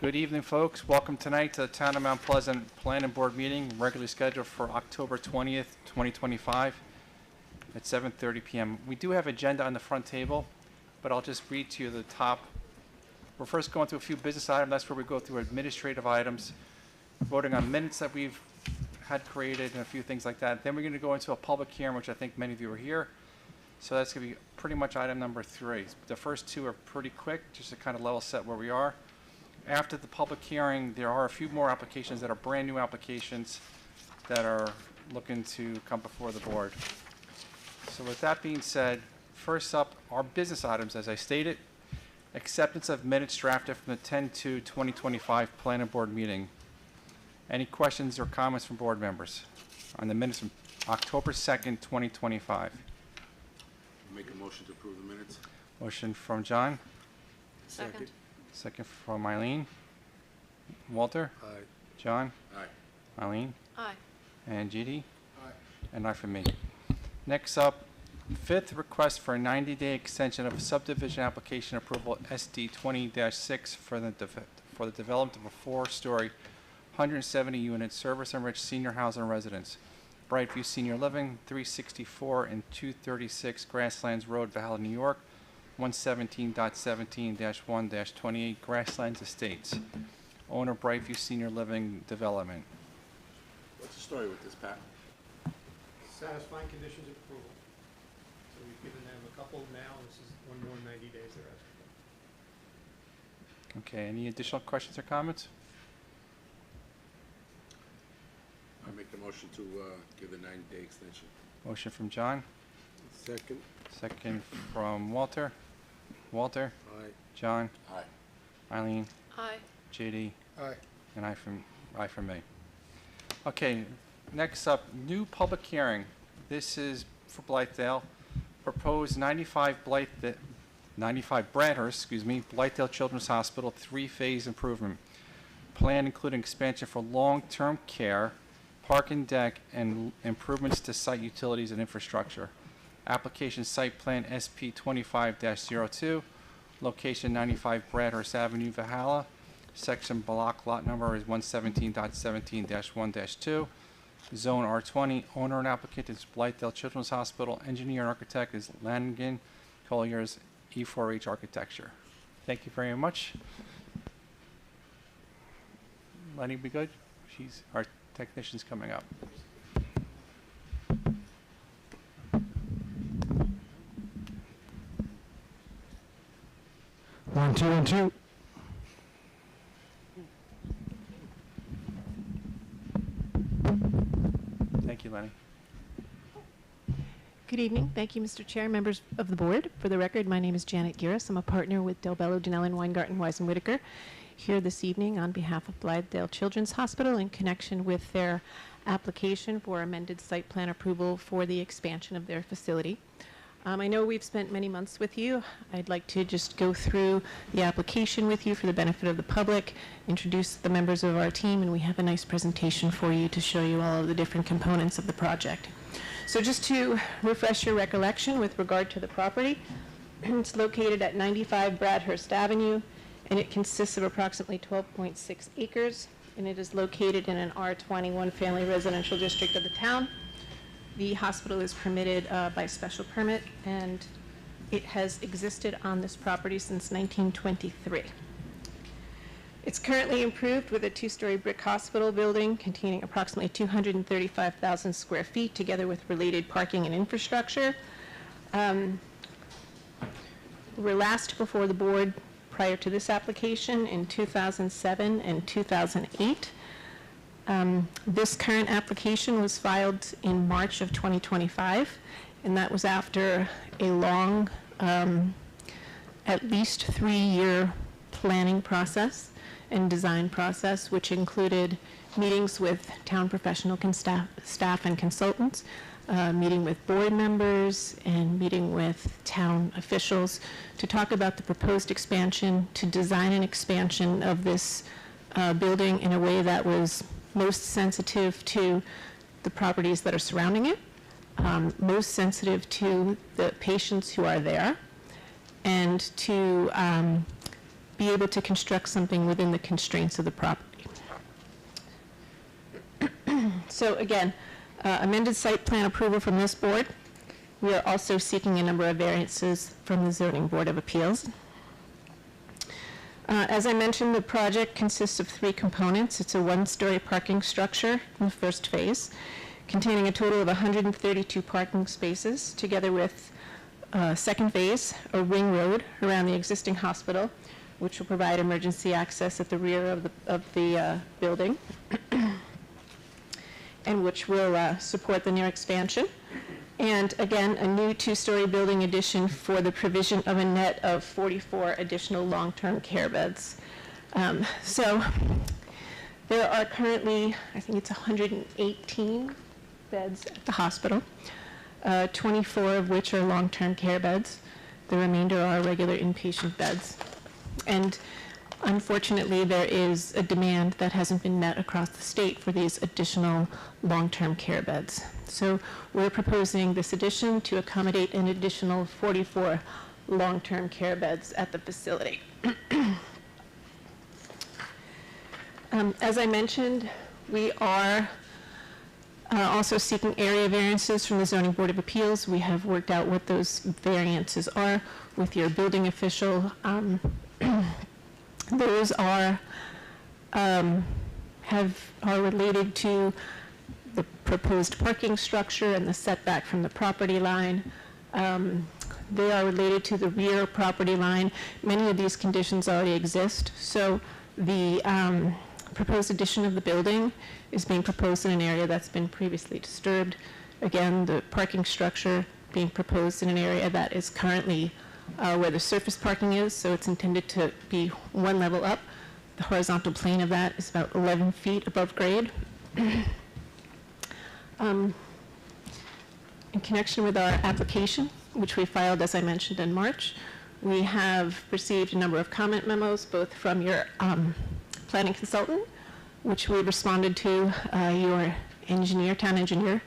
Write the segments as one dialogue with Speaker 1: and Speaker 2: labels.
Speaker 1: Good evening, folks. Welcome tonight to the Town of Mount Pleasant Planning Board meeting, regularly scheduled for October 20th, 2025 at 7:30 p.m. We do have agenda on the front table, but I'll just read to you the top. We're first going through a few business items. That's where we go through administrative items, voting on minutes that we've had created and a few things like that. Then we're going to go into a public hearing, which I think many of you are here. So that's going to be pretty much item number 3. The first two are pretty quick, just to kind of level set where we are. After the public hearing, there are a few more applications that are brand new applications that are looking to come before the board. So with that being said, first up are business items, as I stated. Acceptance of minutes drafted from the 10/2/2025 Planning Board meeting. Any questions or comments from board members on the minutes from October 2nd, 2025?
Speaker 2: Make a motion to approve the minutes.
Speaker 1: Motion from John,
Speaker 3: Second.
Speaker 1: second from Eileen. Walter?
Speaker 2: Aye.
Speaker 1: John?
Speaker 2: Aye.
Speaker 1: Eileen?
Speaker 3: Aye.
Speaker 1: And Judy?
Speaker 2: Aye.
Speaker 1: And I for me. Next up, fifth request for a 90-day extension of subdivision application approval SD 20-6 for the development of a 4-story, 170-unit service-enriched senior housing residence. Brightview Senior Living, 364 and 236 Grasslands Road, Valhalla, New York, 117.17-1-28 Grasslands Estates. Owner Brightview Senior Living Development.
Speaker 2: What's the story with this, Pat?
Speaker 4: Satisfying conditions of approval. So we've given them a couple now, this is one more 90 days they're asking for.
Speaker 1: Okay, any additional questions or comments?
Speaker 2: I make the motion to give the 90-day extension.
Speaker 1: Motion from John,
Speaker 2: Second.
Speaker 1: second from Walter. Walter,
Speaker 2: Aye.
Speaker 1: John,
Speaker 2: Aye.
Speaker 1: Eileen,
Speaker 3: Aye.
Speaker 1: JD,
Speaker 2: Aye.
Speaker 1: and I from me. Okay, next up, new public hearing. This is for Blythedale. Proposed 95 Bradhurst, Blythedale Children's Hospital 3-phase improvement. Plan including expansion for long-term care, parking deck, and improvements to site utilities and infrastructure. Application site plan SP 25-02, location 95 Bradhurst Avenue, Valhalla. Section block lot number is 117.17-1-2. Zone R20. Owner and applicant is Blythedale Children's Hospital. Engineer and architect is Lanigan Colliers, E4H Architecture. Thank you very much. Lenny, be good? Our technician's coming up.
Speaker 4: One, two, and two.
Speaker 1: Thank you, Lenny.
Speaker 5: Good evening. Thank you, Mr. Chair, members of the board. For the record, my name is Janet Giras. I'm a partner with Del Bello, Dinellan, Weingarten, Weiss & Whitaker here this evening on behalf of Blythedale Children's Hospital in connection with their application for amended site plan approval for the expansion of their facility. I know we've spent many months with you. I'd like to just go through the application with you for the benefit of the public, introduce the members of our team, and we have a nice presentation for you to show you all of the different components of the project. So just to refresh your recollection with regard to the property, it's located at 95 Bradhurst Avenue, and it consists of approximately 12.6 acres, and it is located in an R21 family residential district of the town. The hospital is permitted by special permit, and it has existed on this property since 1923. It's currently improved with a 2-story brick hospital building containing approximately 235,000 square feet, together with related parking and infrastructure. We were last before the board prior to this application in 2007 and 2008. This current application was filed in March of 2025, and that was after a long, at least 3-year planning process and design process, which included meetings with town professional staff and consultants, meeting with board members, and meeting with town officials to talk about the proposed expansion, to design an expansion of this building in a way that was most sensitive to the properties that are surrounding it, most sensitive to the patients who are there, and to be able to construct something within the constraints of the property. So again, amended site plan approval from this board. We are also seeking a number of variances from the Zoning Board of Appeals. As I mentioned, the project consists of 3 components. It's a 1-story parking structure in the first phase, containing a total of 132 parking spaces, together with second phase, a ring road around the existing hospital, which will provide emergency access at the rear of the building, and which will support the near expansion. And again, a new 2-story building addition for the provision of a net of 44 additional long-term care beds. So there are currently, I think it's 118 beds at the hospital, 24 of which are long-term care beds. The remainder are regular inpatient beds. And unfortunately, there is a demand that hasn't been met across the state for these additional long-term care beds. So we're proposing this addition to accommodate an additional 44 long-term care beds at the facility. As I mentioned, we are also seeking area variances from the Zoning Board of Appeals. We have worked out what those variances are with your building official. Those are related to the proposed parking structure and the setback from the property line. They are related to the rear property line. Many of these conditions already exist. So the proposed addition of the building is being proposed in an area that's been previously disturbed. Again, the parking structure being proposed in an area that is currently where the surface parking is, so it's intended to be 1 level up. The horizontal plane of that is about 11 feet above grade. In connection with our application, which we filed, as I mentioned, in March, we have received a number of comment memos, both from your planning consultant, which we responded to, your engineer, town engineer.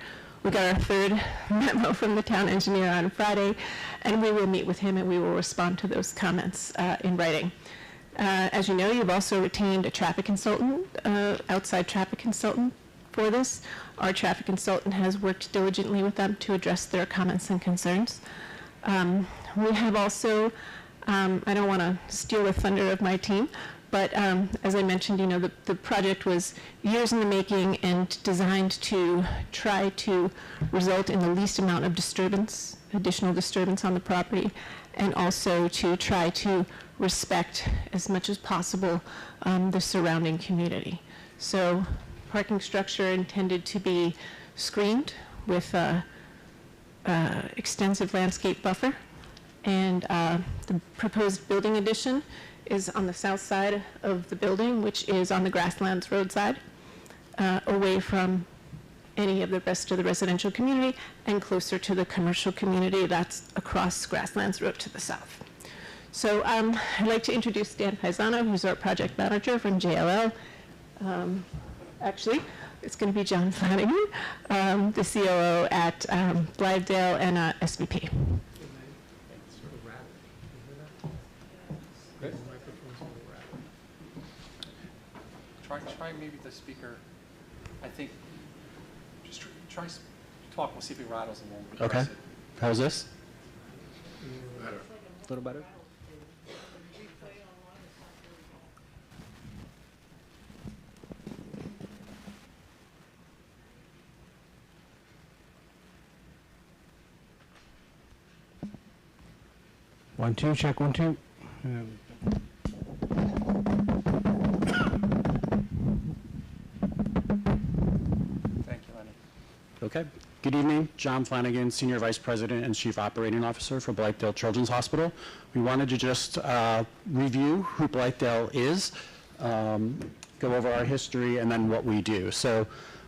Speaker 5: We got our 3rd memo from the town engineer on Friday, and we will meet with him and we will respond to those comments in writing. As you know, you've also retained a traffic consultant, outside traffic consultant for this. Our traffic consultant has worked diligently with them to address their comments and concerns. We have also, I don't want to steal the thunder of my team, but as I mentioned, you know, the project was years in the making and designed to try to result in the least amount of disturbance, additional disturbance on the property, and also to try to respect as much as possible the surrounding community. So parking structure intended to be screened with extensive landscape buffer, and the proposed building addition is on the south side of the building, which is on the Grasslands roadside, away from any of the rest of the residential community and closer to the commercial community that's across Grasslands Road to the south. So I'd like to introduce Dan Paisano, who's our project manager from JLL. Actually, it's going to be John Flanagan, the COO at Blythedale and SVP.
Speaker 4: Sort of rattling. You hear that?
Speaker 1: Good.
Speaker 4: The microphone's a little rattling.
Speaker 1: Try maybe the speaker, I think, just try talk, we'll see if it rattles and then
Speaker 3: Okay.
Speaker 1: press it.
Speaker 3: How's this?
Speaker 2: Better.
Speaker 3: A little better? One, two, check, 1, 2.
Speaker 1: Thank you, Lenny.
Speaker 3: Okay. Good evening. John Flanagan, Senior Vice President and Chief Operating Officer for Blythedale Children's Hospital. We wanted to just review who Blythedale is, go over our history, and then what we do. So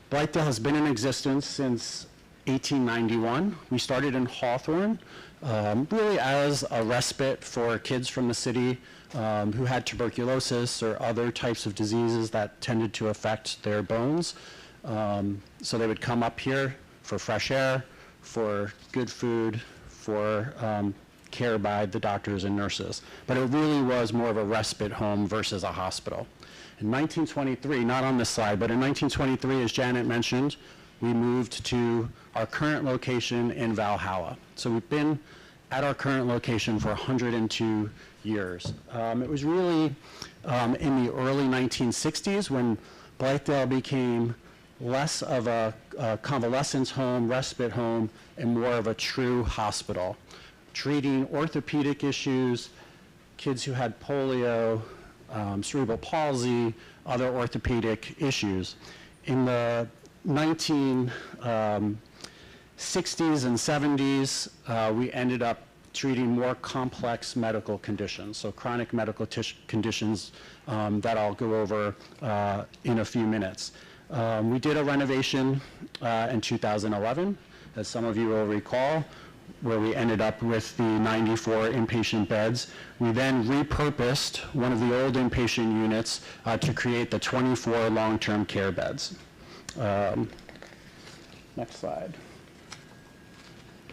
Speaker 3: Blythedale has been in existence since 1891. We started in Hawthorne, really as a respite for kids from the city who had tuberculosis or other types of diseases that tended to affect their bones. So they would come up here for fresh air, for good food, for care by the doctors and nurses. But it really was more of a respite home versus a hospital. In 1923, not on this slide, but in 1923, as Janet mentioned, we moved to our current location in Valhalla. So we've been at our current location for 102 years. It was really in the early 1960s when Blythedale became less of a convalescence home, respite home, and more of a true hospital, treating orthopedic issues, kids who had polio, cerebral palsy, other orthopedic issues. In the 1960s and 70s, we ended up treating more complex medical conditions, so chronic medical conditions that I'll go over in a few minutes. We did a renovation in 2011, as some of you will recall, where we ended up with the 94 inpatient beds. We then repurposed one of the old inpatient units to create the 24 long-term care beds. Next slide.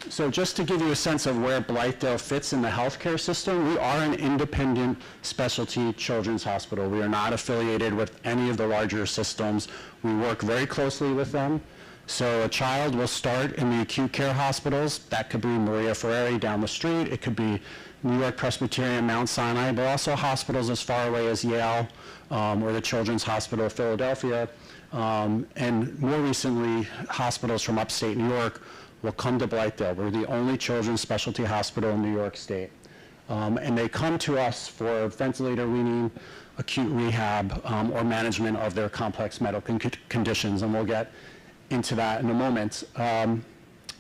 Speaker 3: So just to give you a sense of where Blythedale fits in the healthcare system, we are an independent specialty children's hospital. We are not affiliated with any of the larger systems. We work very closely with them. So a child will start in the acute care hospitals. That could be Maria Ferrari down the street. It could be New York Presbyterian, Mount Sinai, but also hospitals as far away as Yale or the Children's Hospital of Philadelphia. And more recently, hospitals from upstate New York will come to Blythedale. We're the only children's specialty hospital in New York State. And they come to us for ventilator weaning, acute rehab, or management of their complex medical conditions, and we'll get into that in a moment.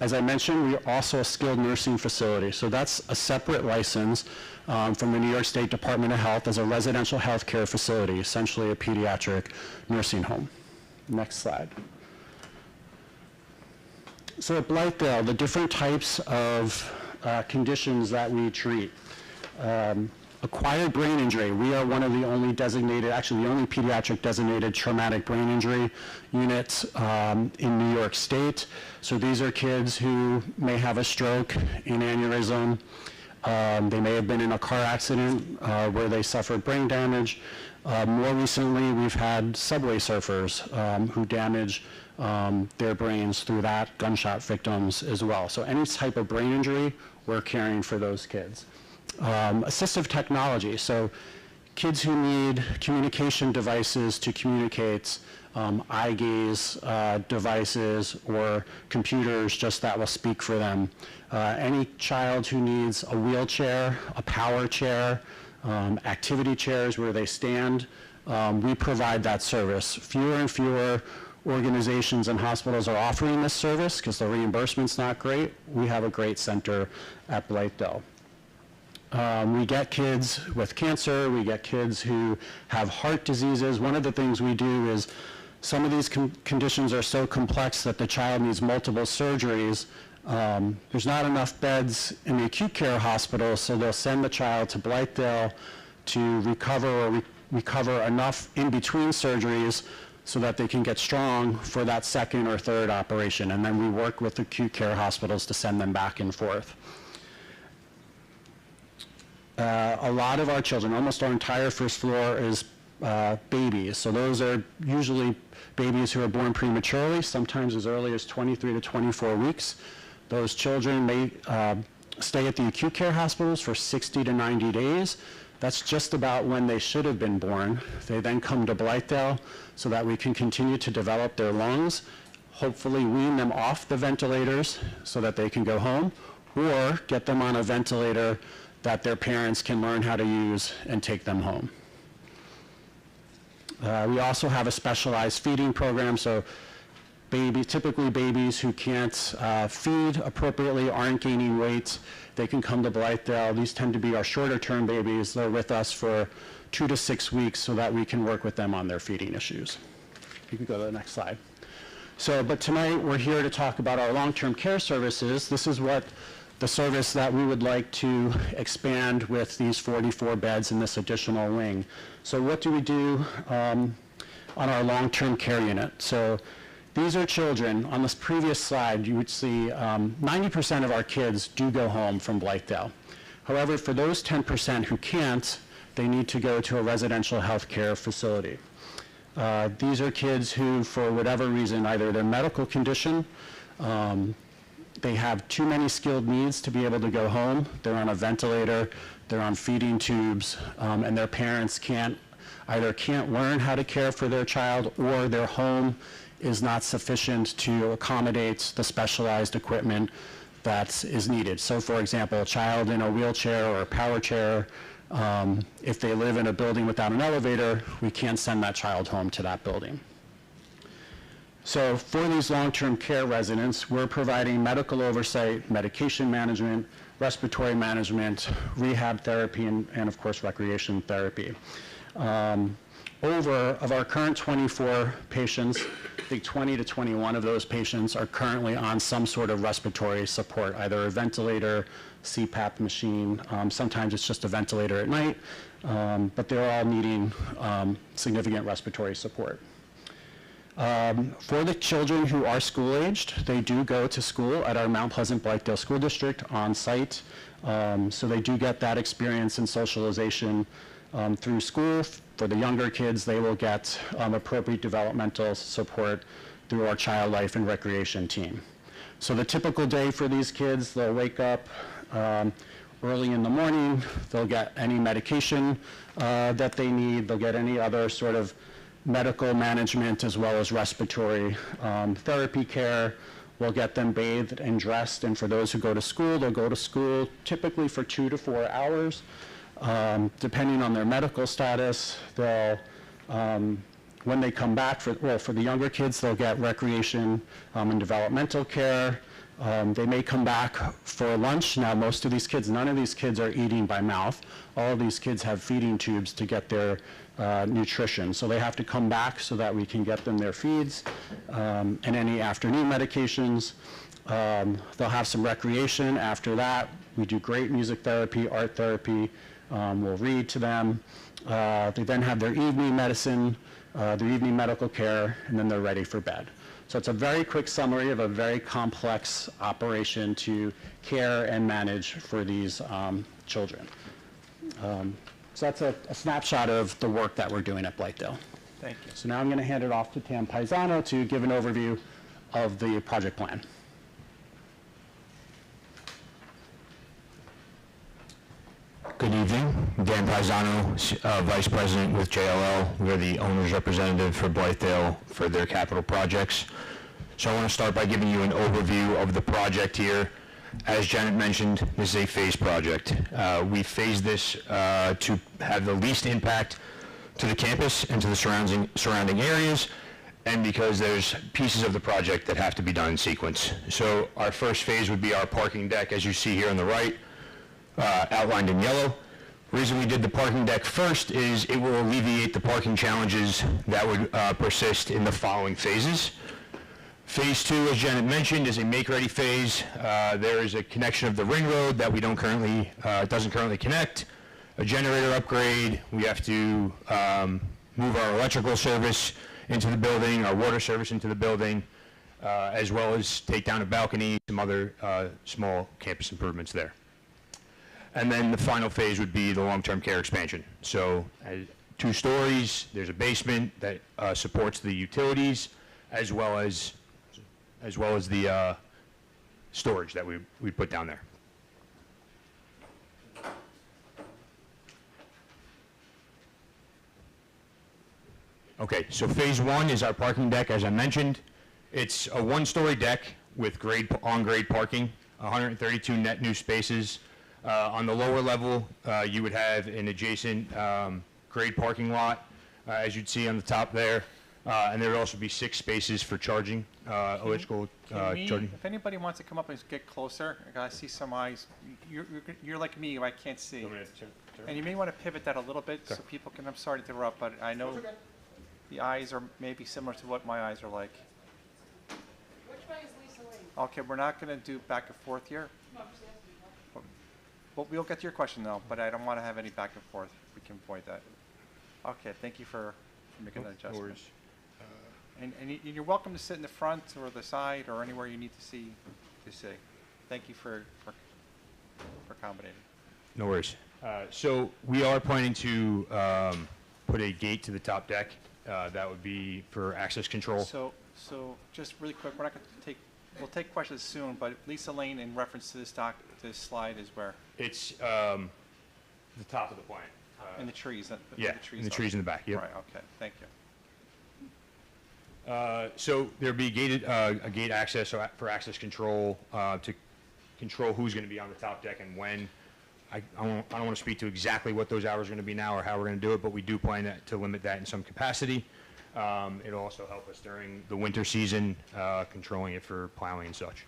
Speaker 3: As I mentioned, we are also a skilled nursing facility, so that's a separate license from the New York State Department of Health as a residential health care facility, essentially a pediatric nursing home. Next slide. So at Blythedale, the different types of conditions that we treat. Acquired brain injury, we are one of the only designated, actually the only pediatric designated traumatic brain injury units in New York State. So these are kids who may have a stroke, an aneurysm, they may have been in a car accident where they suffered brain damage. More recently, we've had subway surfers who damage their brains through that, gunshot victims as well. So any type of brain injury, we're caring for those kids. Assistive technology, so kids who need communication devices to communicate, eye gaze devices or computers just that will speak for them. Any child who needs a wheelchair, a power chair, activity chairs where they stand, we provide that service. Fewer and fewer organizations and hospitals are offering this service because the reimbursement's not great. We have a great center at Blythedale. We get kids with cancer, we get kids who have heart diseases. One of the things we do is some of these conditions are so complex that the child needs multiple surgeries. There's not enough beds in the acute care hospital, so they'll send the child to Blythedale to recover enough in between surgeries so that they can get strong for that second or third operation. And then we work with acute care hospitals to send them back and forth. A lot of our children, almost our entire first floor is babies. So those are usually babies who are born prematurely, sometimes as early as 23 to 24 weeks. Those children may stay at the acute care hospitals for 60 to 90 days. That's just about when they should have been born. They then come to Blythedale so that we can continue to develop their lungs, hopefully wean them off the ventilators so that they can go home, or get them on a ventilator that their parents can learn how to use and take them home. We also have a specialized feeding program, so typically babies who can't feed appropriately, aren't gaining weight, they can come to Blythedale. These tend to be our shorter term babies. They're with us for 2 to 6 weeks so that we can work with them on their feeding issues. You can go to the next slide. But tonight we're here to talk about our long-term care services. This is what the service that we would like to expand with these 44 beds in this additional wing. So what do we do on our long-term care unit? So these are children. On this previous slide, you would see 90% of our kids do go home from Blythedale. However, for those 10% who can't, they need to go to a residential healthcare facility. These are kids who, for whatever reason, either their medical condition, they have too many skilled needs to be able to go home, they're on a ventilator, they're on feeding tubes, and their parents either can't learn how to care for their child, or their home is not sufficient to accommodate the specialized equipment that is needed. So for example, a child in a wheelchair or a power chair, if they live in a building without an elevator, we can't send that child home to that building. So for these long-term care residents, we're providing medical oversight, medication management, respiratory management, rehab therapy, and of course, recreation therapy. Of our current 24 patients, I think 20 to 21 of those patients are currently on some sort of respiratory support, either a ventilator, CPAP machine. Sometimes it's just a ventilator at night, but they're all needing significant respiratory support. For the children who are school-aged, they do go to school at our Mount Pleasant Blythedale School District on site. So they do get that experience and socialization through school. For the younger kids, they will get appropriate developmental support through our Child Life and Recreation team. So the typical day for these kids, they'll wake up early in the morning, they'll get any medication that they need, they'll get any other sort of medical management as well as respiratory therapy care. We'll get them bathed and dressed, and for those who go to school, they'll go to school typically for 2 to 4 hours. Depending on their medical status, they'll, when they come back, for the younger kids, they'll get recreation and developmental care. They may come back for lunch. Now, most of these kids, none of these kids are eating by mouth. All of these kids have feeding tubes to get their nutrition. So they have to come back so that we can get them their feeds and any afternoon medications. They'll have some recreation after that. We do great music therapy, art therapy. We'll read to them. They then have their evening medicine, their evening medical care, and then they're ready for bed. So it's a very quick summary of a very complex operation to care and manage for these children. So that's a snapshot of the work that we're doing at Blythedale.
Speaker 1: Thank you.
Speaker 3: So now I'm going to hand it off to Tam Paisano to give an overview of the project plan.
Speaker 6: Good evening. Dan Paisano, Vice President with JLL. We're the owner's representative for Blythedale for their capital projects. So I want to start by giving you an overview of the project here. As Janet mentioned, this is a phased project. We phased this to have the least impact to the campus and to the surrounding areas, and because there's pieces of the project that have to be done in sequence. So our first phase would be our parking deck, as you see here on the right, outlined in yellow. The reason we did the parking deck first is it will alleviate the parking challenges that would persist in the following phases. Phase 2, as Janet mentioned, is a make-ready phase. There is a connection of the ring road that we doesn't currently connect, a generator upgrade. We have to move our electrical service into the building, our water service into the building, as well as take down a balcony, some other small campus improvements there. And then the final phase would be the long-term care expansion. So 2 stories, there's a basement that supports the utilities, as well as the storage that we put down there. Okay, so phase 1 is our parking deck, as I mentioned. It's a 1-story deck with on-grade parking, 132 net new spaces. On the lower level, you would have an adjacent grade parking lot, as you'd see on the top there. And there would also be 6 spaces for charging, electrical charging.
Speaker 1: If anybody wants to come up and get closer, I see some eyes. You're like me, I can't see. And you may want to pivot that a little bit so people can, I'm sorry to interrupt, but I know the eyes are maybe similar to what my eyes are like.
Speaker 7: Which way is Lisa Lee?
Speaker 1: Okay, we're not going to do back and forth here.
Speaker 7: No, I'm just asking.
Speaker 1: Well, we'll get to your question though, but I don't want to have any back and forth. We can avoid that. Okay, thank you for making that adjustment. And you're welcome to sit in the front or the side or anywhere you need to see. Thank you for accommodating.
Speaker 6: No worries. So we are planning to put a gate to the top deck. That would be for access control.
Speaker 1: So just really quick, we're not going to take, we'll take questions soon, but Lisa Lane, in reference to this slide, is where?
Speaker 6: It's the top of the plant.
Speaker 1: In the trees?
Speaker 6: Yeah, in the trees in the back, yep.
Speaker 1: Right, okay, thank you.
Speaker 6: So there'll be gated, a gate access so for access control, to control who's going to be on the top deck and when. I don't want to speak to exactly what those hours are going to be now or how we're going to do it, but we do plan to limit that in some capacity. It'll also help us during the winter season, controlling it for plowing and such.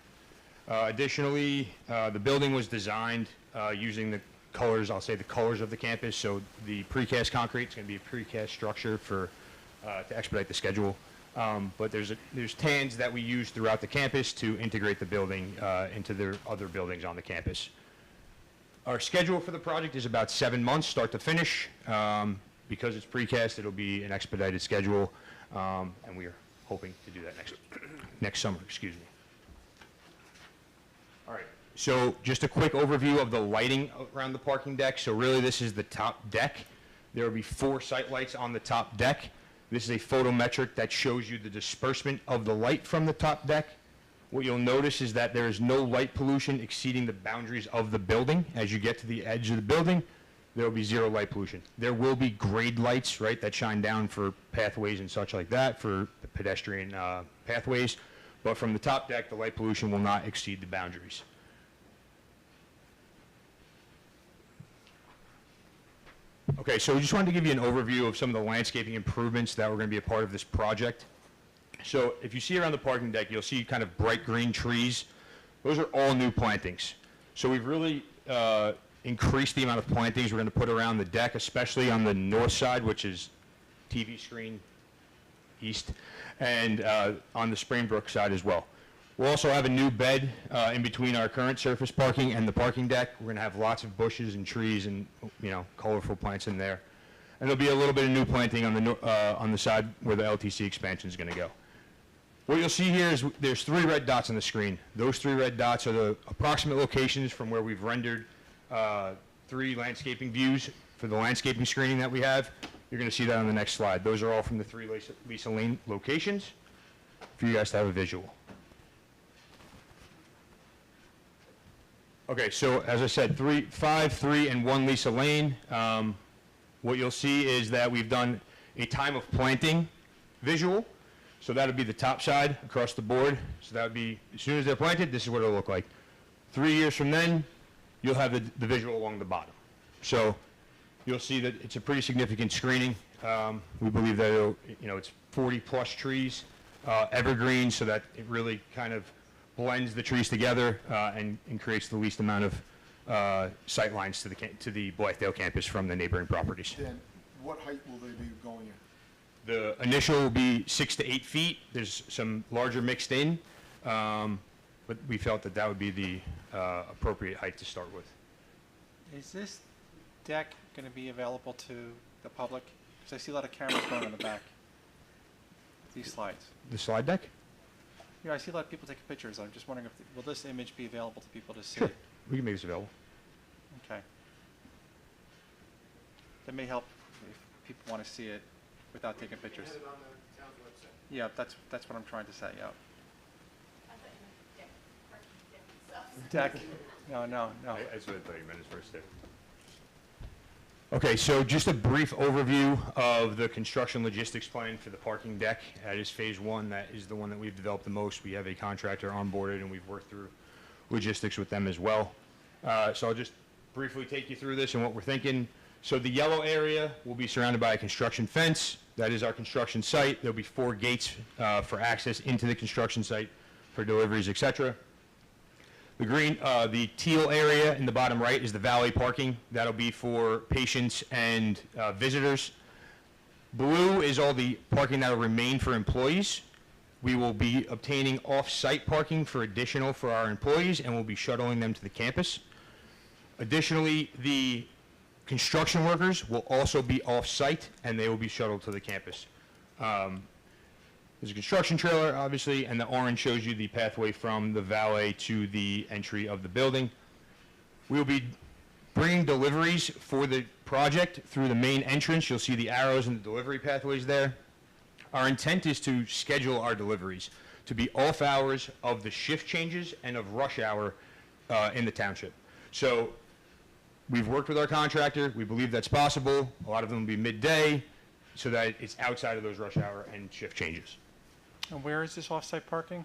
Speaker 6: Additionally, the building was designed using the colors, I'll say the colors of the campus. So the precast concrete is going to be a precast structure for to expedite the schedule. But there's tans that we use throughout the campus to integrate the building into the other buildings on the campus. Our schedule for the project is about 7 months, start to finish. Because it's precast, it'll be an expedited schedule, and we are hoping to do that next summer, excuse me. All right, so just a quick overview of the lighting around the parking deck. So really, this is the top deck. There will be 4 site lights on the top deck. This is a photometric that shows you the disbursement of the light from the top deck. What you'll notice is that there is no light pollution exceeding the boundaries of the building. As you get to the edge of the building, there will be 0 light pollution. There will be grade lights, right, that shine down for pathways and such like that, for the pedestrian pathways. But from the top deck, the light pollution will not exceed the boundaries. Okay, so we just wanted to give you an overview of some of the landscaping improvements that were going to be a part of this project. So if you see around the parking deck, you'll see kind of bright green trees. Those are all new plantings. So we've really increased the amount of plantings we're going to put around the deck, especially on the north side, which is TV screen east, and on the Springbrook side as well. We'll also have a new bed in between our current surface parking and the parking deck. We're going to have lots of bushes and trees and, colorful plants in there. And there'll be a little bit of new planting on the side where the LTC expansion is going to go. What you'll see here is there's 3 red dots on the screen. Those 3 red dots are the approximate locations from where we've rendered 3 landscaping views for the landscaping screening that we have. You're going to see that on the next slide. Those are all from the 3 Lisa Lane locations for you guys to have a visual. Okay, so as I said, 5, 3, and 1 Lisa Lane. What you'll see is that we've done a time of planting visual. So that would be the top side across the board. So that would be, as soon as they're planted, this is what it'll look like. 3 years from then, you'll have the visual along the bottom. So you'll see that it's a pretty significant screening. We believe that it's 40+ trees, evergreen, so that it really kind of blends the trees together and creates the least amount of sight lines to the Blythedale campus from the neighboring properties.
Speaker 8: Dan, what height will they be going in?
Speaker 6: The initial will be 6 to 8 feet. There's some larger mixed in, but we felt that would be the appropriate height to start with.
Speaker 1: Is this deck going to be available to the public? Because I see a lot of cameras going in the back. These slides.
Speaker 6: The slide deck?
Speaker 1: Yeah, I see a lot of people taking pictures. I'm just wondering will this image be available to people to see?
Speaker 6: Sure. We can make this available.
Speaker 1: Okay. That may help if people want to see it without taking pictures.
Speaker 4: Have it on the town's website.
Speaker 1: Yeah, that's what I'm trying to say, yeah. Deck, no.
Speaker 6: That's what I thought you meant as first step. Okay, so just a brief overview of the construction logistics plan for the parking deck. That is phase 1. That is the one that we've developed the most. We have a contractor onboarded, and we've worked through logistics with them as well. So I'll just briefly take you through this and what we're thinking. So the yellow area will be surrounded by a construction fence. That is our construction site. There'll be 4 gates for access into the construction site for deliveries, etc. The green, the teal area in the bottom right is the valet parking. That'll be for patients and visitors. Blue is all the parking that will remain for employees. We will be obtaining off-site parking for our employees, and we'll be shuttling them to the campus. Additionally, the construction workers will also be off-site, and they will be shuttled to the campus. There's a construction trailer, obviously, and the orange shows you the pathway from the valet to the entry of the building. We'll be bringing deliveries for the project through the main entrance. You'll see the arrows and the delivery pathways there. Our intent is to schedule our deliveries to be off hours of the shift changes and of rush hour in the township. So we've worked with our contractor. We believe that's possible. A lot of them will be midday so that it's outside of those rush hour and shift changes.
Speaker 1: And where is this off-site parking?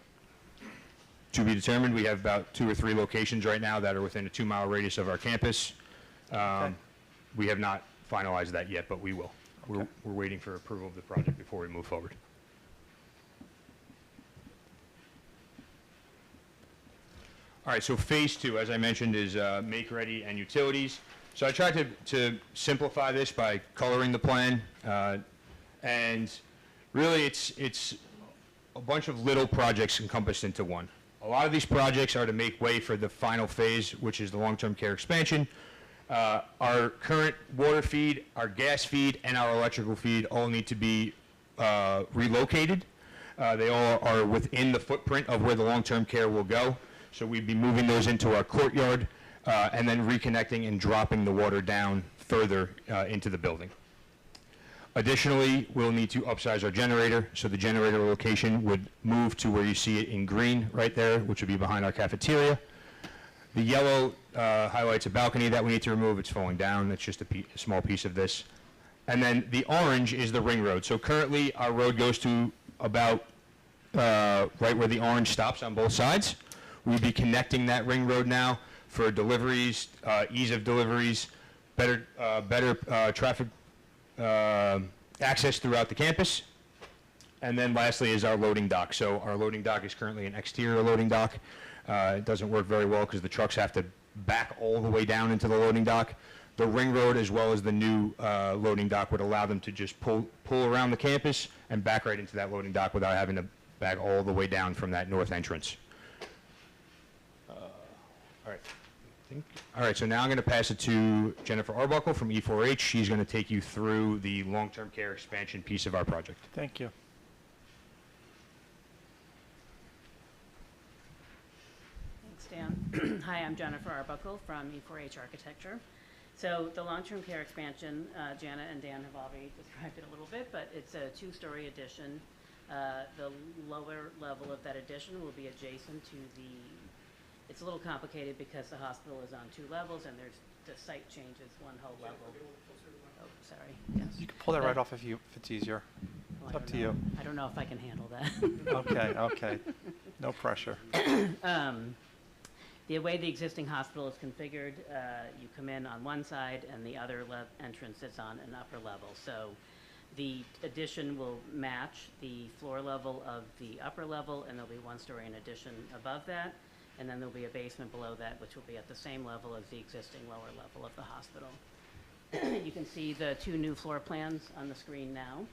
Speaker 6: To be determined. We have about 2 or 3 locations right now that are within a 2-mile radius of our campus. We have not finalized that yet, but we will. We're waiting for approval of the project before we move forward. All right, so phase 2, as I mentioned, is make-ready and utilities. So I tried to simplify this by coloring the plan, and really it's a bunch of little projects encompassed into one. A lot of these projects are to make way for the final phase, which is the long-term care expansion. Our current water feed, our gas feed, and our electrical feed all need to be relocated. They all are within the footprint of where the long-term care will go. So we'd be moving those into our courtyard and then reconnecting and dropping the water down further into the building. Additionally, we'll need to upsize our generator. So the generator location would move to where you see it in green right there, which would be behind our cafeteria. The yellow highlights a balcony that we need to remove. It's falling down. It's just a small piece of this. And then the orange is the ring road. So currently our road goes to about right where the orange stops on both sides. We'll be connecting that ring road now for deliveries, ease of deliveries, better traffic access throughout the campus. And then lastly is our loading dock. So our loading dock is currently an exterior loading dock. It doesn't work very well because the trucks have to back all the way down into the loading dock. The ring road as well as the new loading dock would allow them to just pull around the campus and back right into that loading dock without having to back all the way down from that north entrance. All right, so now I'm going to pass it to Jennifer Arbuckle from E4H. She's going to take you through the long-term care expansion piece of our project.
Speaker 1: Thank you.
Speaker 9: Thanks, Dan. Hi, I'm Jennifer Arbuckle from E4H Architecture. So the long-term care expansion, Jana and Dan have already described it a little bit, but it's a 2-story addition. The lower level of that addition will be adjacent to the, it's a little complicated because the hospital is on 2 levels and the site changes one whole level. Oh, sorry, yes.
Speaker 1: You can pull that right off if it's easier.
Speaker 9: Well,
Speaker 1: It's
Speaker 9: I
Speaker 1: up
Speaker 9: don't
Speaker 1: to
Speaker 9: know.
Speaker 1: you.
Speaker 9: I don't know if I can handle that.
Speaker 1: Okay. No pressure.
Speaker 9: The way the existing hospital is configured, you come in on one side and the other entrance is on an upper level. So the addition will match the floor level of the upper level, and there'll be 1 story in addition above that. And then there'll be a basement below that, which will be at the same level as the existing lower level of the hospital. You can see the 2 new floor plans on the screen now.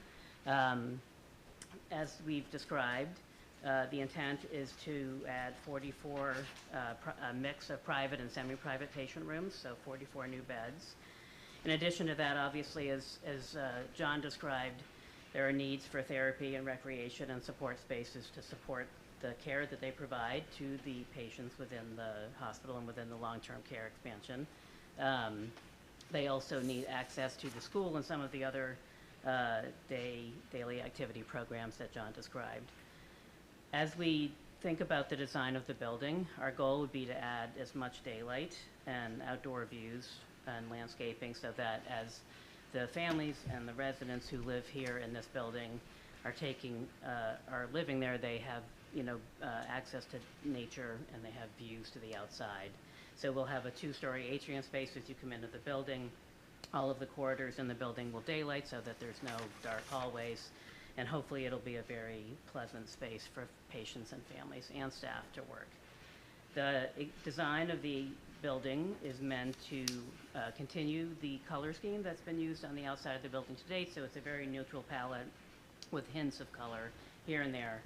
Speaker 9: As we've described, the intent is to add 44, a mix of private and semi-private patient rooms, so 44 new beds. In addition to that, obviously, as John described, there are needs for therapy and recreation and support spaces to support the care that they provide to the patients within the hospital and within the long-term care expansion. They also need access to the school and some of the other daily activity programs that John described. As we think about the design of the building, our goal would be to add as much daylight and outdoor views and landscaping so that as the families and the residents who live here in this building are living there, they have access to nature and they have views to the outside. So we'll have a 2-story atrium space as you come into the building. All of the corridors in the building will daylight so that there's no dark hallways. And hopefully it'll be a very pleasant space for patients and families and staff to work. The design of the building is meant to continue the color scheme that's been used on the outside of the building to date. So it's a very neutral palette with hints of color here and there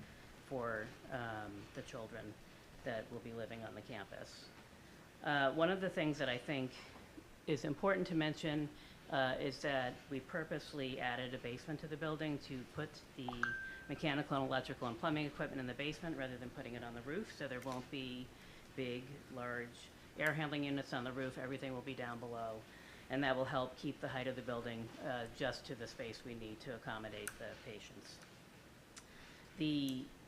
Speaker 9: for the children that will be living on the campus. One of the things that I think is important to mention is that we purposely added a basement to the building to put the mechanical and electrical and plumbing equipment in the basement rather than putting it on the roof, so there won't be big, large air handling units on the roof, everything will be down below. And that will help keep the height of the building just to the space we need to accommodate the patients.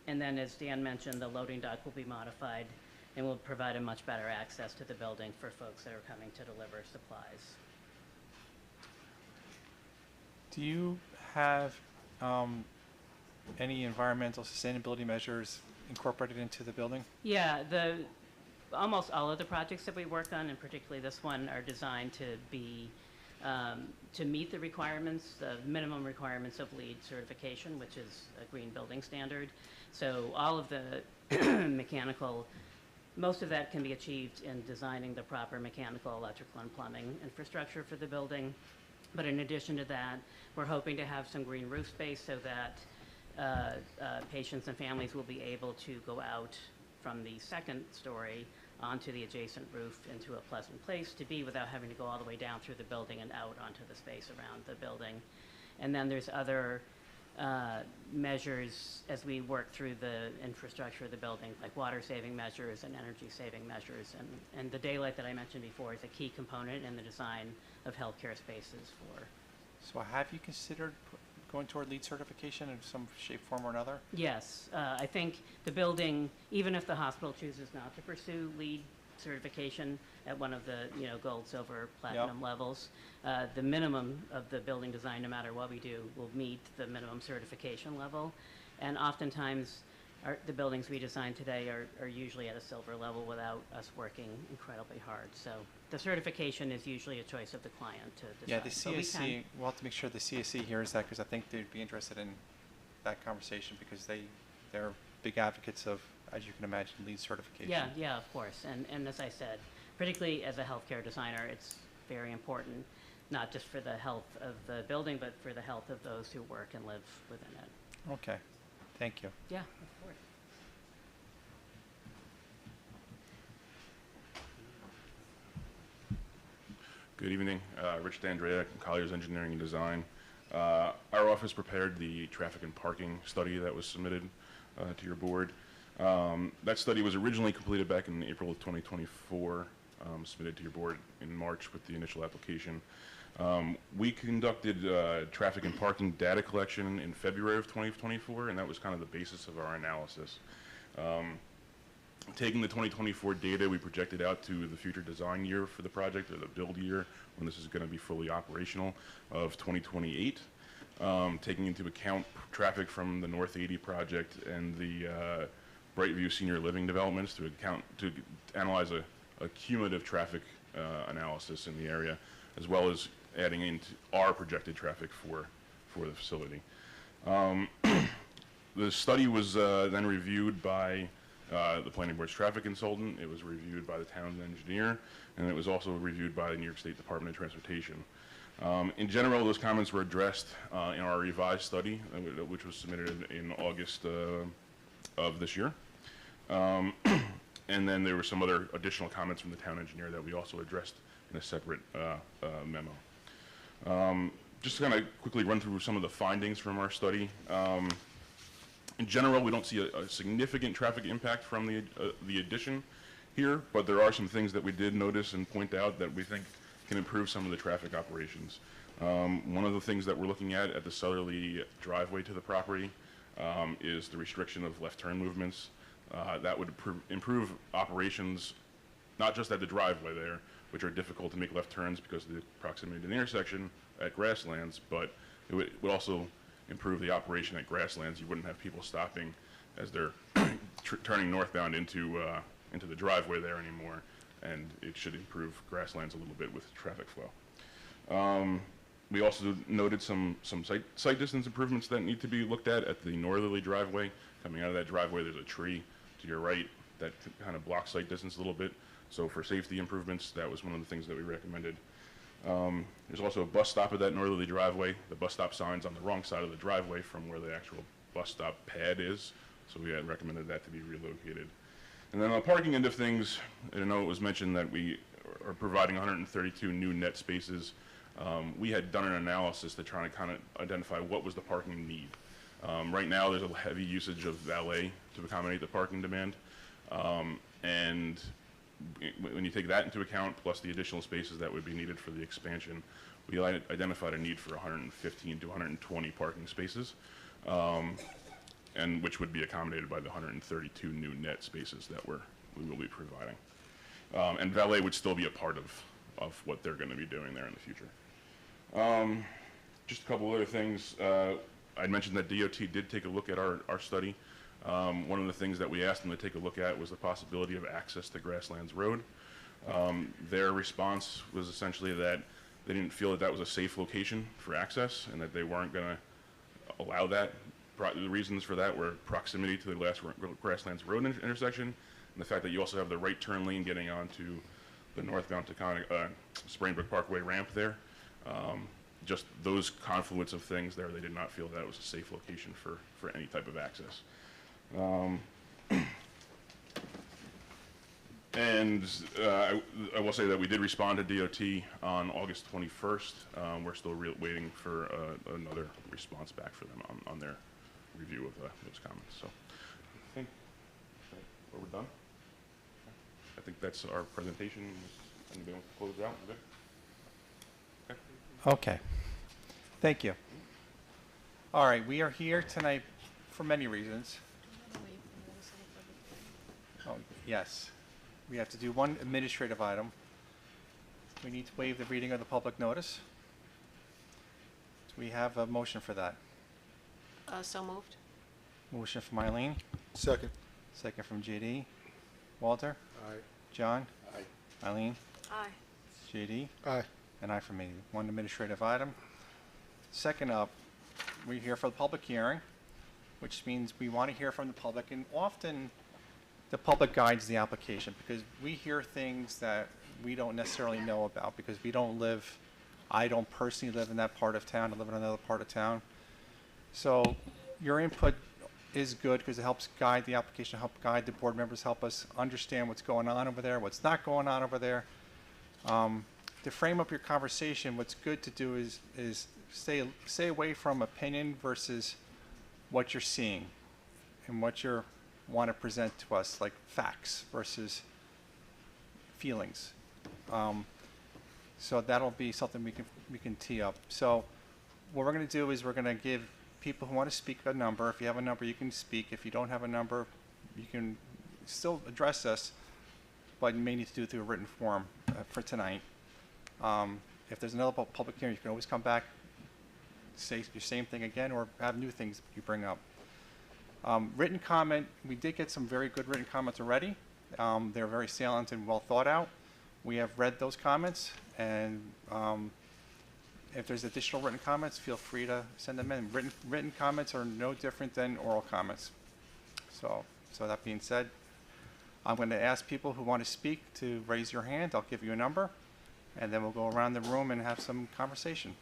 Speaker 9: And then, as Dan mentioned, the loading dock will be modified and will provide a much better access to the building for folks that are coming to deliver supplies.
Speaker 1: Do you have any environmental sustainability measures incorporated into the building?
Speaker 9: Yeah, almost all of the projects that we work on, and particularly this one, are designed to be, to meet the requirements, the minimum requirements of LEED certification, which is a green building standard. So all of the mechanical, most of that can be achieved in designing the proper mechanical, electrical, and plumbing infrastructure for the building. But in addition to that, we're hoping to have some green roof space so that patients and families will be able to go out from the second story onto the adjacent roof into a pleasant place to be without having to go all the way down through the building and out onto the space around the building. And then there's other measures as we work through the infrastructure of the building, like water-saving measures and energy-saving measures. And the daylight that I mentioned before is a key component in the design of healthcare spaces for.
Speaker 1: So have you considered going toward LEED certification in some shape, form, or another?
Speaker 9: Yes, I think the building, even if the hospital chooses not to pursue LEED certification at one of the, gold, silver, platinum levels, the minimum of the building design, no matter what we do, will meet the minimum certification level. And oftentimes, the buildings we design today are usually at a silver level without us working incredibly hard. So the certification is usually a choice of the client to decide.
Speaker 1: Yeah, the
Speaker 9: But we can-
Speaker 1: CSC, we'll have to make sure the CSC hears that, because I think they'd be interested in that conversation, because they're big advocates of, as you can imagine, LEED certification.
Speaker 9: Yeah, of course. And as I said, particularly as a healthcare designer, it's very important, not just for the health of the building, but for the health of those who work and live within it.
Speaker 1: Okay, thank you.
Speaker 9: Yeah, of course.
Speaker 10: Good evening. Rich D'Andrea, Colliers Engineering and Design. Our office prepared the traffic and parking study that was submitted to your board. That study was originally completed back in April of 2024, submitted to your board in March with the initial application. We conducted traffic and parking data collection in February of 2024, and that was kind of the basis of our analysis. Taking the 2024 data, we projected out to the future design year for the project, or the build year, when this is going to be fully operational, of 2028. Taking into account traffic from the North 80 project and the Brightview Senior Living developments to analyze a cumulative traffic analysis in the area, as well as adding into our projected traffic for the facility. The study was then reviewed by the Planning Board's traffic consultant. It was reviewed by the town's engineer, and it was also reviewed by the New York State Department of Transportation. In general, those comments were addressed in our revised study, which was submitted in August of this year. And then there were some other additional comments from the town engineer that we also addressed in a separate memo. Just to kind of quickly run through some of the findings from our study. In general, we don't see a significant traffic impact from the addition here, but there are some things that we did notice and point out that we think can improve some of the traffic operations. One of the things that we're looking at the southerly driveway to the property is the restriction of left turn movements. That would improve operations, not just at the driveway there, which are difficult to make left turns because of the proximity to the intersection at Grasslands, but it would also improve the operation at Grasslands. You wouldn't have people stopping as they're turning northbound into the driveway there anymore, and it should improve Grasslands a little bit with traffic flow. We also noted some site distance improvements that need to be looked at the northerly driveway. Coming out of that driveway, there's a tree to your right that kind of blocks site distance a little bit. So for safety improvements, that was one of the things that we recommended. There's also a bus stop at that northerly driveway. The bus stop sign's on the wrong side of the driveway from where the actual bus stop pad is, so we had recommended that to be relocated. And then on the parking end of things, I know it was mentioned that we are providing 132 new net spaces. We had done an analysis to try to kind of identify what was the parking need. Right now, there's a heavy usage of valet to accommodate the parking demand, and when you take that into account, plus the additional spaces that would be needed for the expansion, we identified a need for 115 to 120 parking spaces, and which would be accommodated by the 132 new net spaces that we will be providing. And valet would still be a part of what they're going to be doing there in the future. Just a couple other things. I mentioned that DOT did take a look at our study. One of the things that we asked them to take a look at was the possibility of access to Grasslands Road. Their response was essentially that they didn't feel that that was a safe location for access and that they weren't going to allow that. The reasons for that were proximity to the last Grasslands Road intersection and the fact that you also have the right turn lane getting onto the northbound Springbrook Parkway ramp there. Just those confluence of things there, they did not feel that was a safe location for any type of access. And I will say that we did respond to DOT on August 21st. We're still waiting for another response back for them on their review of those comments. So I think we're done. I think that's our presentation. Anybody want to close it out? We're good?
Speaker 1: Okay. Thank you. All right, we are here tonight for many reasons. Oh, yes. We have to do one administrative item. We need to waive the reading of the public notice. Do we have a motion for that?
Speaker 7: So moved.
Speaker 1: Motion from Eileen,
Speaker 8: Second.
Speaker 1: second from JD. Walter?
Speaker 2: Aye.
Speaker 1: John?
Speaker 2: Aye.
Speaker 1: Eileen?
Speaker 7: Aye.
Speaker 1: JD?
Speaker 8: Aye.
Speaker 1: And I for me. One administrative item. Second up, we're here for the public hearing, which means we want to hear from the public, and often the public guides the application because we hear things that we don't necessarily know about because we don't live, I don't personally live in that part of town, I live in another part of town. So your input is good because it helps guide the application, help guide the board members, help us understand what's going on over there, what's not going on over there. To frame up your conversation, what's good to do is stay away from opinion versus what you're seeing and what you want to present to us, like facts versus feelings. So that'll be something we can tee up. So what we're going to do is we're going to give people who want to speak a number. If you have a number, you can speak. If you don't have a number, you can still address us, but you may need to do it through a written form for tonight. If there's another public hearing, you can always come back, say your same thing again, or have new things you bring up. Written comment, we did get some very good written comments already. They're very salient and well thought out. We have read those comments, and if there's additional written comments, feel free to send them in. Written comments are no different than oral comments. So that being said, I'm going to ask people who want to speak to raise your hand. I'll give you a number, and then we'll go around the room and have some conversation.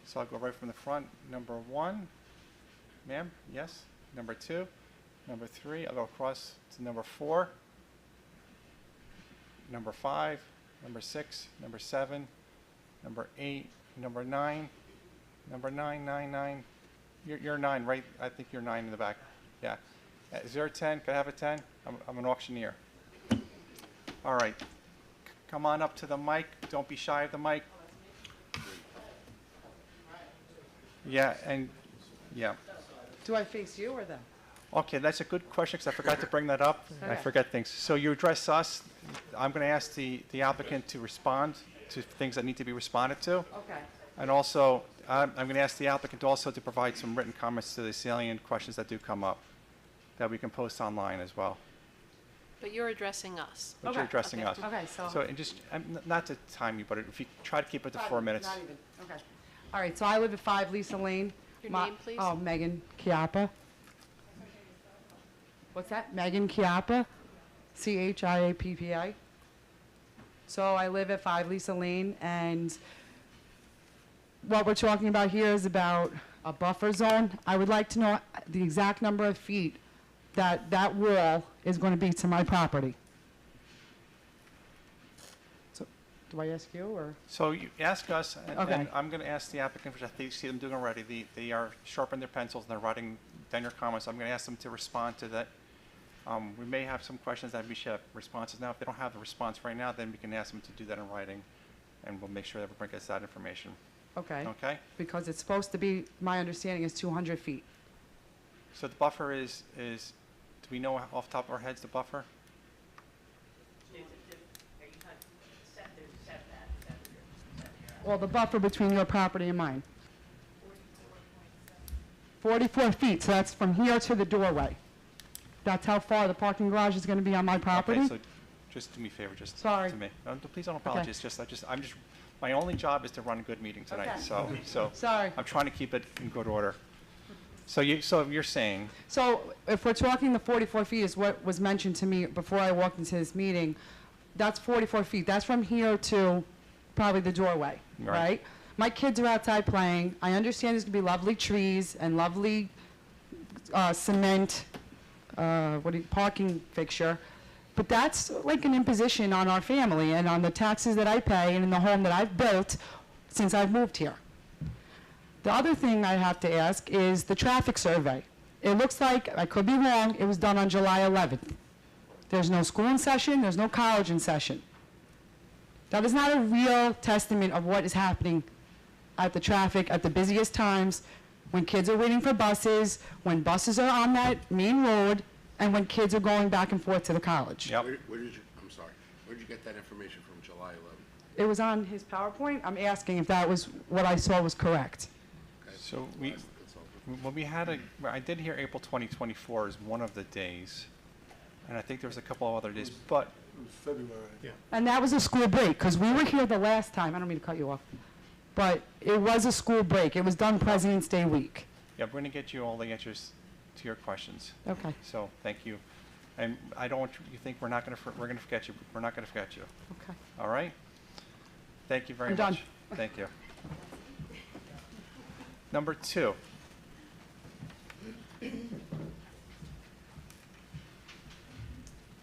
Speaker 1: So I'll go right from the front. Number 1, ma'am, yes. Number 2, number 3. I'll go across to number 4, number 5, number 6, number 7, number 8, number 9, number 9, 9, 9. You're 9, right? I think you're 9 in the back. Yeah. Is there a 10? Can I have a 10? I'm an auctioneer. All right. Come on up to the mic. Don't be shy of the mic. Yeah, and yeah.
Speaker 7: Do I face you or them?
Speaker 1: Okay, that's a good question because I forgot to bring that up. I
Speaker 7: Okay.
Speaker 1: forget things. So you address us. I'm going to ask the applicant to respond to things that need to be responded to.
Speaker 7: Okay.
Speaker 1: And also, I'm going to ask the applicant also to provide some written comments to the salient questions that do come up that we can post online as well.
Speaker 7: But you're addressing us.
Speaker 1: But you're addressing us.
Speaker 7: Okay, so.
Speaker 1: So, and just, not to time you, but if you try to keep it to 4 minutes.
Speaker 7: Not even, okay. All right, so I live at 5 Lisa Lane.
Speaker 5: Your
Speaker 7: My-
Speaker 5: name, please?
Speaker 7: Oh, Megan Chiappa. What's that? Megan Chiappa, Chiappa. So I live at 5 Lisa Lane, and what we're talking about here is about a buffer zone. I would like to know the exact number of feet that wall is going to be to my property. So, do I ask you, or?
Speaker 1: So you ask us, and
Speaker 7: Okay.
Speaker 1: I'm going to ask the applicant, which I think you see them doing already. They are sharpening their pencils and they're writing down your comments. I'm going to ask them to respond to that. We may have some questions that we should have responses now. If they don't have the response right now, then we can ask them to do that in writing, and we'll make sure that everybody gets that information.
Speaker 7: Okay.
Speaker 1: Okay?
Speaker 7: Because it's supposed to be, my understanding is 200 feet.
Speaker 1: So the buffer is, do we know off the top of our heads the buffer?
Speaker 7: Well, the buffer between your property and mine. 44 feet, so that's from here to the doorway. That's how far the parking garage is going to be on my property?
Speaker 1: Okay, so just do me a favor, just
Speaker 7: Sorry.
Speaker 1: to me. No, please don't apologize, I'm just, my only job is to run a good meeting tonight,
Speaker 7: Okay.
Speaker 1: so
Speaker 7: Sorry.
Speaker 1: I'm trying to keep it in good order. So you're saying,
Speaker 7: So if we're talking the 44 feet is what was mentioned to me before I walked into this meeting, that's 44 feet. That's from here to probably the doorway,
Speaker 1: Right.
Speaker 7: right? My kids are outside playing. I understand there's going to be lovely trees and lovely cement, parking fixture. But that's like an imposition on our family and on the taxes that I pay and in the home that I've built since I've moved here. The other thing I have to ask is the traffic survey. It looks like, I could be wrong, it was done on July 11th. There's no school in session, there's no college in session. That is not a real testament of what is happening at the traffic at the busiest times, when kids are waiting for buses, when buses are on that main road, and when kids are going back and forth to the college.
Speaker 1: Yep.
Speaker 2: Where did you, I'm sorry, where did you get that information from, July 11th?
Speaker 7: It was on his PowerPoint. I'm asking if that was what I saw was correct.
Speaker 2: Okay,
Speaker 1: so we,
Speaker 2: that's all.
Speaker 1: well, I did hear April 2024 is one of the days, and I think there was a couple of other days, but,
Speaker 8: It was February.
Speaker 7: And that was a school break, because we were here the last time. I don't mean to cut you off. But it was a school break. It was done President's Day week.
Speaker 1: yeah, we're gonna get you all the answers to your questions.
Speaker 7: Okay.
Speaker 1: So, thank you. And I don't want you to think we're gonna forget you. We're not gonna forget you.
Speaker 7: Okay.
Speaker 1: All right? Thank you very
Speaker 7: I'm
Speaker 1: much.
Speaker 7: done.
Speaker 1: Thank you. Number 2.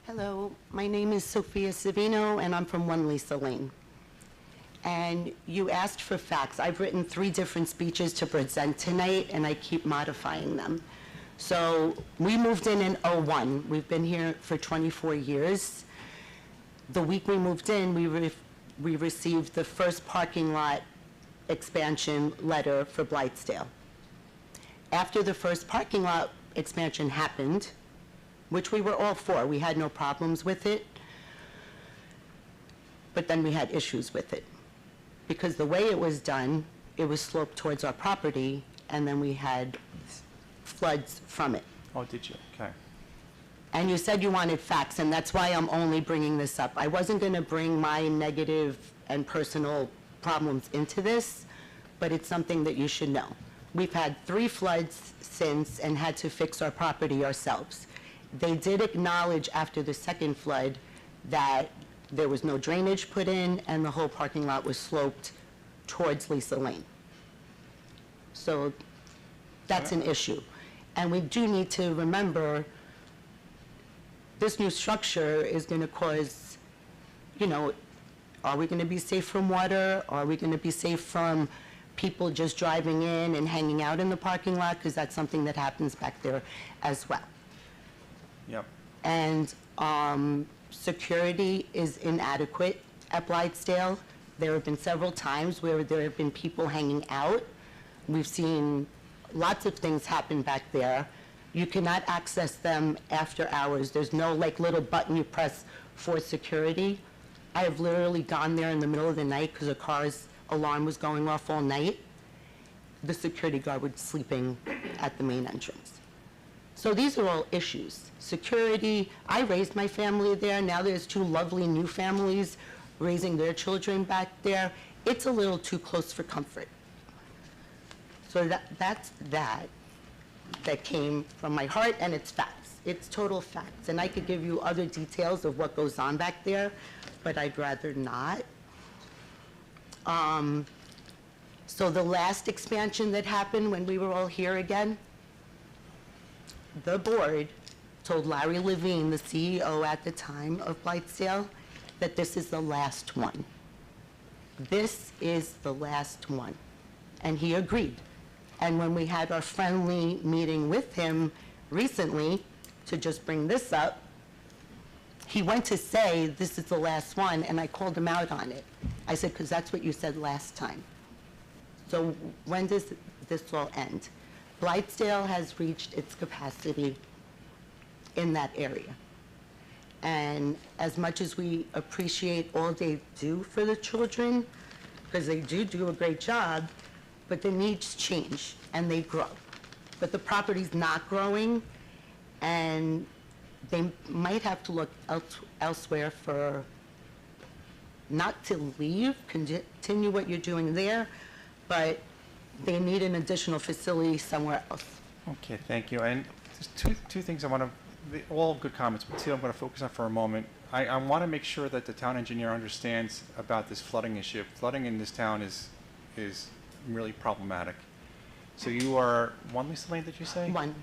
Speaker 11: Hello, my name is Sophia Savino, and I'm from 1 Lisa Lane. And you asked for facts. I've written 3 different speeches to present tonight, and I keep modifying them. So we moved in 01. We've been here for 24 years. The week we moved in, we received the first parking lot expansion letter for Blightsdale. After the first parking lot expansion happened, which we were all for, we had no problems with it, but then we had issues with it. Because the way it was done, it was sloped towards our property, and then we had floods from it.
Speaker 1: Oh, did you? Okay.
Speaker 11: And you said you wanted facts, and that's why I'm only bringing this up. I wasn't going to bring my negative and personal problems into this, but it's something that you should know. We've had 3 floods since and had to fix our property ourselves. They did acknowledge after the second flood that there was no drainage put in and the whole parking lot was sloped towards Lisa Lane. So that's an issue. And we do need to remember this new structure is going to cause, are we going to be safe from water? Are we going to be safe from people just driving in and hanging out in the parking lot? Because that's something that happens back there as well.
Speaker 1: Yep.
Speaker 11: And security is inadequate at Blightsdale. There have been several times where there have been people hanging out. We've seen lots of things happen back there. You cannot access them after hours. There's no little button you press for security. I have literally gone there in the middle of the night because a car's alarm was going off all night. The security guard was sleeping at the main entrance. So these are all issues. Security, I raised my family there. Now there's 2 lovely new families raising their children back there. It's a little too close for comfort. So that's that came from my heart, and it's facts. It's total facts. And I could give you other details of what goes on back there, but I'd rather not. So the last expansion that happened when we were all here again, the board told Larry Levine, the CEO at the time of Blightsdale, that this is the last one. This is the last one. And he agreed. And when we had our friendly meeting with him recently, to just bring this up. He went to say, this is the last one, and I called him out on it. I said, because that's what you said last time. So when does this all end? Blightsdale has reached its capacity in that area. And as much as we appreciate all they do for the children, because they do a great job, but the needs change and they grow. But the property's not growing, and they might have to look elsewhere for, not to leave, continue what you're doing there, but they need an additional facility somewhere else.
Speaker 1: Okay, thank you. And there's two things I want to, all good comments, but two I'm going to focus on for a moment. I want to make sure that the town engineer understands about this flooding issue. Flooding in this town is really problematic. So you are, 1 Lisa Lane, did you say?
Speaker 11: One,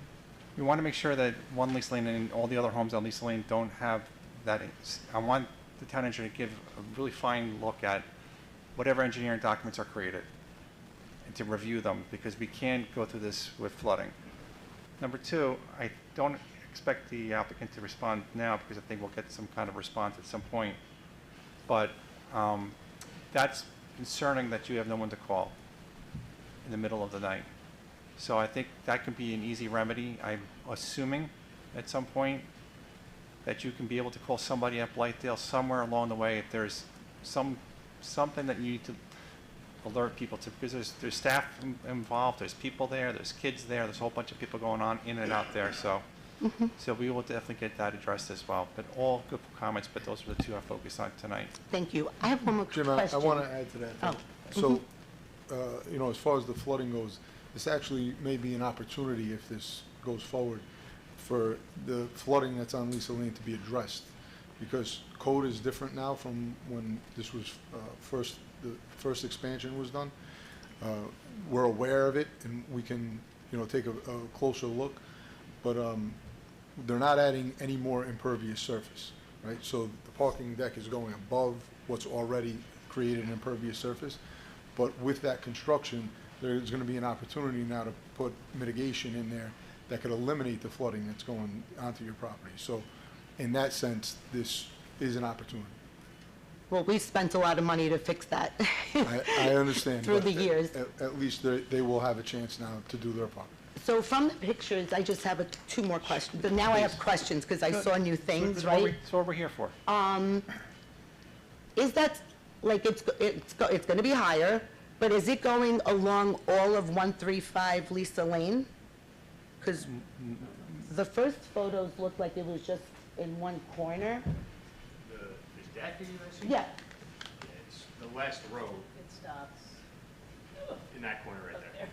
Speaker 1: We want to make sure that 1 Lisa Lane and all the other homes on Lisa Lane don't have that. I want the town engineer to give a really fine look at whatever engineering documents are created and to review them, because we can't go through this with flooding. Number two, I don't expect the applicant to respond now, because I think we'll get some kind of response at some point. But that's concerning that you have no one to call in the middle of the night. So I think that can be an easy remedy. I'm assuming at some point that you can be able to call somebody at Blightdale somewhere along the way if there's something that you need to alert people to, because there's staff involved, there's people there, there's kids there, there's a whole bunch of people going on in and out there. So so we will definitely get that addressed as well. But all good comments, but those are the two I focused on tonight.
Speaker 11: thank you. I have one more
Speaker 8: Jim,
Speaker 11: question.
Speaker 8: I want to add to that.
Speaker 11: Oh.
Speaker 8: So, you know, as far as the flooding goes, this actually may be an opportunity, if this goes forward, for the flooding that's on Lisa Lane to be addressed, because code is different now from when this was the first expansion was done. We're aware of it, and we can, you know, take a closer look, but they're not adding any more impervious surface, right? So the parking deck is going above what's already created an impervious surface, but with that construction, there's going to be an opportunity now to put mitigation in there that could eliminate the flooding that's going onto your property. So in that sense, this is an opportunity.
Speaker 11: Well, we spent a lot of money to fix that.
Speaker 8: I understand.
Speaker 11: Through
Speaker 8: but
Speaker 11: the years.
Speaker 8: At least they will have a chance now to do their part.
Speaker 11: So from the pictures, I just have two more questions. But now I have questions because I saw new things,
Speaker 1: That's
Speaker 11: right?
Speaker 1: what we're here for.
Speaker 11: Is that, like, it's going to be higher, but is it going along all of 135 Lisa Lane? Because the first photos looked like it was just in one corner.
Speaker 12: The deck that you guys see?
Speaker 11: Yeah.
Speaker 12: It's the last row
Speaker 9: It stops
Speaker 12: in that corner right there.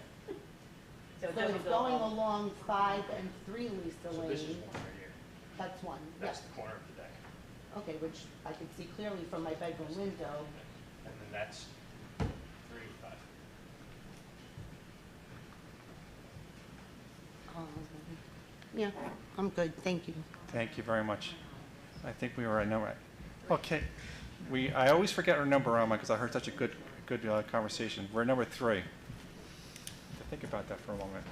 Speaker 9: So it
Speaker 11: So
Speaker 9: doesn't
Speaker 11: it's
Speaker 9: go
Speaker 11: going
Speaker 9: all-
Speaker 11: along 5 and 3 Lisa
Speaker 12: So
Speaker 11: Lane.
Speaker 12: this is one right here.
Speaker 11: That's one,
Speaker 12: That's
Speaker 11: yes.
Speaker 12: the corner of the deck.
Speaker 11: Okay, which I can see clearly from my bedroom window.
Speaker 12: And then that's 3 and 5.
Speaker 11: Yeah, I'm good, thank you.
Speaker 1: Thank you very much. I think we were at number. Okay, I always forget our number, Alma, because I heard such a good conversation. We're number 3. Think about that for a moment.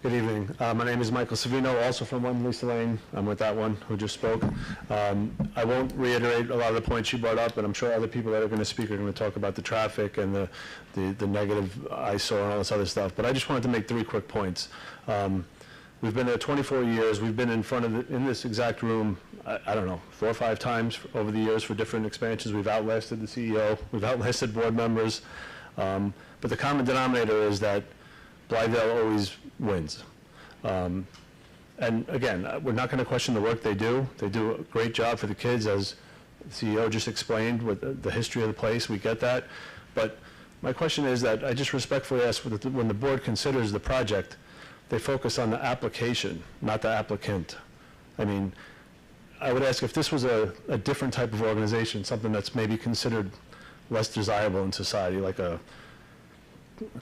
Speaker 3: Good evening. My name is Michael Savino, also from 1 Lisa Lane. I'm with that one who just spoke. I won't reiterate a lot of the points you brought up, but I'm sure other people that are going to speak are going to talk about the traffic and the negative eyesore and all this other stuff. But I just wanted to make 3 quick points. We've been there 24 years. We've been in front of in this exact room, I don't know, 4 or 5 times over the years for different expansions. We've outlasted the CEO. We've outlasted board members. But the common denominator is that Blythedale always wins. And again, we're not going to question the work they do. They do a great job for the kids, as the CEO just explained with the history of the place. We get that. But my question is that I just respectfully ask, when the board considers the project, they focus on the application, not the applicant. I mean, I would ask if this was a different type of organization, something that's maybe considered less desirable in society, like a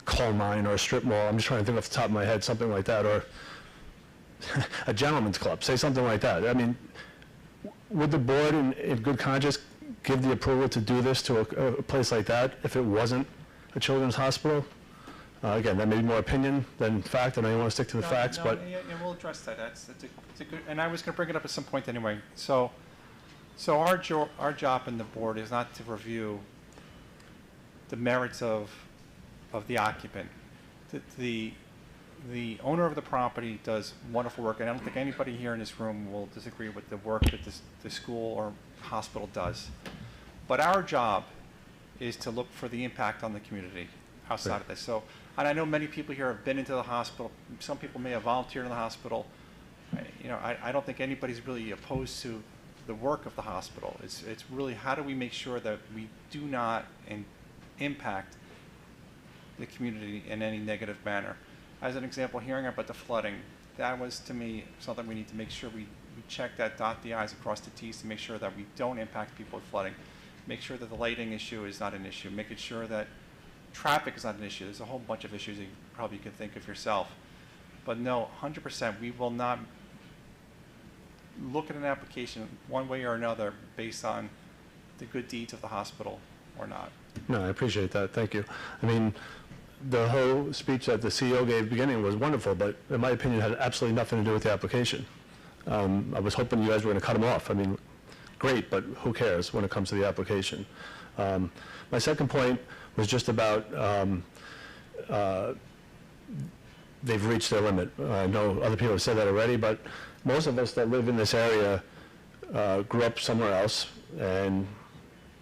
Speaker 3: coal mine or a strip mall. I'm just trying to think off the top of my head, something like that, or a gentleman's club, say something like that. I mean, would the board in good conscience give the approval to do this to a place like that if it wasn't a children's hospital?
Speaker 13: Again, that may be more opinion than fact, and I don't want to stick to the
Speaker 1: No,
Speaker 13: facts,
Speaker 1: no,
Speaker 13: but
Speaker 1: yeah, we'll address that. That's a good, and I was going to bring it up at some point anyway. So our job in the board is not to review the merits of the occupant. The owner of the property does wonderful work, and I don't think anybody here in this room will disagree with the work that the school or hospital does. But our job is to look for the impact on the community outside of this. So, and I know many people here have been into the hospital. Some people may have volunteered in the hospital. I don't think anybody's really opposed to the work of the hospital. It's really how do we make sure that we do not impact the community in any negative manner. As an example, hearing about the flooding, that was to me something we need to make sure we check that, dot the i's, across the t's to make sure that we don't impact people with flooding. Make sure that the lighting issue is not an issue. Making sure that traffic is not an issue. There's a whole bunch of issues that you probably can think of yourself. But no, 100%, we will not look at an application one way or another based on the good deeds of the hospital or not.
Speaker 13: no, I appreciate that. Thank you. I mean, the whole speech that the CEO gave at the beginning was wonderful, but in my opinion, had absolutely nothing to do with the application. I was hoping you guys were going to cut them off. I mean, great, but who cares when it comes to the application? My second point was just about they've reached their limit. I know other people have said that already, but most of us that live in this area grew up somewhere else and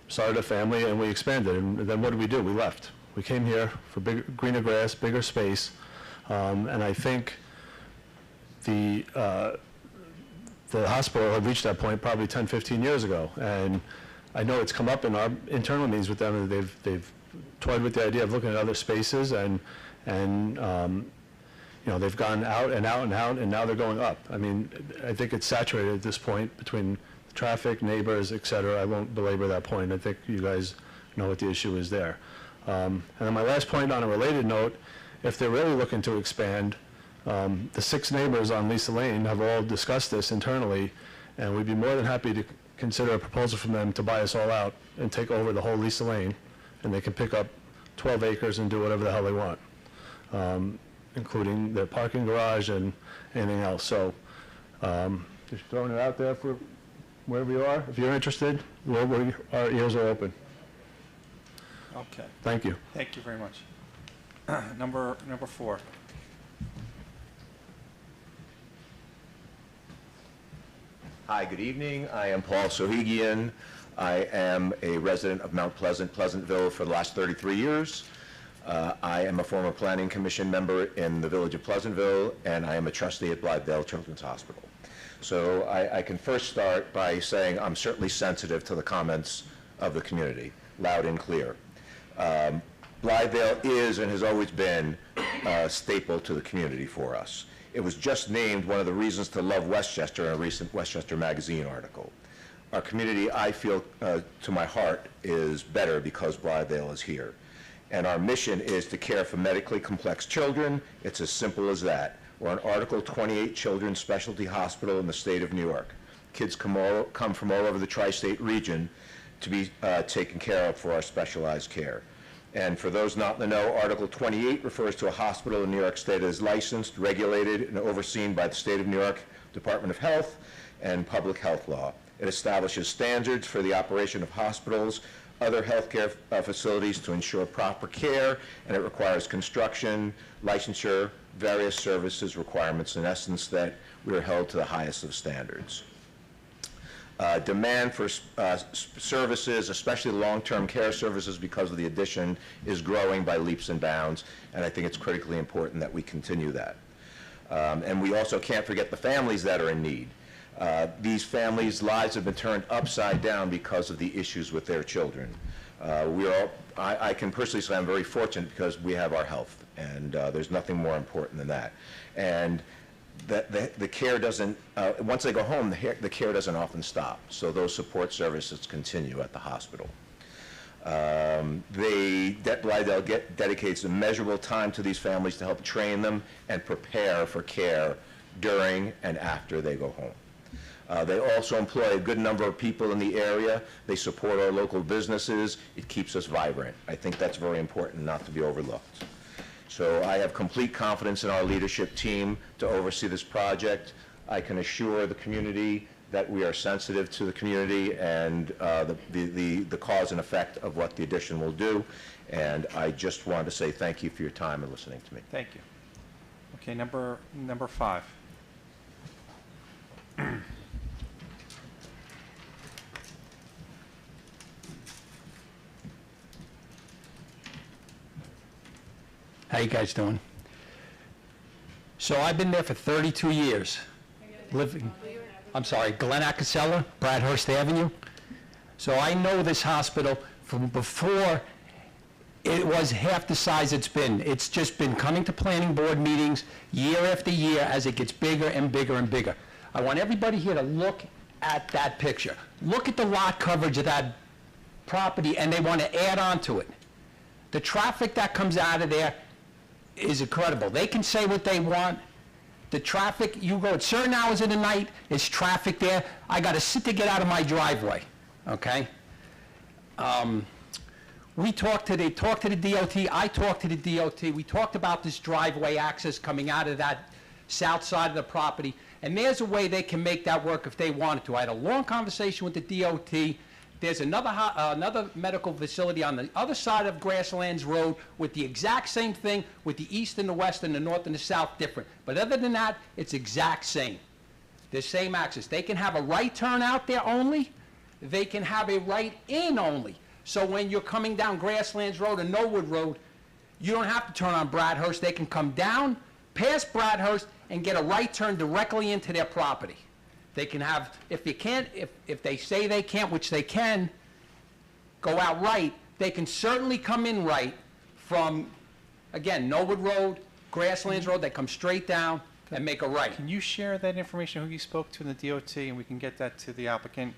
Speaker 13: started a family, and we expanded. And then what did? We left. We came here for greener grass, bigger space, and I think the hospital had reached that point probably 10, 15 years ago. And I know it's come up in our internal meetings with them, and they've toyed with the idea of looking at other spaces, and they've gone out and out and out, and now they're going up. I mean, I think it's saturated at this point between traffic, neighbors, et cetera. I won't belabor that point. I think you guys know what the issue is there. And then my last point, on a related note, if they're really looking to expand, the 6 neighbors on Lisa Lane have all discussed this internally, and we'd be more than happy to consider a proposal from them to buy us all out and take over the whole Lisa Lane, and they can pick up 12 acres and do whatever the hell they want, including their parking garage and anything else. So just throwing it out there for wherever you are. If you're interested, our ears are open.
Speaker 1: Okay.
Speaker 13: Thank you.
Speaker 1: Thank you very much. Number 4.
Speaker 14: Hi, good evening. I am Paul Sohigian. I am a resident of Mount Pleasant, Pleasantville for the last 33 years. I am a former Planning Commission member in the village of Pleasantville, and I am a trustee at Blythedale Children's Hospital. So I can first start by saying I'm certainly sensitive to the comments of the community, loud and clear. Blythedale is and has always been a staple to the community for us. It was just named one of the reasons to love Westchester in a recent Westchester Magazine article. Our community, I feel to my heart, is better because Blythedale is here. And our mission is to care for medically complex children. It's as simple as that. We're an Article 28 children's specialty hospital in the state of New York. Kids come from all over the tri-state region to be taken care of for our specialized care. And for those not in the know, Article 28 refers to a hospital in New York State that is licensed, regulated, and overseen by the State of New York Department of Health and Public Health Law. It establishes standards for the operation of hospitals, other healthcare facilities to ensure proper care, and it requires construction, licensure, various services requirements, in essence, that we are held to the highest of standards. Demand for services, especially long-term care services, because of the addition, is growing by leaps and bounds, and I think it's critically important that we continue that. And we also can't forget the families that are in need. These families' lives have been turned upside down because of the issues with their children. I can personally say I'm very fortunate because we have our health, and there's nothing more important than that. And the care doesn't, once they go home, the care doesn't often stop. So those support services continue at the hospital. Blythedale dedicates immeasurable time to these families to help train them and prepare for care during and after they go home. They also employ a good number of people in the area. They support our local businesses. It keeps us vibrant. I think that's very important not to be overlooked. So I have complete confidence in our leadership team to oversee this project. I can assure the community that we are sensitive to the community and the cause and effect of what the addition will do. And I just wanted to say thank you for your time and listening to me.
Speaker 1: Thank you. Okay, number 5.
Speaker 15: How you guys doing? So I've been there for 32 years. Living, I'm sorry, Glen Acasella, Bradhurst Avenue. So I know this hospital from before it was half the size it's been. It's just been coming to planning board meetings year after year as it gets bigger and bigger and bigger. I want everybody here to look at that picture. Look at the lot coverage of that property, and they want to add on to it. The traffic that comes out of there is incredible. They can say what they want. The traffic, you go at certain hours of the night, there's traffic there. I got to sit to get out of my driveway, okay? We talked to the DOT, I talked to the DOT, we talked about this driveway access coming out of that south side of the property, and there's a way they can make that work if they wanted to. I had a long conversation with the DOT. There's another medical facility on the other side of Grasslands Road with the exact same thing, with the east and the west and the north and the south different. But other than that, it's exact same. The same access. They can have a right turn out there only. They can have a right in only. So when you're coming down Grasslands Road and Norwood Road, you don't have to turn on Bradhurst. They can come down past Bradhurst and get a right turn directly into their property. They can have, if they say they can't, which they can, go out right, they can certainly come in right from, again, Norwood Road, Grasslands Road, they come straight down and make a right.
Speaker 1: Can you share that information, who you spoke to in the DOT, and we can get that to the applicant?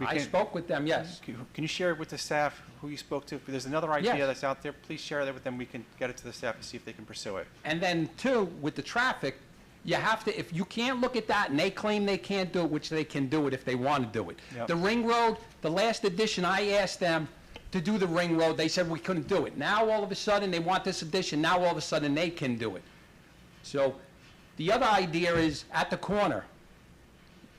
Speaker 15: I spoke with them, yes.
Speaker 1: Can you share it with the staff, who you spoke to? If there's another idea
Speaker 15: Yes.
Speaker 1: that's out there, please share that with them. We can get it to the staff and see if they can pursue it.
Speaker 15: And then, too, with the traffic, you have to, if you can't look at that and they claim they can't do it, which they can do it if they want to do it.
Speaker 1: Yep.
Speaker 15: The ring road, the last edition, I asked them to do the ring road. They said we couldn't do it. Now, all of a sudden, they want this edition. Now, all of a sudden, they can do it. So the other idea is at the corner,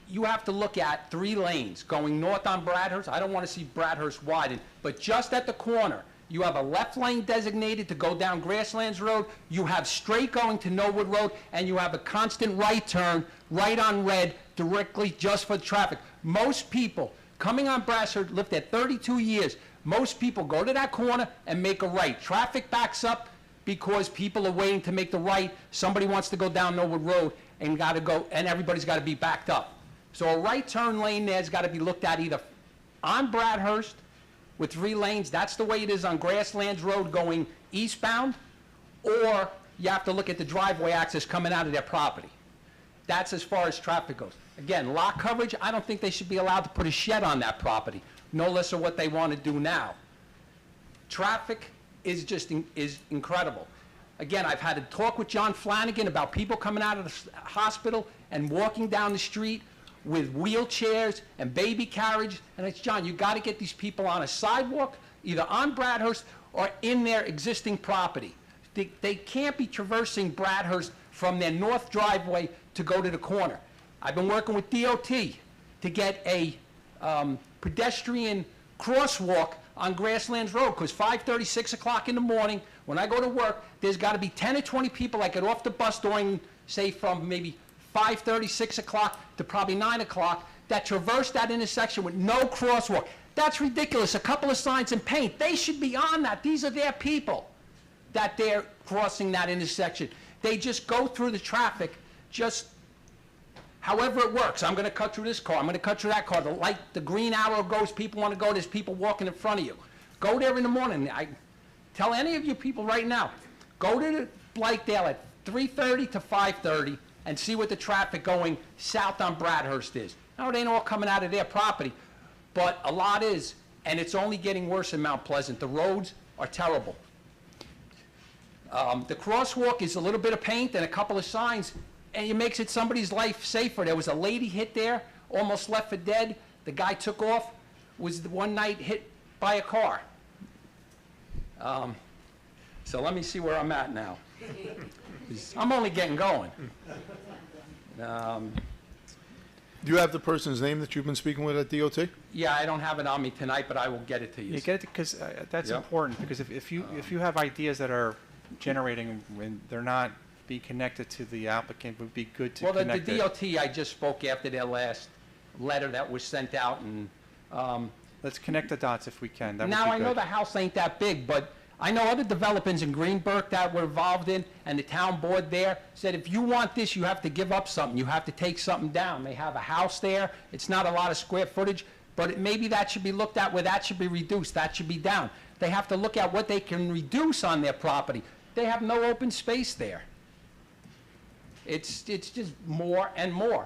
Speaker 15: you have to look at 3 lanes going north on Bradhurst. I don't want to see Bradhurst widen, but just at the corner, you have a left lane designated to go down Grasslands Road, you have straight going to Norwood Road, and you have a constant right turn, right on red, directly just for traffic. Most people coming on Bradhurst lived there 32 years. Most people go to that corner and make a right. Traffic backs up because people are waiting to make the right. Somebody wants to go down Norwood Road and got to go, and everybody's got to be backed up. So a right turn lane there's got to be looked at either on Bradhurst with 3 lanes, that's the way it is on Grasslands Road going eastbound, or you have to look at the driveway access coming out of their property. That's as far as traffic goes. Again, lot coverage, I don't think they should be allowed to put a shed on that property, no less of what they want to do now. Traffic is just is incredible. Again, I've had a talk with John Flanagan about people coming out of the hospital and walking down the street with wheelchairs and baby carriage, and it's, John, you got to get these people on a sidewalk, either on Bradhurst or in their existing property. They can't be traversing Bradhurst from their north driveway to go to the corner. I've been working with DOT to get a pedestrian crosswalk on Grasslands Road, because 5:30, 6 o'clock in the morning, when I go to work, there's got to be 10 or 20 people that get off the bus during, say, from maybe 5:30, 6 o'clock to probably 9 o'clock, that traverse that intersection with no crosswalk. That's ridiculous. A couple of signs in paint. They should be on that. These are their people that they're crossing that intersection. They just go through the traffic just however it works. I'm going to cut through this car. I'm going to cut through that car. The light, the green arrow goes, people want to go. There's people walking in front of you. Go there in the morning. I tell any of you people right now, go to Blightdale at 3:30 to 5:30 and see what the traffic going south on Bradhurst is. Now, it ain't all coming out of their property, but a lot is, and it's only getting worse in Mount Pleasant. The roads are terrible. The crosswalk is a little bit of paint and a couple of signs, and it makes it somebody's life safer. There was a lady hit there, almost left for dead. The guy took off, was one night hit by a car. So let me see where I'm at now. I'm only getting going.
Speaker 8: Do you have the person's name that you've been speaking with at DOT?
Speaker 15: Yeah, I don't have it on me tonight, but I will get it to you.
Speaker 1: You get it, because that's
Speaker 15: Yep.
Speaker 1: important, because if you have ideas that are generating, when they're not being connected to the applicant, it would be good to
Speaker 15: Well, the
Speaker 1: connect it.
Speaker 15: DOT, I just spoke after their last letter that was sent out, and
Speaker 1: Let's connect the dots if we can, that would be
Speaker 15: now, I know
Speaker 1: good.
Speaker 15: the house ain't that big, but I know other developers in Greenburg that were involved in, and the town board there said, if you want this, you have to give up something, you have to take something down. They have a house there, it's not a lot of square footage, but maybe that should be looked at, where that should be reduced, that should be down. They have to look at what they can reduce on their property. They have no open space there. It's just more and more.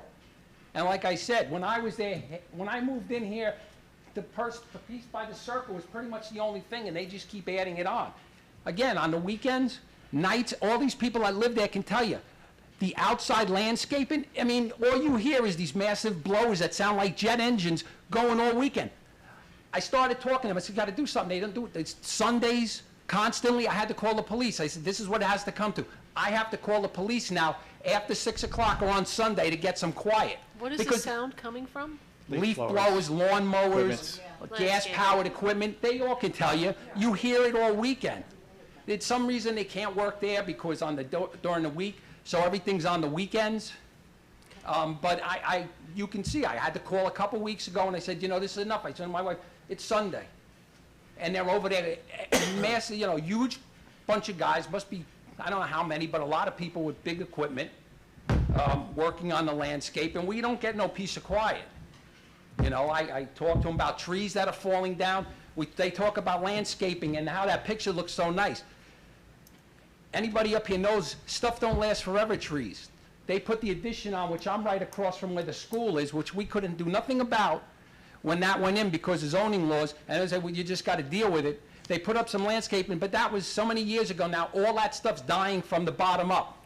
Speaker 15: And like I said, when I was there, when I moved in here, the piece by the circle was pretty much the only thing, and they just keep adding it on. Again, on the weekends, nights, all these people that live there can tell you, the outside landscaping, I mean, all you hear is these massive blowers that sound like jet engines going all weekend. I started talking to them, I said, got to do something. They don't do it. It's Sundays, constantly, I had to call the police. I said, this is what it has to come to. I have to call the police now after 6 o'clock or on Sunday to get some quiet.
Speaker 16: What is the
Speaker 15: Because
Speaker 16: sound coming from?
Speaker 15: leaf blowers, lawn mowers,
Speaker 1: Equipment.
Speaker 15: gas-powered equipment, they all can tell you. You hear it all weekend. It's some reason they can't work there because during the week, so everything's on the weekends. But you can see, I had to call a couple weeks ago, and I said, this is enough. I said to my wife, it's Sunday. And they're over there, massive, huge bunch of guys, must be, I don't know how many, but a lot of people with big equipment, working on the landscape, and we don't get no peace of quiet. I talk to them about trees that are falling down. They talk about landscaping and how that picture looks so nice. Anybody up here knows stuff don't last forever, trees. They put the addition on, which I'm right across from where the school is, which we couldn't do nothing about when that went in because of zoning laws, and I said, well, you just got to deal with it. They put up some landscaping, but that was so many years ago now. All that stuff's dying from the bottom up.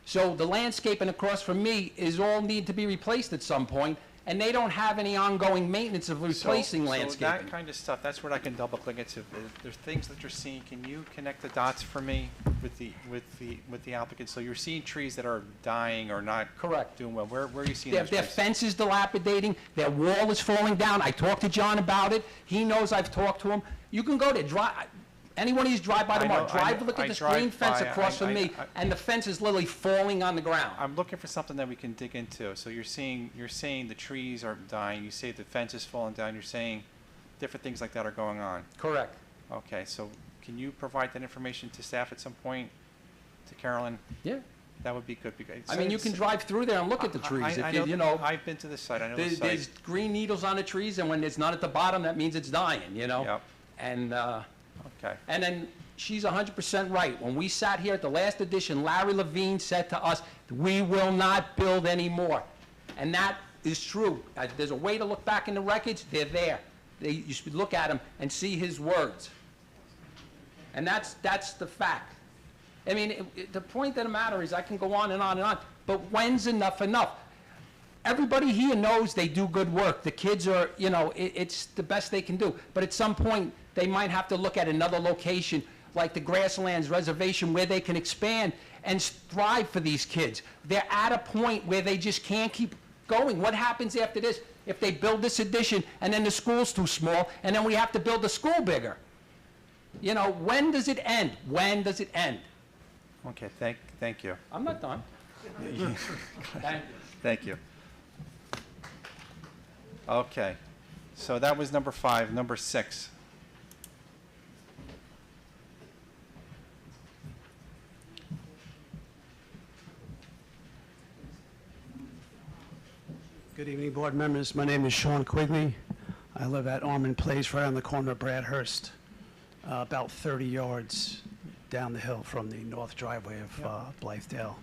Speaker 15: So the landscaping across from me is all need to be replaced at some point, and they don't have any ongoing maintenance of replacing
Speaker 1: So
Speaker 15: landscaping.
Speaker 1: that kind of stuff, that's what I can double click into. If there's things that you're seeing, can you connect the dots for me with the applicant? So you're seeing trees that are dying or not
Speaker 15: Correct.
Speaker 1: doing well. Where are you seeing
Speaker 15: Their
Speaker 1: those trees?
Speaker 15: fence is dilapidating, their wall is falling down. I talked to John about it. He knows I've talked to him. You can go there, anyone who's drive by tomorrow, look at this green fence across from me, and the fence is literally falling on the ground.
Speaker 1: I'm looking for something that we can dig into. So you're saying the trees are dying, you say the fence is falling down, you're saying different things like that are going on.
Speaker 15: Correct.
Speaker 1: Okay, so can you provide that information to staff at some point, to Carolyn?
Speaker 15: Yeah.
Speaker 1: That would be good. Because
Speaker 15: I mean, you can drive through there and look at the trees.
Speaker 1: I
Speaker 15: If
Speaker 1: know, I've been to the site, I know the
Speaker 15: There's
Speaker 1: site.
Speaker 15: green needles on the trees, and when there's none at the bottom, that means it's dying,
Speaker 1: Yep,
Speaker 15: And,
Speaker 1: okay.
Speaker 15: and then she's 100% right. When we sat here at the last edition, Larry Levine said to us, we will not build anymore. And that is true. There's a way to look back in the records, they're there. You should look at them and see his words. And that's the fact. I mean, the point of the matter is, I can go on and on and on, but when's enough enough? Everybody here knows they do good work. The kids are, it's the best they can do. But at some point, they might have to look at another location, like the Grasslands Reservation, where they can expand and strive for these kids. They're at a point where they just can't keep going. What happens after this? If they build this addition, and then the school's too small, and then we have to build the school bigger? When does it end? When does it end?
Speaker 1: Okay, thank you.
Speaker 15: I'm not done. Thank you.
Speaker 1: Thank you. Okay, so that was number 5. Number 6.
Speaker 17: Good evening, board members. My name is Sean Quigley. I live at Ormond Place, right on the corner of Bradhurst, about 30 yards down the hill from the north driveway of Blythedale.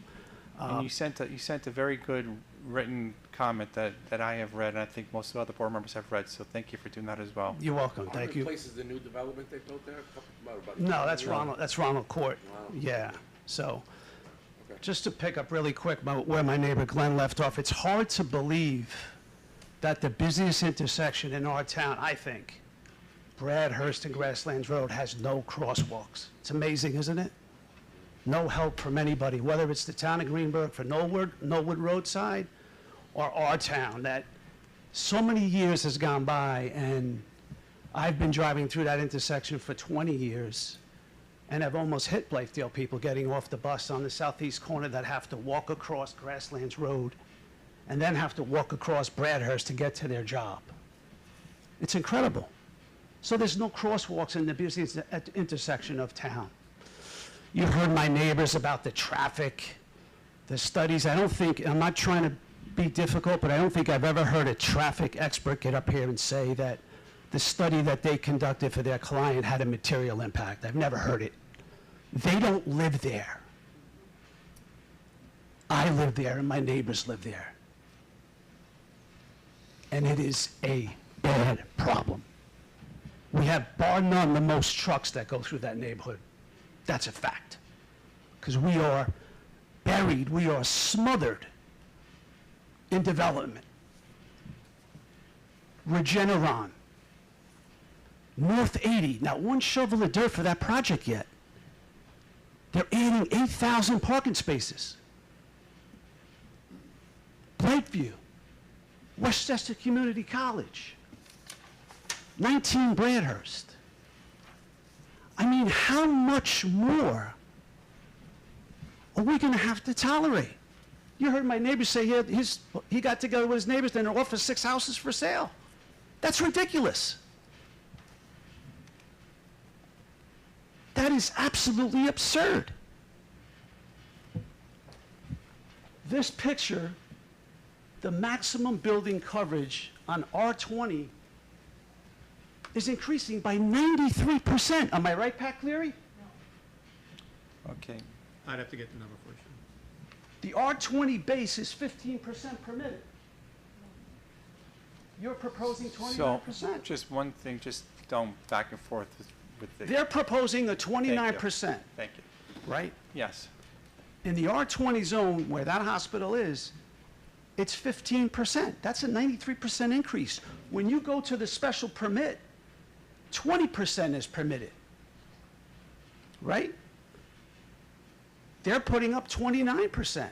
Speaker 1: And you sent a very good written comment that I have read, and I think most of the other board members have read, so thank you for doing that as well.
Speaker 17: You're welcome. Thank you.
Speaker 2: Place is the new development they built there?
Speaker 17: No, that's Ronald Court. Yeah. So, just to pick up really quick where my neighbor Glenn left off, it's hard to believe that the busiest intersection in our town, I think, Bradhurst and Grasslands Road has no crosswalks. It's amazing, isn't it? No help from anybody, whether it's the town of Greenberg for Knollwood Roadside or our town, that so many years has gone by, and I've been driving through that intersection for 20 years, and I've almost hit Blythedale people getting off the bus on the southeast corner that have to walk across Grasslands Road and then have to walk across Bradhurst to get to their job. It's incredible. So there's no crosswalks in the busy intersection of town. You heard my neighbors about the traffic, the studies. I'm not trying to be difficult, but I don't think I've ever heard a traffic expert get up here and say that the study that they conducted for their client had a material impact. I've never heard it. They don't live there. I live there and my neighbors live there. And it is a bad problem. We have, bar none, the most trucks that go through that neighborhood. That's a fact. Because we are buried, we are smothered in development. Regeneron, North 80, not one shovel of dirt for that project yet. They're adding 8,000 parking spaces. Brightview, Westchester Community College, 19 Bradhurst. I mean, how much more are we going to have to tolerate? You heard my neighbor say he got together with his neighbors and they're offered 6 houses for sale. That's ridiculous. That is absolutely absurd. This picture, the maximum building coverage on R20 is increasing by 93%. Am I right, Pat Cleary?
Speaker 1: Okay.
Speaker 4: I'd have to get the number for you.
Speaker 17: The R20 base is 15% permitted. You're proposing 29%.
Speaker 1: So, just one thing, just don't back and forth with the...
Speaker 17: They're proposing a 29%,
Speaker 1: Thank you.
Speaker 17: right?
Speaker 1: Yes.
Speaker 17: In the R20 zone where that hospital is, it's 15%. That's a 93% increase. When you go to the special permit, 20% is permitted, right? They're putting up 29%.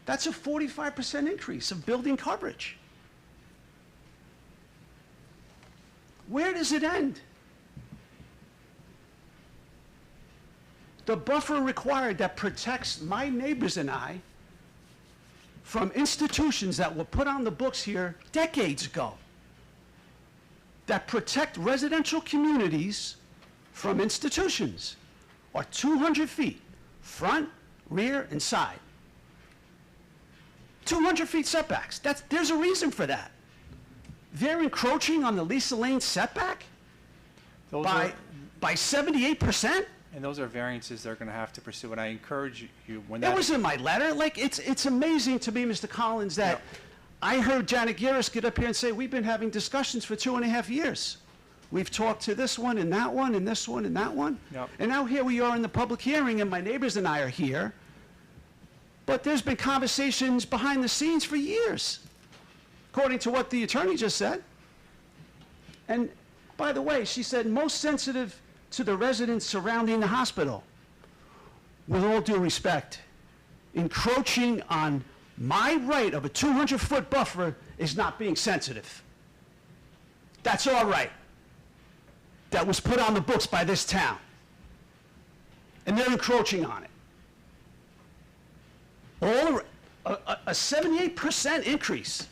Speaker 17: That's a 45% increase of building coverage. Where does it end? The buffer required that protects my neighbors and I from institutions that were put on the books here decades ago, that protect residential communities from institutions, are 200 feet, front, rear, and side. 200 feet setbacks. There's a reason for that. They're encroaching on the Lisa Lane setback by 78%?
Speaker 1: And those are variances they're going to have to pursue, and I encourage you, when
Speaker 17: That
Speaker 1: that...
Speaker 17: was in my letter. Like, it's amazing to me, Mr. Collins, that I heard Janet Giras get up here and say, we've been having discussions for 2.5 years. We've talked to this one and that one and this one and that one.
Speaker 1: Yep.
Speaker 17: And now here we are in the public hearing, and my neighbors and I are here. But there's been conversations behind the scenes for years, according to what the attorney just said. And by the way, she said most sensitive to the residents surrounding the hospital. With all due respect, encroaching on my right of a 200-foot buffer is not being sensitive. That's all right. That was put on the books by this town. And they're encroaching on it. A 78% increase.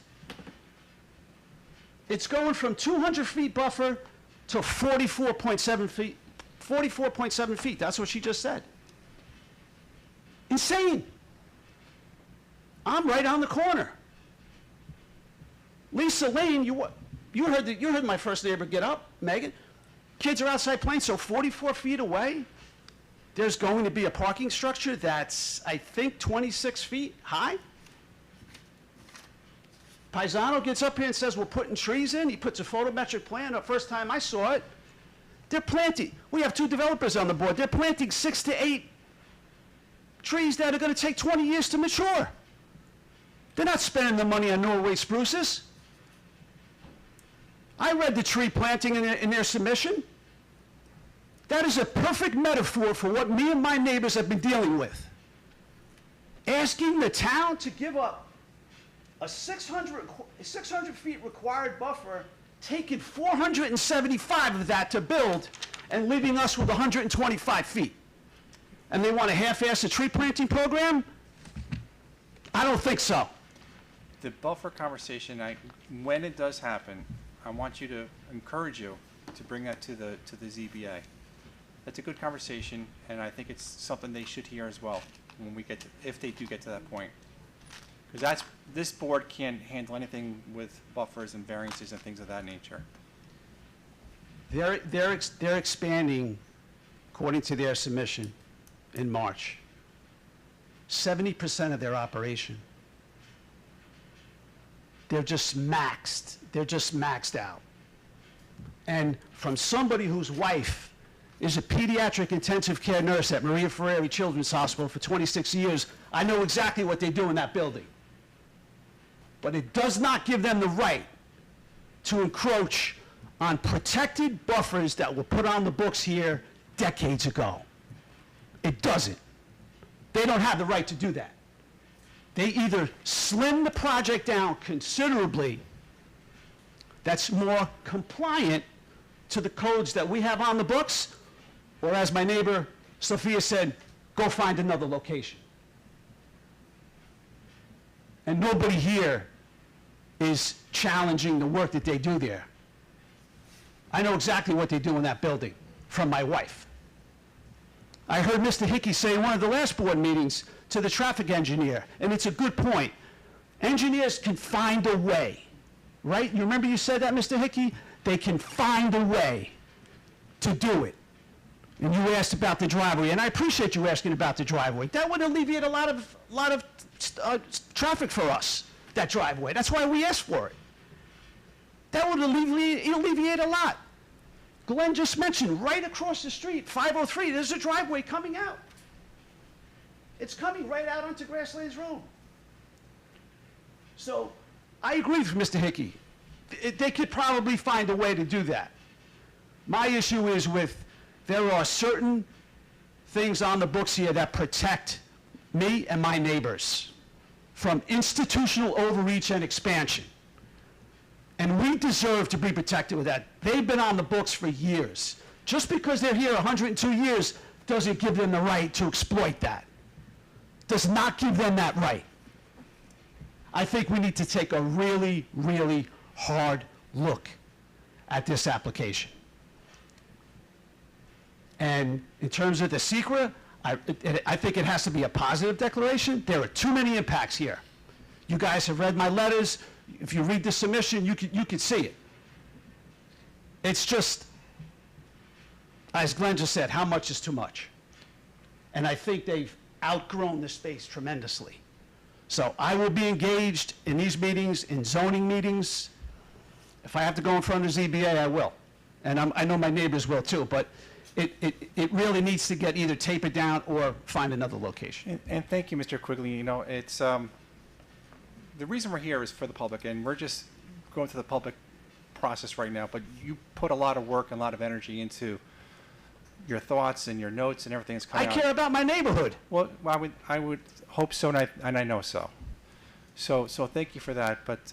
Speaker 17: It's going from 200 feet buffer to 44.7 feet. 44.7 feet, that's what she just said. Insane. I'm right on the corner. Lisa Lane, you heard my first neighbor get up, Megan. Kids are outside playing, so 44 feet away, there's going to be a parking structure that's, I think, 26 feet high. Paisano gets up here and says, we're putting trees in. He puts a photometric plan. The first time I saw it, they're planting. We have 2 developers on the board. They're planting 6 to 8 trees that are going to take 20 years to mature. They're not spending the money on Norway spruces. I read the tree planting in their submission. That is a perfect metaphor for what me and my neighbors have been dealing with. Asking the town to give up a 600 feet required buffer, taking 475 of that to build, and leaving us with 125 feet. And they want to half-ass a tree planting program? I don't think so.
Speaker 1: The buffer conversation, when it does happen, I want you to encourage you to bring that to the ZBA. That's a good conversation, and I think it's something they should hear as well when we get to, if they do get to that point. Because this board can't handle anything with buffers and variances and things of that nature.
Speaker 17: They're expanding, according to their submission, in March. 70% of their operation. They're just maxed. They're just maxed out. And from somebody whose wife is a pediatric intensive care nurse at Maria Ferrari Children's Hospital for 26 years, I know exactly what they do in that building. But it does not give them the right to encroach on protected buffers that were put on the books here decades ago. It doesn't. They don't have the right to do that. They either slim the project down considerably that's more compliant to the codes that we have on the books, or as my neighbor Sophia said, go find another location. And nobody here is challenging the work that they do there. I know exactly what they do in that building from my wife. I heard Mr. Hickey say in one of the last board meetings to the traffic engineer, and it's a good point. Engineers can find a way, right? You remember you said that, Mr. Hickey? They can find a way to do it. And you asked about the driveway, and I appreciate you asking about the driveway. That would alleviate a lot of traffic for us, that driveway. That's why we asked for it. That would alleviate a lot. Glenn just mentioned, right across the street, 503, there's a driveway coming out. It's coming right out onto Grasslands Road. So I agree with Mr. Hickey. They could probably find a way to do that. My issue is with, there are certain things on the books here that protect me and my neighbors from institutional overreach and expansion. And we deserve to be protected with that. They've been on the books for years. Just because they're here 102 years doesn't give them the right to exploit that. Does not give them that right. I think we need to take a really, really hard look at this application. And in terms of the SECRA, I think it has to be a positive declaration. There are too many impacts here. You guys have read my letters. If you read the submission, you could see it. It's just, as Glenn just said, how much is too much? And I think they've outgrown the space tremendously. So I will be engaged in these meetings, in zoning meetings. If I have to go in front of the ZBA, I will. And I know my neighbors will too, but it really needs to get either tapered down or find another location.
Speaker 1: And thank you, Mr. Quigley. You know, it's, the reason we're here is for the public, and we're just going through the public process right now, but you put a lot of work and a lot of energy into your thoughts and your notes and everything that's coming out.
Speaker 17: I care about my neighborhood.
Speaker 1: Well, I would hope so, and I know so. So thank you for that, but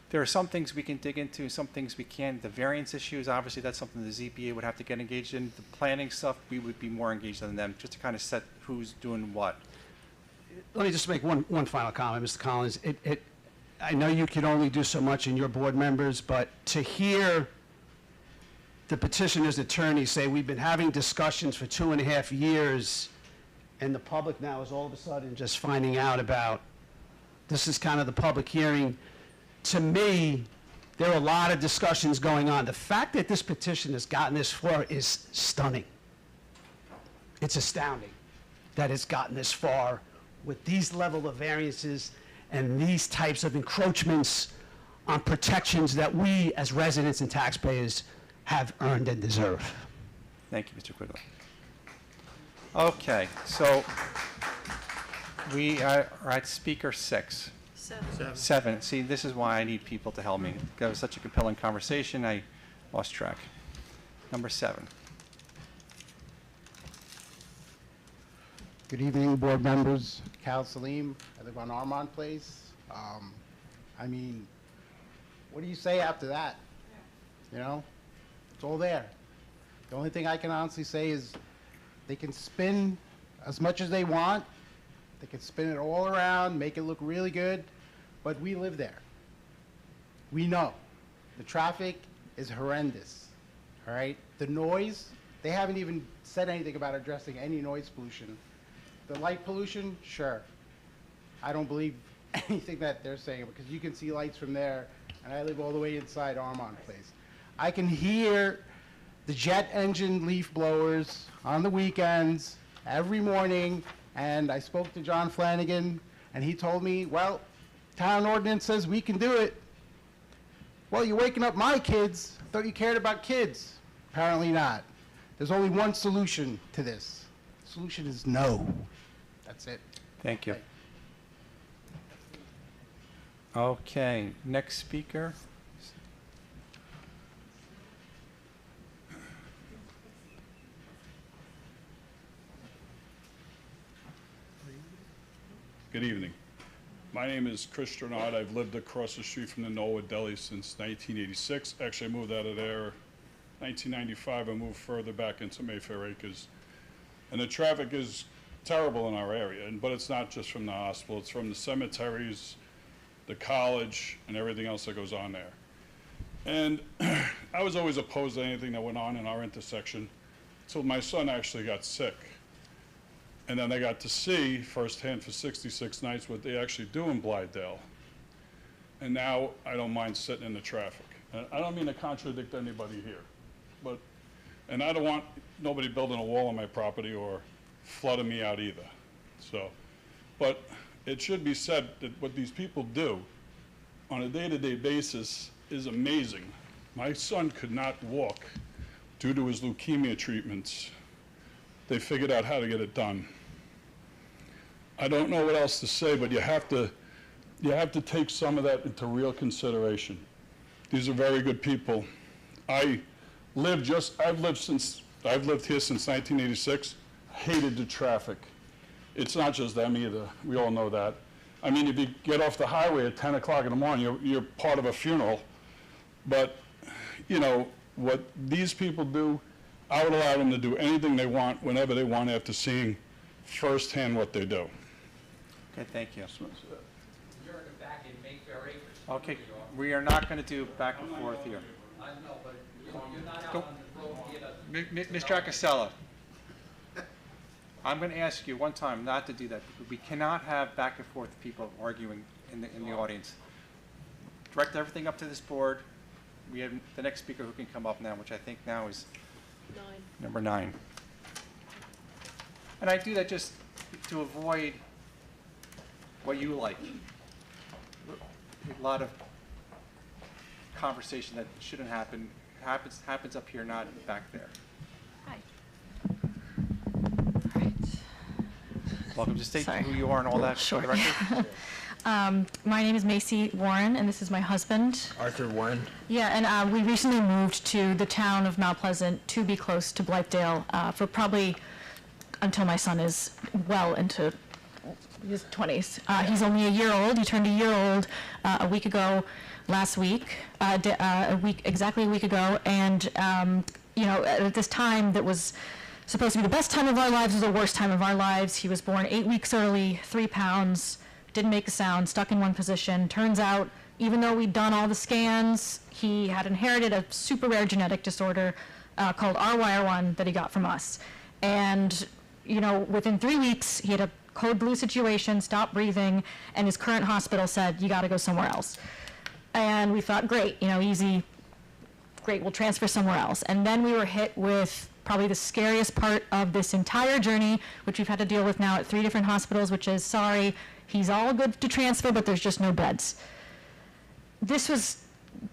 Speaker 1: there are some things we can dig into, some things we can't. The variance issues, obviously, that's something the ZBA would have to get engaged in. The planning stuff, we would be more engaged than them, just to kind of set who's doing what.
Speaker 17: Let me just make one final comment, Mr. Collins. I know you can only do so much in your board members, but to hear the petitioner's attorney say we've been having discussions for 2.5 years, and the public now is all of a sudden just finding out about, this is kind of the public hearing. To me, there are a lot of discussions going on. The fact that this petition has gotten this far is stunning. It's astounding that it's gotten this far with these level of variances and these types of encroachments on protections that we as residents and taxpayers have earned and deserve.
Speaker 1: Thank you, Mr. Quigley. Okay, so we are at speaker 6. 7. See, this is why I need people to help me. That was such a compelling conversation, I lost track. Number 7.
Speaker 16: Good evening, board members. Cal Salim, I live on Armand Place. I mean, what do you say after that? You know, it's all there. The only thing I can honestly say is they can spin as much as they want. They can spin it all around, make it look really good, but we live there. We know. The traffic is horrendous, all right? The noise, they haven't even said anything about addressing any noise pollution. The light pollution, sure. I don't believe anything that they're saying because you can see lights from there, and I live all the way inside Armand Place. I can hear the jet engine leaf blowers on the weekends, every morning, and I spoke to John Flanagan, and he told me, well, town ordinance says we can do it. Well, you're waking up my kids. I thought you cared about kids. Apparently not. There's only one solution to this. The solution is no. That's it.
Speaker 1: Thank you. Okay, next speaker.
Speaker 18: Good evening. My name is Chris Sternad. I've lived across the street from the Knollwood Deli since 1986. Actually, I moved out of there 1995. I moved further back into Mayfair Acres. And the traffic is terrible in our area, but it's not just from the hospital. It's from the cemeteries, the college, and everything else that goes on there. And I was always opposed to anything that went on in our intersection until my son actually got sick. And then I got to see firsthand for 66 nights what they actually do in Blythedale. And now I don't mind sitting in the traffic. And I don't mean to contradict anybody here, and I don't want nobody building a wall on my property or flooding me out either. So, but it should be said that what these people do on a day-to-day basis is amazing. My son could not walk due to his leukemia treatments. They figured out how to get it done. I don't know what else to say, but you have to take some of that into real consideration. These are very good people. I've lived here since 1986. Hated the traffic. It's not just them either. We all know that. I mean, if you get off the highway at 10 o'clock in the morning, you're part of a funeral. But, you know, what these people do, I would allow them to do anything they want, whenever they want, after seeing firsthand what they do.
Speaker 1: Okay, thank you.
Speaker 15: You're in the back in Mayfair Acres.
Speaker 1: Okay, we are not going to do back and forth here.
Speaker 15: I know, but you're not out on the road here.
Speaker 1: Mr. Acasella, I'm going to ask you one time not to do that. We cannot have back and forth people arguing in the audience. Direct everything up to this board. We have the next speaker who can come up now, which I think now is number 9. And I do that just to avoid what you like. A lot of conversation that shouldn't happen happens up here, not back there.
Speaker 19: Hi.
Speaker 1: Welcome. Just state
Speaker 19: Sorry.
Speaker 1: who you are and all that
Speaker 19: Sure.
Speaker 1: for the record.
Speaker 19: My name is Macy Warren, and this is my husband.
Speaker 6: Arthur Warren.
Speaker 19: Yeah, and we recently moved to the town of Mount Pleasant to be close to Blythedale for probably until my son is well into his 20s. He's only a year old. He turned a year old a week ago last week, exactly a week ago. And, you know, at this time that was supposed to be the best time of our lives was the worst time of our lives. He was born 8 weeks early, 3 pounds, didn't make a sound, stuck in one position. Turns out, even though we'd done all the scans, he had inherited a super rare genetic disorder called RYR1 that he got from us. And, you know, within 3 weeks, he had a code blue situation, stopped breathing, and his current hospital said, you gotta go somewhere else. And we thought, great, you know, easy, great, we'll transfer somewhere else. And then we were hit with probably the scariest part of this entire journey, which we've had to deal with now at 3 different hospitals, which is, sorry, he's all good to transfer, but there's just no beds. This was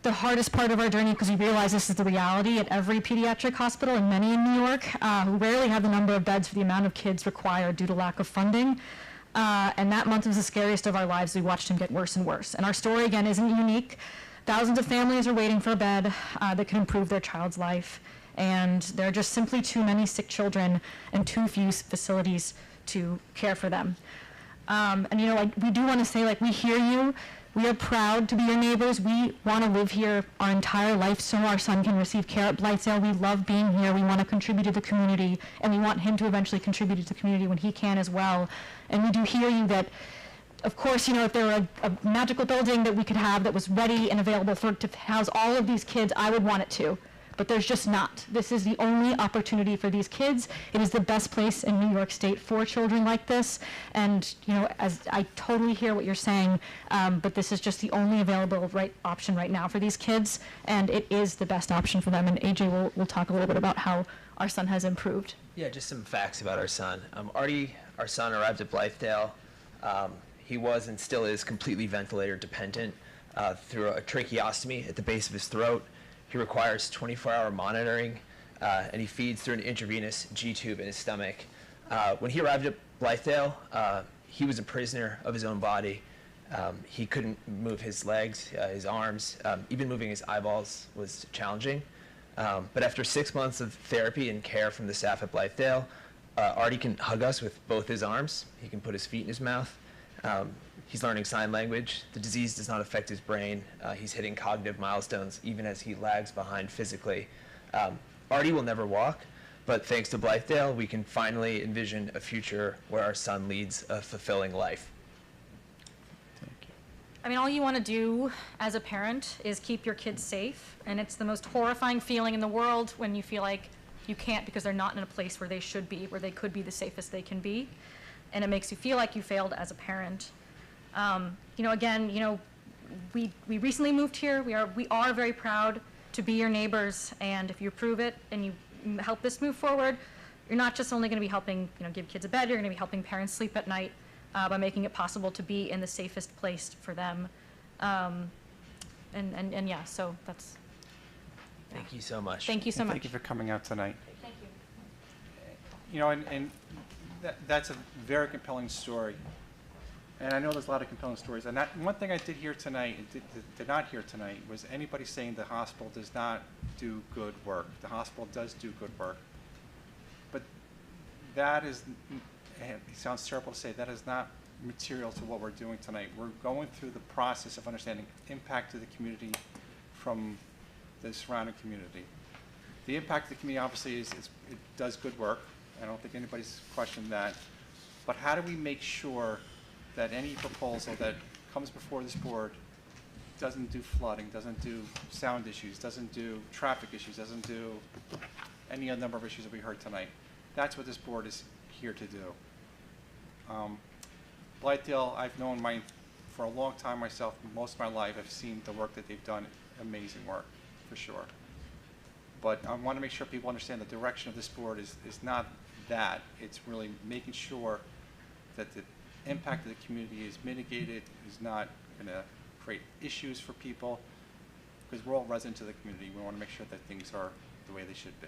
Speaker 19: the hardest part of our journey because we realized this is the reality at every pediatric hospital and many in New York, who rarely have the number of beds for the amount of kids required due to lack of funding. And that month was the scariest of our lives. We watched him get worse and worse. And our story, again, isn't unique. Thousands of families are waiting for a bed that can improve their child's life. And there are just simply too many sick children and too few facilities to care for them. And we do want to say, we hear you. We are proud to be your neighbors. We want to live here our entire life so our son can receive care at Blythedale. We love being here. We want to contribute to the community, and we want him to eventually contribute to the community when he can as well. And we do hear you that, of course, if there were a magical building that we could have that was ready and available to house all of these kids, I would want it to. But there's just not. This is the only opportunity for these kids. It is the best place in New York State for children like this. And, as I totally hear what you're saying, but this is just the only available option right now for these kids. And it is the best option for them. And AJ will talk a little bit about how our son has improved.
Speaker 20: Yeah, just some facts about our son. Artie, our son, arrived at Blythedale. He was and still is completely ventilator dependent through a tracheostomy at the base of his throat. He requires 24-hour monitoring, and he feeds through an intravenous G-tube in his stomach. When he arrived at Blythedale, he was a prisoner of his own body. He couldn't move his legs, his arms. Even moving his eyeballs was challenging. But after 6 months of therapy and care from the staff at Blythedale, Artie can hug us with both his arms. He can put his feet in his mouth. He's learning sign language. The disease does not affect his brain. He's hitting cognitive milestones even as he lags behind physically. Artie will never walk, but thanks to Blythedale, we can finally envision a future where our son leads a fulfilling life.
Speaker 19: All you want to do as a parent is keep your kids safe, and it's the most horrifying feeling in the world when you feel like you can't because they're not in a place where they should be, where they could be the safest they can be, and it makes you feel like you failed as a parent. We recently moved here. We are very proud to be your neighbors, and if you approve it and you help this move forward, you're not just only going to be helping, give kids a bed, you're going to be helping parents sleep at night by making it possible to be in the safest place for them. So that's.
Speaker 20: Thank you so much.
Speaker 19: Thank you so much.
Speaker 1: Thank you for coming out tonight.
Speaker 19: Thank you.
Speaker 1: And that's a very compelling story. And I know there's a lot of compelling stories. And one thing I did hear tonight, did not hear tonight, was anybody saying the hospital does not do good work. The hospital does do good work. But that is, and it sounds terrible to say, that is not material to what we're doing tonight. We're going through the process of understanding impact to the community from the surrounding community. The impact to the community obviously is it does good work. I don't think anybody's questioned that. But how do we make sure that any proposal that comes before this board doesn't do flooding, doesn't do sound issues, doesn't do traffic issues, doesn't do any other number of issues that we heard tonight? That's what this board is here to do. Blythedale, I've known for a long time myself, most of my life. I've seen the work that they've done, amazing work, for sure. But I want to make sure people understand the direction of this board is not that. It's really making sure that the impact of the community is mitigated, is not going to create issues for people, because we're all residents of the community. We want to make sure that things are the way they should be.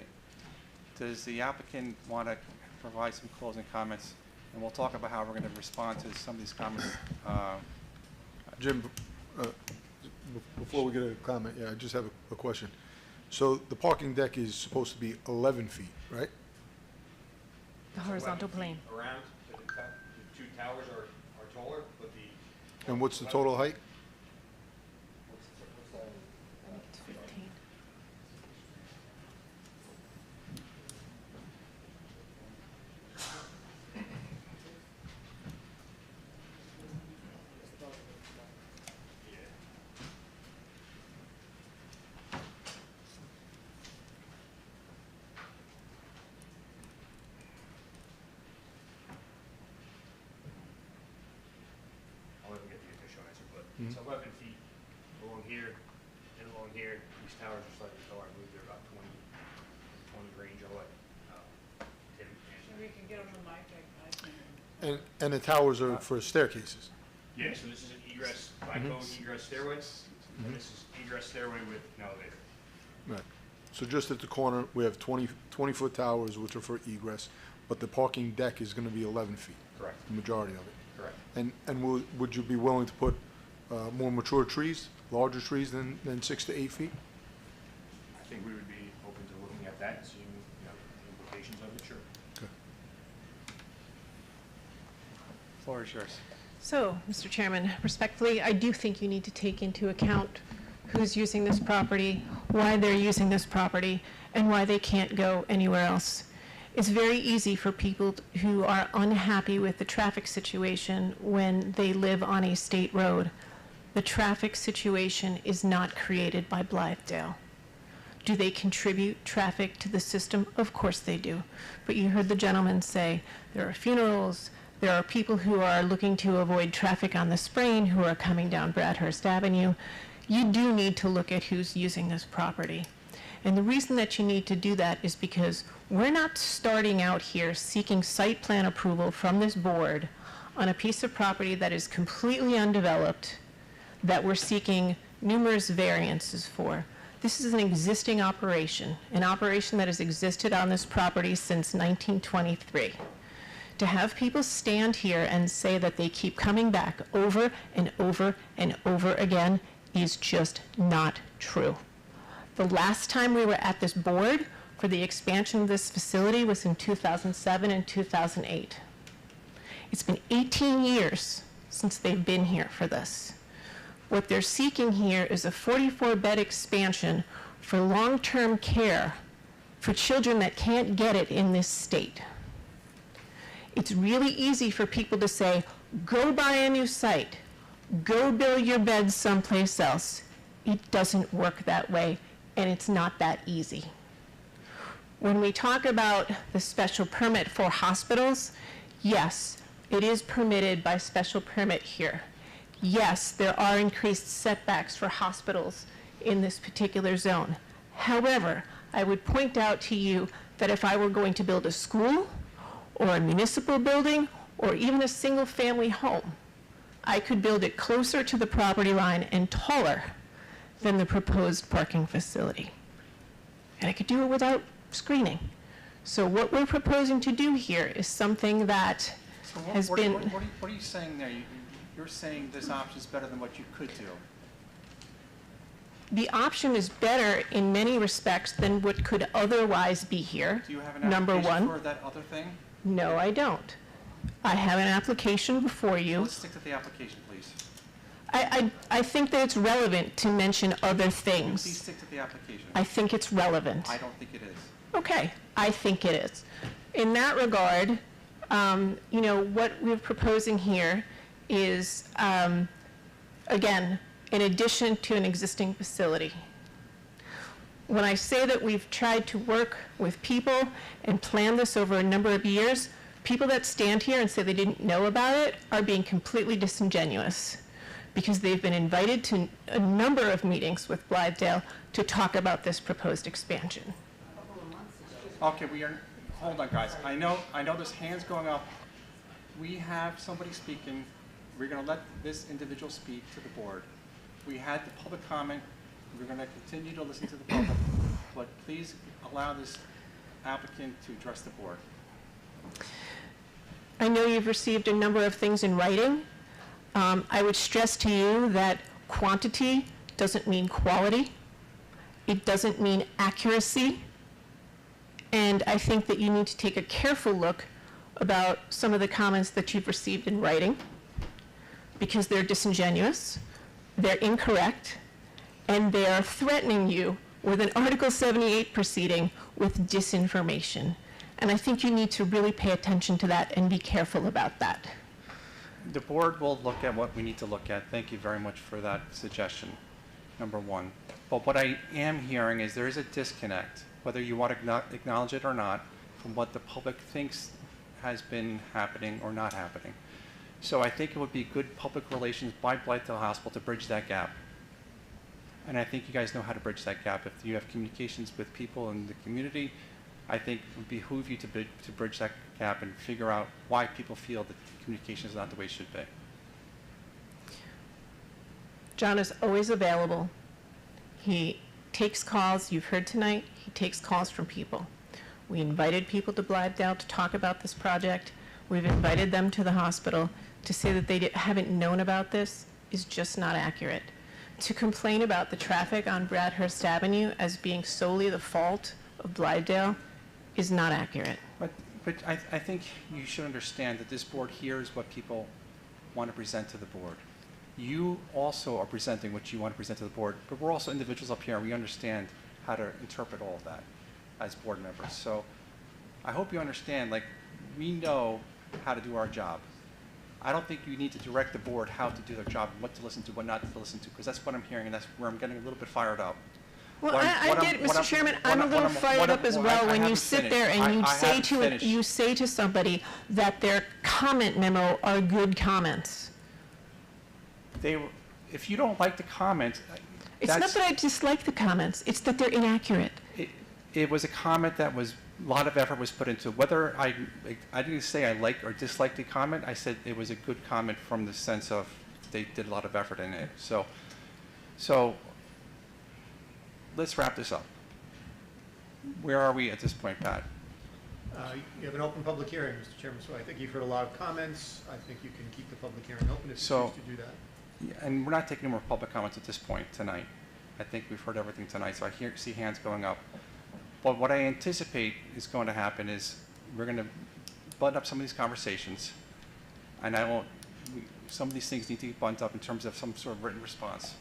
Speaker 1: Does the applicant want to provide some closing comments? And we'll talk about how we're going to respond to some of these comments.
Speaker 8: Jim, before we get a comment, I just have a question. So the parking deck is supposed to be 11 feet, right?
Speaker 5: The horizontal plane.
Speaker 12: Around, the two towers are taller, but the.
Speaker 8: And what's the total height?
Speaker 5: It's 15.
Speaker 12: I'll let them get the official answer, but it's 11 feet along here and along here. These towers are slightly taller. I believe they're about 20 range. I'll let Tim answer.
Speaker 21: We can get them on my deck.
Speaker 8: And the towers are for staircases?
Speaker 12: Yeah, so this is an egress, backbone egress stairway, and this is egress stairway with an elevator.
Speaker 8: Right. So just at the corner, we have 20-foot towers, which are for egress, but the parking deck is going to be 11 feet?
Speaker 12: Correct.
Speaker 8: The majority of it?
Speaker 12: Correct. Correct.
Speaker 8: And would you be willing to put more mature trees, larger trees than 6 to 8 feet?
Speaker 12: I think we would be open to looking at that and seeing, you know, the implications of it, sure.
Speaker 1: Floor is yours.
Speaker 5: So, Mr. Chairman, respectfully, I do think you need to take into account who's using this property, why they're using this property, and why they can't go anywhere else. It's very easy for people who are unhappy with the traffic situation when they live on a state road. The traffic situation is not created by Blythedale. Do they contribute traffic to the system? Of course they do. But you heard the gentleman say there are funerals, there are people who are looking to avoid traffic on the Sprain who are coming down Bradhurst Avenue. You do need to look at who's using this property. And the reason that you need to do that is because we're not starting out here seeking site plan approval from this board on a piece of property that is completely undeveloped, that we're seeking numerous variances for. This is an existing operation, an operation that has existed on this property since 1923. To have people stand here and say that they keep coming back over and over and over again is just not true. The last time we were at this board for the expansion of this facility was in 2007 and 2008. It's been 18 years since they've been here for this. What they're seeking here is a 44-bed expansion for long-term care for children that can't get it in this state. It's really easy for people to say, go buy a new site, go build your beds someplace else. It doesn't work that way, and it's not that easy. When we talk about the special permit for hospitals, yes, it is permitted by special permit here. Yes, there are increased setbacks for hospitals in this particular zone. However, I would point out to you that if I were going to build a school or a municipal building or even a single-family home, I could build it closer to the property line and taller than the proposed parking facility. And I could do it without screening. So what we're proposing to do here is something that
Speaker 1: So
Speaker 5: has been...
Speaker 1: What are you saying there? You're saying this option is better than what you could do.
Speaker 5: The option is better in many respects than what could otherwise be here.
Speaker 1: Do you have an
Speaker 5: Number
Speaker 1: application
Speaker 5: one.
Speaker 1: for that other thing?
Speaker 5: No, I don't. I have an application before you.
Speaker 1: Let's stick to the application, please.
Speaker 5: I think that it's relevant to mention other
Speaker 1: Please
Speaker 5: things.
Speaker 1: stick to the application.
Speaker 5: I think it's relevant.
Speaker 1: I don't think it is.
Speaker 5: Okay, I think it is. In that regard, you know, what we're proposing here is, again, in addition to an existing facility. When I say that we've tried to work with people and plan this over a number of years, people that stand here and say they didn't know about it are being completely disingenuous because they've been invited to a number of meetings with Blythedale to talk about this proposed expansion.
Speaker 1: Okay, hold on, guys. I know there's hands going up. We have somebody speaking. We're going to let this individual speak to the board. We had the public comment. We're going to continue to listen to the public, but please allow this applicant to address the board.
Speaker 5: I know you've received a number of things in writing. I would stress to you that quantity doesn't mean quality. It doesn't mean accuracy. And I think that you need to take a careful look about some of the comments that you've received in writing because they're disingenuous, they're incorrect, and they are threatening you with an Article 78 proceeding with disinformation. And I think you need to really pay attention to that and be careful about that.
Speaker 1: The board will look at what we need to look at. Thank you very much for that suggestion, number one. But what I am hearing is there is a disconnect, whether you want to acknowledge it or not, from what the public thinks has been happening or not happening. So I think it would be good public relations by Blythedale Hospital to bridge that gap. And I think you guys know how to bridge that gap. If you have communications with people in the community, I think it would behoove you to bridge that gap and figure out why people feel that communication is not the way it should be.
Speaker 5: John is always available. He takes calls. You've heard tonight, he takes calls from people. We invited people to Blythedale to talk about this project. We've invited them to the hospital. To say that they haven't known about this is just not accurate. To complain about the traffic on Bradhurst Avenue as being solely the fault of Blythedale is not accurate.
Speaker 1: But I think you should understand that this board hears what people want to present to the board. You also are presenting what you want to present to the board, but we're also individuals up here, and we understand how to interpret all of that as board members. So I hope you understand, like, we know how to do our job. I don't think you need to direct the board how to do their job, and what to listen to, what not to listen to, because that's what I'm hearing, and that's where I'm getting a little bit fired up.
Speaker 5: Well, I get it, Mr. Chairman. I'm a little fired up as well when you sit there and you say to somebody that their comment memo are good comments.
Speaker 1: If you don't like the comment,
Speaker 5: It's not that I dislike the comments, it's that they're inaccurate.
Speaker 1: it was a comment that was, a lot of effort was put into. Whether I didn't say I like or dislike the comment, I said it was a good comment from the sense of they did a lot of effort in it. So let's wrap this up. Where are we at this point, Pat?
Speaker 4: You have an open public hearing, Mr. Chairman, so I think you've heard a lot of comments. I think you can keep the public hearing open if you
Speaker 1: So-
Speaker 4: choose to do that.
Speaker 1: And we're not taking any more public comments at this point tonight. I think we've heard everything tonight, so I see hands going up. But what I anticipate is going to happen is we're going to button up some of these conversations, and some of these things need to be buttoned up in terms of some sort of written response.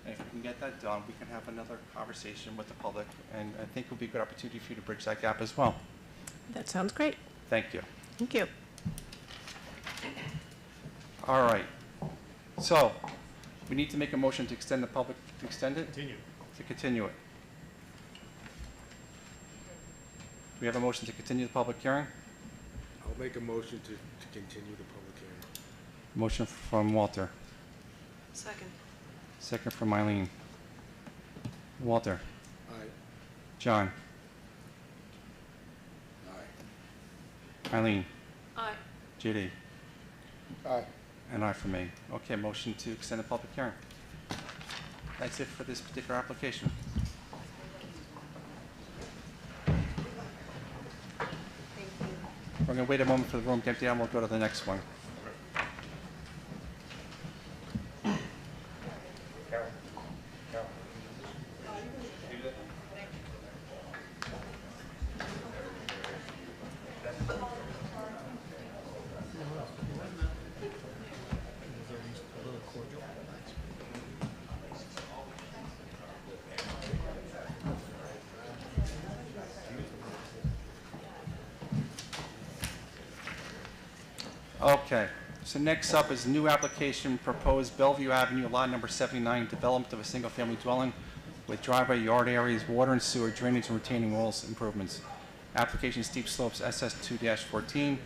Speaker 1: And if we can get that done, we can have another conversation with the public, and I think it will be a good opportunity for you to bridge that gap as well.
Speaker 5: That sounds great.
Speaker 1: Thank you.
Speaker 5: Thank you.
Speaker 1: All right. So, we need to make a motion to extend the public, to extend it?
Speaker 4: Continue.
Speaker 1: To continue it. We have a motion to continue the public hearing?
Speaker 2: I'll make a motion to continue the public hearing.
Speaker 1: Motion from Walter.
Speaker 5: Second.
Speaker 1: Second from Eileen. Walter.
Speaker 2: Aye.
Speaker 1: John.
Speaker 2: Aye.
Speaker 1: Eileen.
Speaker 5: Aye.
Speaker 1: JD.
Speaker 8: Aye.
Speaker 1: And I for me. Okay, motion to extend the public hearing. That's it for this particular application. We're going to wait a moment for the room to empty out, and we'll go to the next one. Okay, so next up is new application, proposed Bellevue Avenue, lot number 79, development of a single-family dwelling with driveway, yard areas, water and sewer, drainage and retaining walls improvements. Application steep slopes, SS2-14,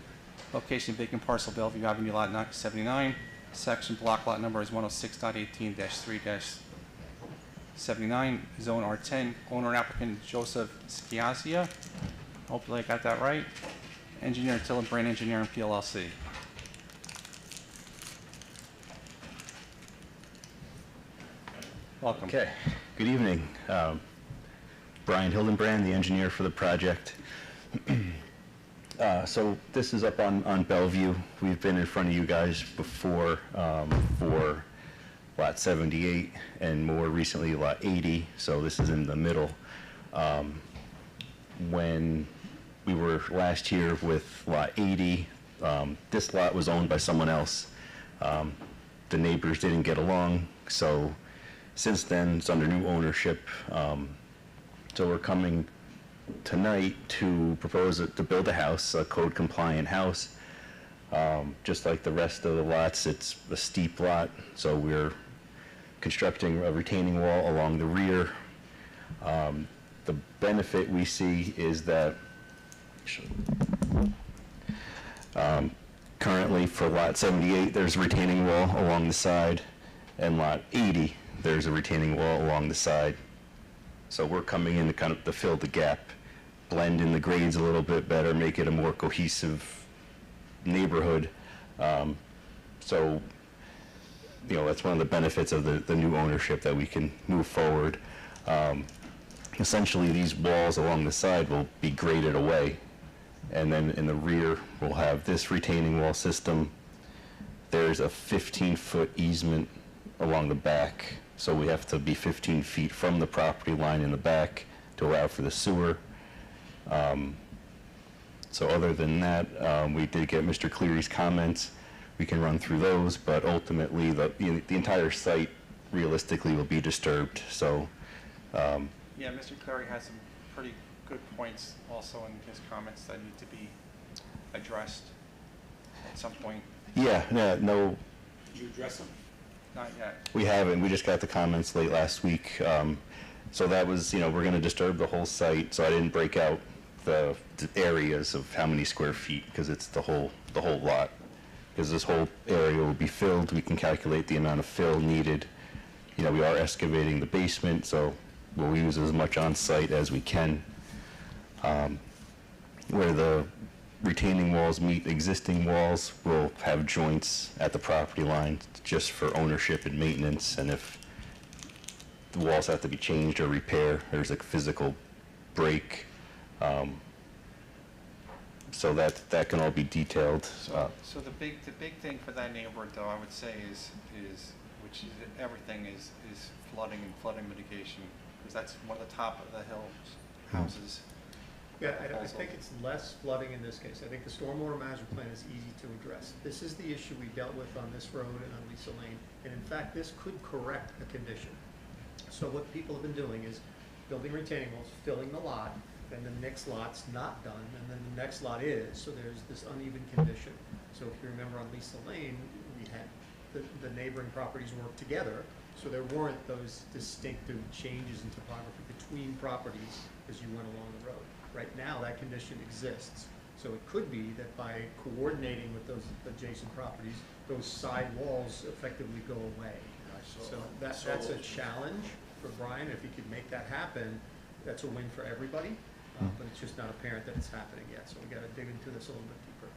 Speaker 1: location vacant parcel, Bellevue Avenue, lot 79, section block lot number is 106.18-3-79, zone R10, owner and applicant Joseph Sciazia, hopefully I got that right, engineer Tillenbrand Engineering PLLC. Welcome.
Speaker 21: Okay, good evening. Brian Hildenbrand, the engineer for the project. So this is up on Bellevue. We've been in front of you guys before for lot 78 and more recently lot 80, so this is in the middle. When we were last here with lot 80, this lot was owned by someone else. The neighbors didn't get along, so since then, it's under new ownership. So we're coming tonight to propose to build a house, a code-compliant house. Just like the rest of the lots, it's a steep lot, so we're constructing a retaining wall along the rear. The benefit we see is that currently for lot 78, there's a retaining wall along the side, and lot 80, there's a retaining wall along the side. So we're coming in to kind of to fill the gap, blend in the grades a little bit better, make it a more cohesive neighborhood. So, you know, that's one of the benefits of the new ownership, that we can move forward. Essentially, these walls along the side will be graded away, And then in the rear, we'll have this retaining wall system. There's a 15-foot easement along the back, so we have to be 15 feet from the property line in the back to allow for the sewer. So other than that, we did get Mr. Cleary's comments. We can run through those, but ultimately, the entire site realistically will be disturbed, so.
Speaker 1: Yeah, Mr. Clary has some pretty good points also in his comments that need to be addressed at some point.
Speaker 21: Yeah, no,
Speaker 2: Did you address them?
Speaker 1: Not yet.
Speaker 21: we haven't. We just got the comments late last week. So that was, we're going to disturb the whole site, so I didn't break out the areas of how many square feet, because it's the whole lot. Because this whole area will be filled, we can calculate the amount of fill needed. We are excavating the basement, so we'll use as much on-site as we can. Where the retaining walls meet existing walls, we'll have joints at the property line just for ownership and maintenance, and if the walls have to be changed or repaired, there's a physical break. So that can all be detailed.
Speaker 1: So the big thing for that neighborhood, though, I would say is which is everything is flooding and flooding mitigation, because that's one of the top of the hill houses.
Speaker 4: Yeah, I think it's less flooding in this case. I think the stormwater management plan is easy to address. This is the issue we dealt with on this road and on Lisa Lane, and in fact, this could correct a condition. So what people have been doing is building retaining walls, filling the lot, then the next lot's not done, and then the next lot is, so there's this uneven condition. So if you remember on Lisa Lane, we had the neighboring properties work together, so there weren't those distinctive changes in topography between properties as you went along the road. Right now, that condition exists, so it could be that by coordinating with those adjacent properties, those side walls effectively go away. So that's a challenge for Brian. If he could make that happen, that's a win for everybody, but it's just not apparent that it's happening yet, so we gotta dig into this a little bit deeper.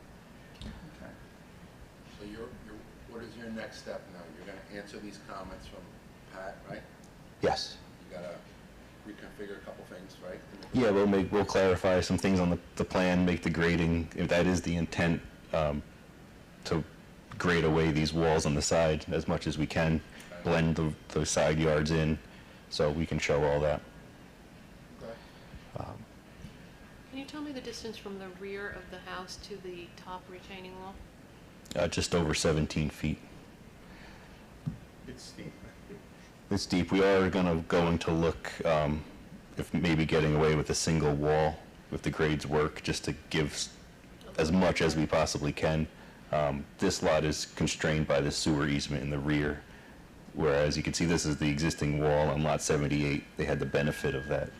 Speaker 1: Okay.
Speaker 2: So what is your next step now? You're gonna answer these comments from Pat, right?
Speaker 21: Yes.
Speaker 2: You gotta reconfigure a couple things, right?
Speaker 21: Yeah, we'll clarify some things on the plan, make the grading, if that is the intent, to grade away these walls on the side as much as we can, blend the side yards in, so we can show all that.
Speaker 10: Can you tell me the distance from the rear of the house to the top retaining wall?
Speaker 21: Just over 17 feet.
Speaker 4: It's steep.
Speaker 21: It's deep. We are going to look if maybe getting away with a single wall, if the grades work, just to give as much as we possibly can. This lot is constrained by the sewer easement in the rear, whereas you can see this is the existing wall on lot 78. They had the benefit of that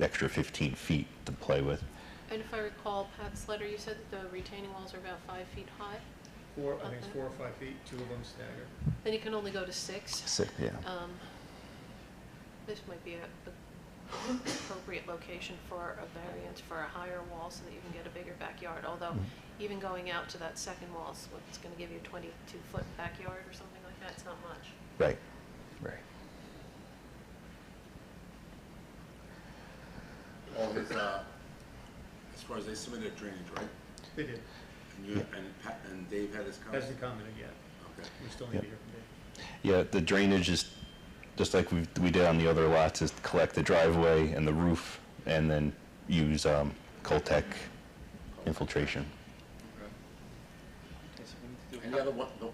Speaker 21: extra 15 feet to play with.
Speaker 10: And if I recall Pat's letter, you said that the retaining walls are about 5 feet high?
Speaker 4: I think it's 4 or 5 feet, 2 of them staggered.
Speaker 10: Then you can only go to 6.
Speaker 21: Yeah.
Speaker 10: This might be a appropriate location for a variance for a higher wall so that you can get a bigger backyard, although even going out to that second wall is what's going to give you a 22-foot backyard or something like that. It's not much.
Speaker 21: Right.
Speaker 2: All his, as far as they submitted drainage, right?
Speaker 4: They did.
Speaker 2: And you, and Pat, and Dave had his comment?
Speaker 4: Hasn't commented yet.
Speaker 2: Okay.
Speaker 4: We still need to hear from Dave.
Speaker 21: Yeah, the drainage is just like we did on the other lots, is collect the driveway and the roof, and then use Coltech infiltration.
Speaker 2: And the other one, the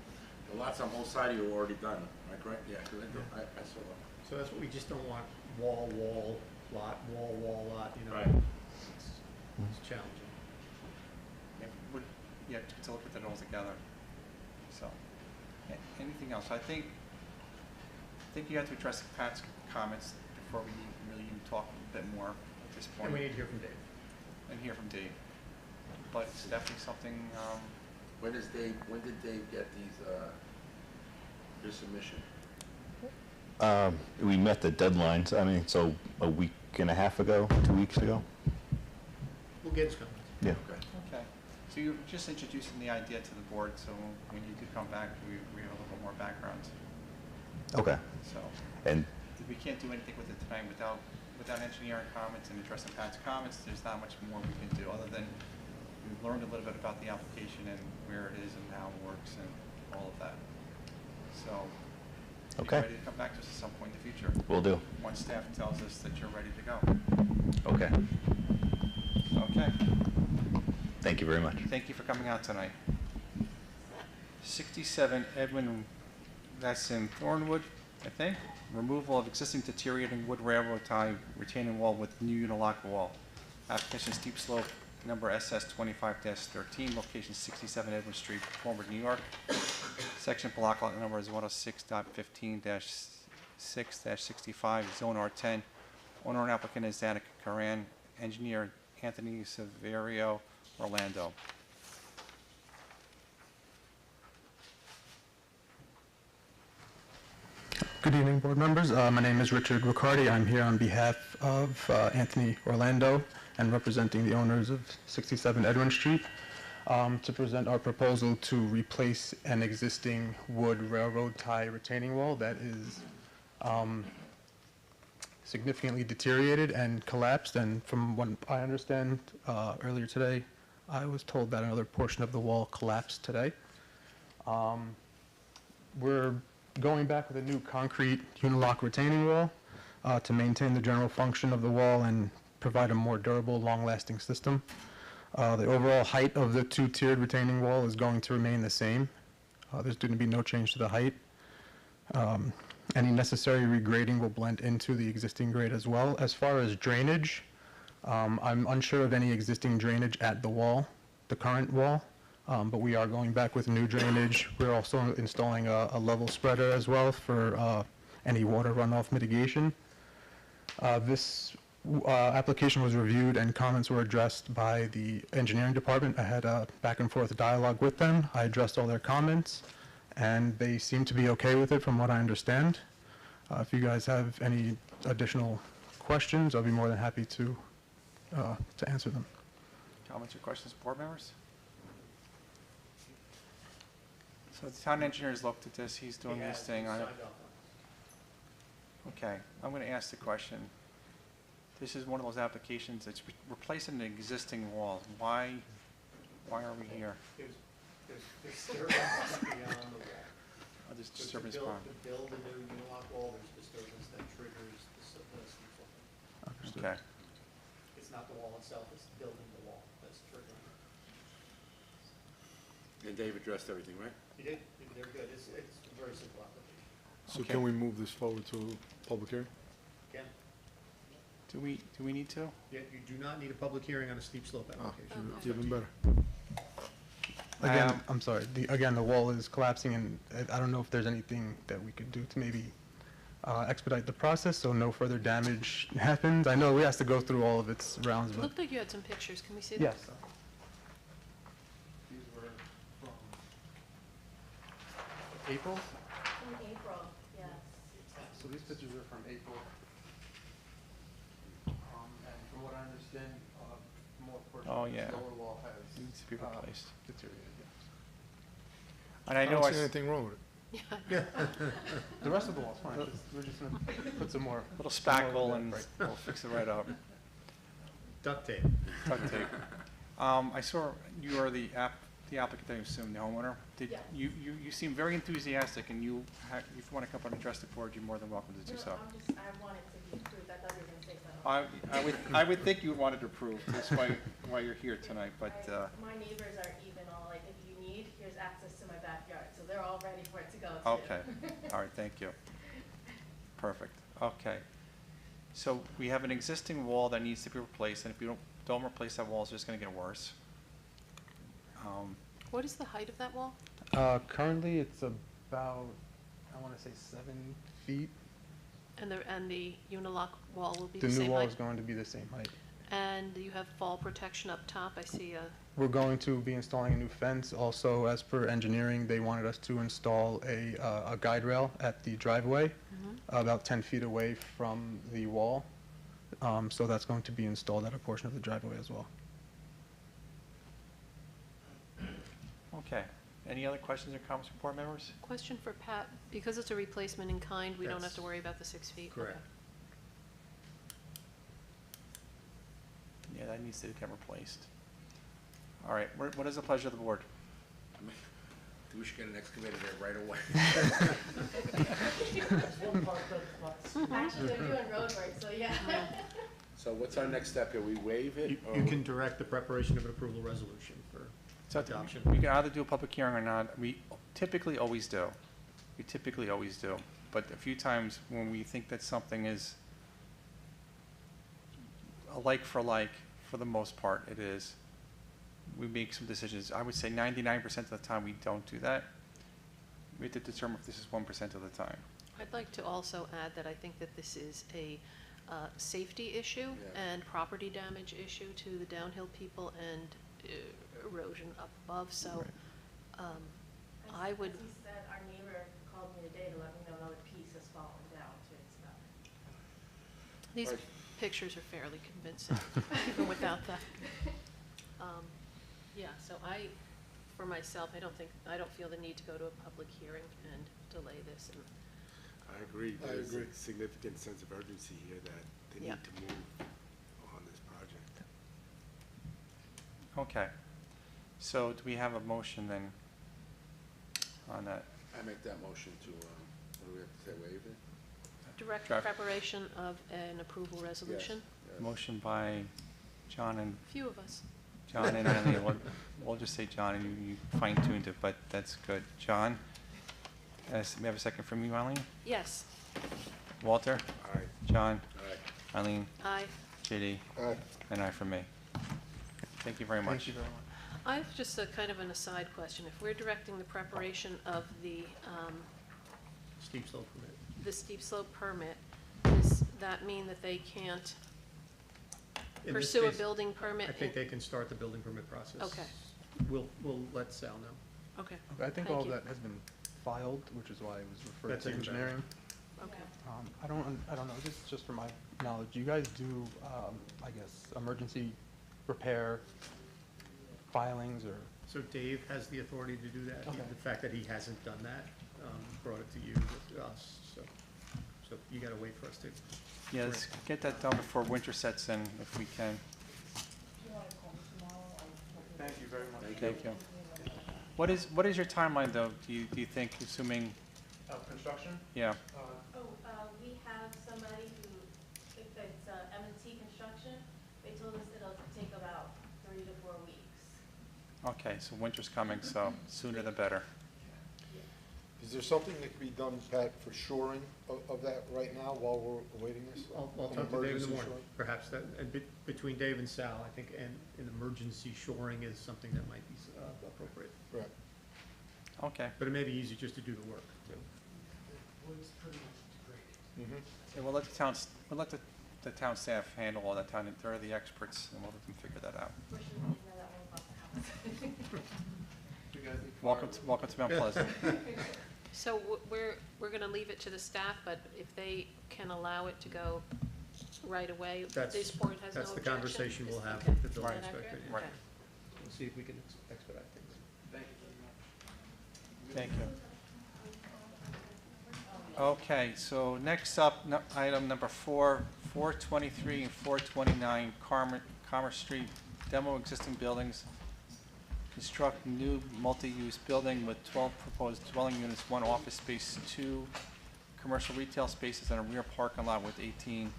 Speaker 2: lots on both sides you already done, am I correct? Yeah, 'cause I saw that.
Speaker 4: So that's what we just don't want, wall, lot, wall, lot, you know?
Speaker 2: Right.
Speaker 4: It's challenging.
Speaker 1: Yeah, to look at it all together. So, anything else? I think you have to address Pat's comments before we really even talk a bit more at this point.
Speaker 4: And we need to hear from Dave.
Speaker 1: And hear from Dave. But it's definitely something,
Speaker 2: When did Dave get these, your submission?
Speaker 21: We met the deadlines, I mean, so a week and a half ago, 2 weeks ago.
Speaker 4: We'll get his comments.
Speaker 21: Yeah.
Speaker 1: okay. So you're just introducing the idea to the board, so when you do come back, we have a little more background.
Speaker 21: Okay.
Speaker 1: So,
Speaker 21: And
Speaker 1: we can't do anything with it tonight without engineering comments and addressing Pat's comments. There's not much more we can do other than learned a little bit about the application and where it is and how it works and all of that. So, be
Speaker 21: Okay.
Speaker 1: ready to come back to us at some point in the future.
Speaker 21: Will do.
Speaker 1: Once staff tells us that you're ready to go.
Speaker 21: Okay.
Speaker 1: Okay.
Speaker 21: Thank you very much.
Speaker 1: Thank you for coming out tonight. 67 Edwin, that's in Thornwood, I think. Removal of existing deteriorating wood railroad tie retaining wall with new unilock wall. Application steep slope number SS 25-13, location 67 Edwin Street, Thornwood, New York. Section block lot number is 106.15-6-65, zone R10. Owner and applicant is Danica Karan, engineer Anthony Severio, Orlando.
Speaker 7: Good evening, board members. My name is Richard Riccardi. I'm here on behalf of Anthony Orlando and representing the owners of 67 Edwin Street to present our proposal to replace an existing wood railroad tie retaining wall that is significantly deteriorated and collapsed. And from what I understand earlier today, I was told that another portion of the wall collapsed today. We're going back with a new concrete unilock retaining wall to maintain the general function of the wall and provide a more durable, long-lasting system. The overall height of the two-tiered retaining wall is going to remain the same. There's going to be no change to the height. Any necessary regrading will blend into the existing grade as well. As far as drainage, I'm unsure of any existing drainage at the wall, the current wall. But we are going back with new drainage. We're also installing a level spreader as well for any water runoff mitigation. This application was reviewed and comments were addressed by the engineering department. I had a back and forth dialogue with them. I addressed all their comments and they seem to be okay with it from what I understand. If you guys have any additional questions, I'll be more than happy to answer them.
Speaker 1: Comments or questions, board members? So the town engineer's looked at this, he's doing his thing on it. Okay, I'm going to ask the question. This is one of those applications that's replacing an existing wall. Why are we here?
Speaker 4: There's disturbance beyond the wall.
Speaker 1: Oh, there's
Speaker 4: So
Speaker 1: disturbance
Speaker 4: to
Speaker 1: problem.
Speaker 4: build a new unilock wall, there's disturbance that triggers the steep slope.
Speaker 1: Okay.
Speaker 4: It's not the wall itself, it's building the wall that's triggering it.
Speaker 2: And Dave addressed everything, right?
Speaker 4: You did, they're good, it's a very simple application.
Speaker 8: So
Speaker 1: Okay.
Speaker 8: can we move this forward to a public hearing?
Speaker 4: Again,
Speaker 1: Do we need to?
Speaker 4: you do not need a public hearing on a steep slope application.
Speaker 8: Even better.
Speaker 7: Again, I'm sorry, again, the wall is collapsing and I don't know if there's anything that we could do to maybe expedite the process so no further damage happens. I know we have to go through all of its rounds,
Speaker 10: It
Speaker 7: but
Speaker 10: looked like you had some pictures. Can we see them?
Speaker 7: yes. These were from April?
Speaker 19: In April, yes.
Speaker 7: So these pictures are from April. And from what I understand, more portion
Speaker 1: Oh,
Speaker 7: of
Speaker 1: yeah.
Speaker 7: the lower wall has
Speaker 1: Needs to be replaced.
Speaker 7: deteriorated, yes.
Speaker 1: And I know
Speaker 8: don't
Speaker 1: I
Speaker 8: see
Speaker 1: s-
Speaker 8: anything wrong with it.
Speaker 7: The rest of the wall's fine, we're just gonna put some more.
Speaker 1: little
Speaker 7: some more
Speaker 1: spackle
Speaker 7: of
Speaker 1: and
Speaker 7: that, right.
Speaker 1: we'll fix it right up.
Speaker 4: Duct tape.
Speaker 1: Duct tape. I saw you are the applicant, I assume, the homeowner. Did
Speaker 19: Yes.
Speaker 1: you seem very enthusiastic and if you want to come up and address the board, you're more than welcome to do so.
Speaker 19: I wanted to be approved, I thought you were going to say something.
Speaker 1: I would think you would want it approved. That's why you're here tonight, but,
Speaker 19: My neighbors are even all like, if you need, here's access to my backyard, so they're all ready for it to go too.
Speaker 1: okay. All right, thank you. Perfect. Okay. So we have an existing wall that needs to be replaced, and if you don't replace that wall, it's just going to get worse.
Speaker 10: What is the height of that wall?
Speaker 7: Currently, it's about, I want to say 7 feet.
Speaker 10: And the unilock wall will be
Speaker 7: The
Speaker 10: the
Speaker 7: new
Speaker 10: same
Speaker 7: wall
Speaker 10: height?
Speaker 7: is going to be the same height.
Speaker 10: And you have fall protection up top. I see a,
Speaker 7: We're going to be installing a new fence. Also, as per engineering, they wanted us to install a guide rail at the driveway, about 10 feet away from the wall. So that's going to be installed at a portion of the driveway as well.
Speaker 1: Okay. Any other questions or comments from board members?
Speaker 10: question for Pat. Because it's a replacement in kind, we don't have
Speaker 4: Yes.
Speaker 10: to worry about the 6 feet?
Speaker 4: Correct.
Speaker 1: Yeah, that needs to get replaced. All right, what is the pleasure of the board?
Speaker 2: I mean, we should get an excavator there right away.
Speaker 10: Actually, they're doing road work, so yeah.
Speaker 2: So what's our next step here? We waive it? or
Speaker 4: You can direct the preparation of an approval resolution for
Speaker 1: So
Speaker 4: adoption.
Speaker 1: we can either do a public hearing or not. We typically always do. We typically always do. But a few times when we think that something is a like, for the most part, it is, we make some decisions. I would say 99% of the time, we don't do that. We have to determine if this is 1% of the time.
Speaker 10: I'd like to also add that I think that this is a safety issue and property damage issue to the downhill people and erosion up above, so I would.
Speaker 9: As he said, our neighbor called me today to let me know another piece has fallen down to its level.
Speaker 10: These pictures are fairly convincing, even without that. Yeah, so for myself, I don't feel the need to go to a public hearing and delay this. And
Speaker 22: I agree.
Speaker 8: I
Speaker 22: There's
Speaker 8: agree.
Speaker 22: a significant sense of urgency here that they
Speaker 10: Yeah.
Speaker 22: need to move on this project.
Speaker 1: Okay. So do we have a motion then on that?
Speaker 2: I make that motion to, what do we have to say, waive it?
Speaker 10: direct
Speaker 1: Draft.
Speaker 10: preparation of an approval resolution.
Speaker 1: Motion by John and
Speaker 10: Few of us.
Speaker 1: John and Eileen. We'll just say John, and you fine-tuned it, but that's good. John, we have a second from you, Eileen?
Speaker 10: Yes.
Speaker 1: Walter?
Speaker 22: Aye.
Speaker 1: John?
Speaker 2: Aye.
Speaker 1: Eileen?
Speaker 10: Aye.
Speaker 1: JD?
Speaker 8: Aye.
Speaker 1: And I from me. Thank you very much.
Speaker 8: Thank you very much.
Speaker 10: I have just a kind of an aside question. If we're directing the preparation of the
Speaker 4: Steep slope permit.
Speaker 10: steep slope permit, does that mean that they can't
Speaker 4: In this
Speaker 10: pursue a
Speaker 4: case,
Speaker 10: building permit?
Speaker 4: I think they can start the building permit process.
Speaker 10: Okay.
Speaker 4: We'll let Sal know.
Speaker 10: Okay.
Speaker 7: I think
Speaker 10: Thank
Speaker 7: all of
Speaker 10: you.
Speaker 7: that has been filed, which is why it was referred
Speaker 4: That's
Speaker 7: to
Speaker 4: even better.
Speaker 7: engineering.
Speaker 10: Okay.
Speaker 7: I don't know, just from my knowledge, you guys do, I guess, emergency repair filings or?
Speaker 4: So Dave has the authority to do that.
Speaker 7: Okay.
Speaker 4: The fact that he hasn't done that, brought it to you, to us, so you gotta wait for us to.
Speaker 1: Yeah, let's get that done before winter sets in, if we can.
Speaker 7: Thank you very much.
Speaker 1: Thank you. What is your timeline, though, do you think, assuming,
Speaker 7: Construction?
Speaker 1: yeah?
Speaker 9: We have somebody who, if it's M&T Construction, they told us it'll take about 3 to 4 weeks.
Speaker 1: Okay, so winter's coming, so sooner the better.
Speaker 8: Is there something that could be done, Pat, for shoring of that right now while we're awaiting this?
Speaker 4: I'll
Speaker 8: An
Speaker 4: talk to Dave in the
Speaker 8: emergency
Speaker 4: morning,
Speaker 8: shoring?
Speaker 4: perhaps that, and between Dave and Sal, I think, and an emergency shoring is something that might be appropriate.
Speaker 8: Right.
Speaker 1: Okay.
Speaker 4: But it may be easy just to do the work, too.
Speaker 1: And we'll let the town staff handle all that time, they're the experts, and we'll let them figure that out. Welcome to Mount Pleasant.
Speaker 10: So we're gonna leave it to the staff, but if they can allow it to go right away, this board has no
Speaker 4: That's the
Speaker 10: objection?
Speaker 4: conversation we'll have
Speaker 10: Okay.
Speaker 4: with the building
Speaker 10: Is that
Speaker 4: inspector.
Speaker 10: accurate?
Speaker 4: yeah.
Speaker 10: Okay.
Speaker 4: We'll see if we can expedite things.
Speaker 1: Thank you. Okay, so next up, item number 423 and 429 Commerce Street, demo existing buildings, construct new multi-use building with 12 proposed dwelling units, 1 office space, 2 commercial retail spaces, and a rear parking lot with 18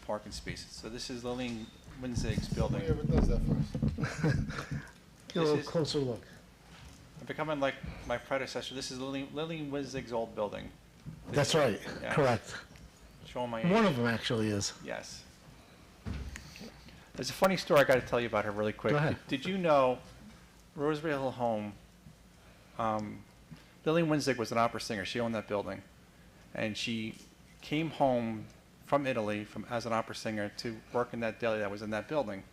Speaker 1: parking spaces. So this is Lillian Winzig's building.
Speaker 8: Whoever does that first.
Speaker 1: Get a little
Speaker 17: closer look.
Speaker 1: I'm becoming like my predecessor. This is Lillian Winzig's old building.
Speaker 17: That's right,
Speaker 1: Yeah.
Speaker 17: correct.
Speaker 1: Showing my age.
Speaker 17: One of them actually is.
Speaker 1: Yes. There's a funny story I got to tell you about her really quick.
Speaker 17: Go ahead.
Speaker 1: Did you know Rosary Hill Home, Lillian Winzig was an opera singer. She owned that building. And she came home from Italy as an opera singer to work in that deli that was in that building.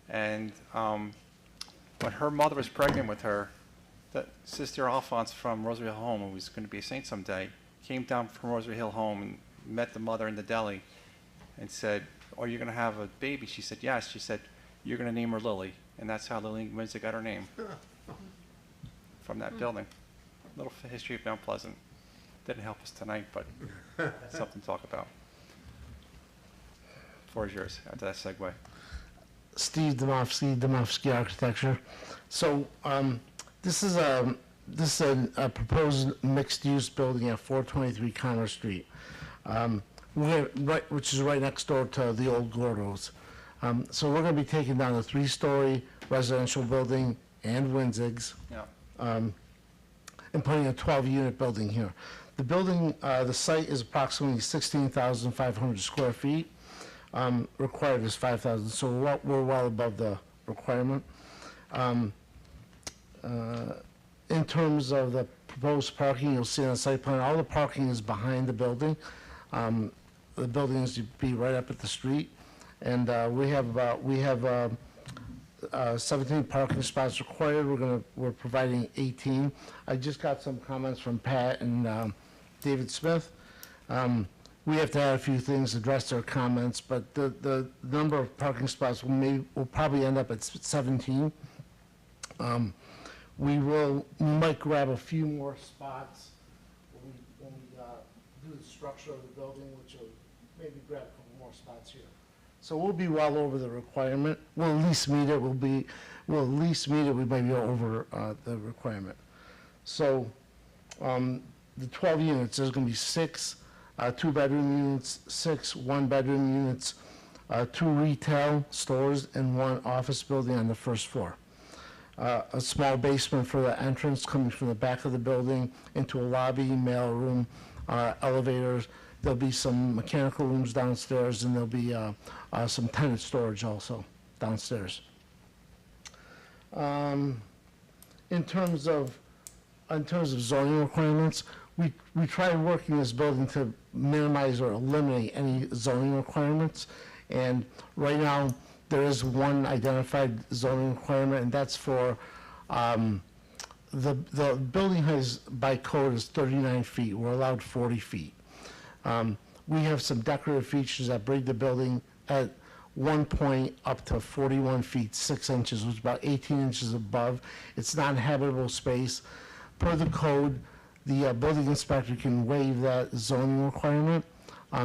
Speaker 1: And when her mother was pregnant with her, that Sister Alphonse from Rosary Hill Home, who was going to be a saint someday, came down from Rosary Hill Home and met the mother in the deli and said, "Are you going to have a baby?" She said, "Yes." She said, "You're going to name her Lily." And that's how Lillian Winzig got her name, from that building. Little history of Mount Pleasant. Didn't help us tonight, but something to talk about. Floor is yours after that segue.
Speaker 3: Steve Domofsky Architecture. So this is a proposed mixed-use building at 423 Commerce Street, which is right next door to the old Gordo's. So we're going to be taking down a 3-story residential building and Winzigs, and putting a 12-unit building here. The building, the site is approximately 16,500 square feet. Required is 5,000, so we're well above the requirement. In terms of the proposed parking, you'll see on the site plan, all the parking is behind the building. The building is to be right up at the street, and we have 17 parking spots required. We're providing 18. I just got some comments from Pat and David Smith. We have to add a few things, address their comments, but the number of parking spots will probably end up at 17. We might grab a few more spots when we do the structure of the building, which will maybe grab a couple more spots here. So we'll be well over the requirement. We'll at least meet it. We'll at least meet it. We might be over the requirement. So the 12 units, there's going to be 6 2-bedroom units, 6 1-bedroom units, 2 retail stores, and 1 office building on the first floor. A small basement for the entrance coming from the back of the building into a lobby, mail room, elevators. There'll be some mechanical rooms downstairs, and there'll be some tenant storage also downstairs. In terms of zoning requirements, we tried working this building to minimize or eliminate any zoning requirements. And right now, there is one identified zoning requirement, and that's for the building height by code is 39 feet. We're allowed 40 feet. We have some decorative features that bring the building at one point up to 41 feet 6 inches, which is about 18 inches above. It's not habitable space. Per the code, the building inspector can waive that zoning requirement.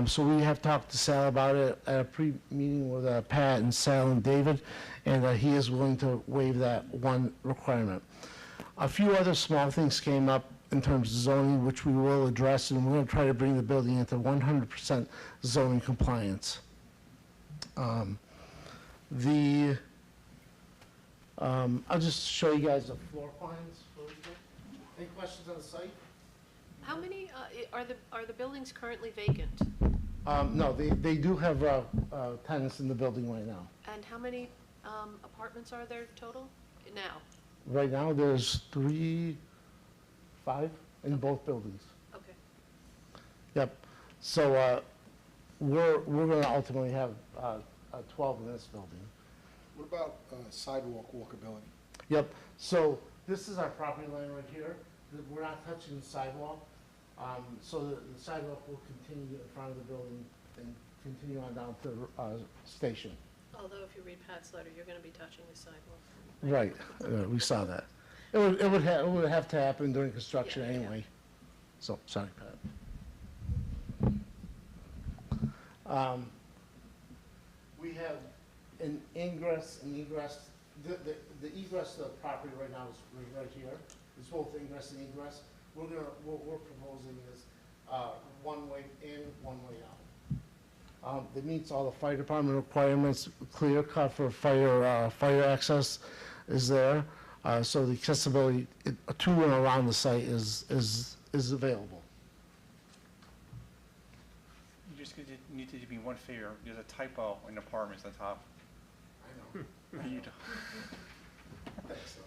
Speaker 3: So we have talked to Sal about it at a pre-meeting with Pat and Sal and David, and he is willing to waive that one requirement. A few other small things came up in terms of zoning, which we will address, and we're going to try to bring the building into 100% zoning compliance. I'll just show you guys the floor plans. Any questions on the site?
Speaker 10: How many, are the buildings currently vacant?
Speaker 3: No, they do have tenants in the building right now.
Speaker 10: And how many apartments are there total now?
Speaker 3: Right now, there's 5 in both buildings.
Speaker 10: Okay.
Speaker 3: Yep. So we're going to ultimately have 12 in this building.
Speaker 8: What about sidewalk walkability?
Speaker 3: Yep. So this is our property line right here. We're not touching the sidewalk. So the sidewalk will continue in front of the building and continue on down to the station.
Speaker 10: Although if you read Pat's letter, you're going to be touching the sidewalk.
Speaker 3: Right. We saw that. It would have to happen during construction anyway. So, sorry, Pat. We have an ingress and egress. The egress of the property right now is right here. It's both ingress and egress. What we're proposing is one way in, one way out. That meets all the fire department requirements. Clear cut for fire access is there. So the accessibility to and around the site is available.
Speaker 1: You just need to be one favor. There's a typo in apartments on top.
Speaker 3: I know.
Speaker 1: You don't.
Speaker 3: Thanks, though.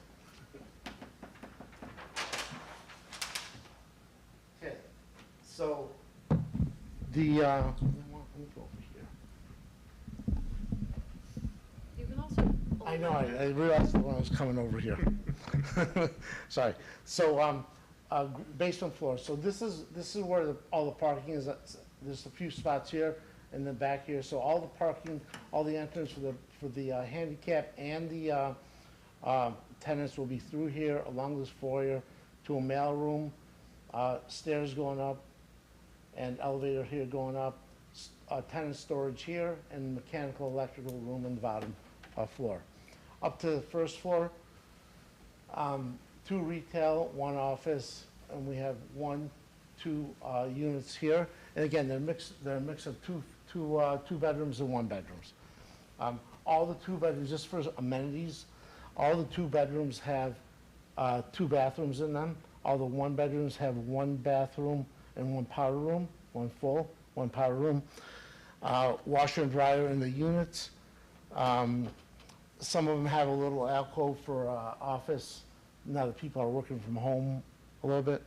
Speaker 3: Okay, so the, let me go over here.
Speaker 10: You can also.
Speaker 3: I know, I realized when I was coming over here. Sorry. So, basement floor. So this is where all the parking is. There's a few spots here and then back here. So all the parking, all the entrance for the handicap and the tenants will be through here along this foyer to a mail room, stairs going up, and elevator here going up, tenant storage here, and mechanical electrical room in the bottom floor. Up to the first floor, 2 retail, 1 office, and we have 2 units here. And again, they're a mix of two bedrooms and 1 bedrooms. All the 2 bedrooms, just for amenities, all the 2 bedrooms have 2 bathrooms in them. All the 1 bedrooms have 1 bathroom and 1 powder room, 1 full, 1 powder room. Washer and dryer in the units. Some of them have a little alcove for office, now that people are working from home a little bit.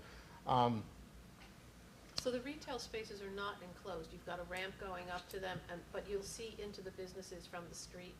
Speaker 10: So the retail spaces are not enclosed. You've got a ramp going up to them, but you'll see into the businesses from the street,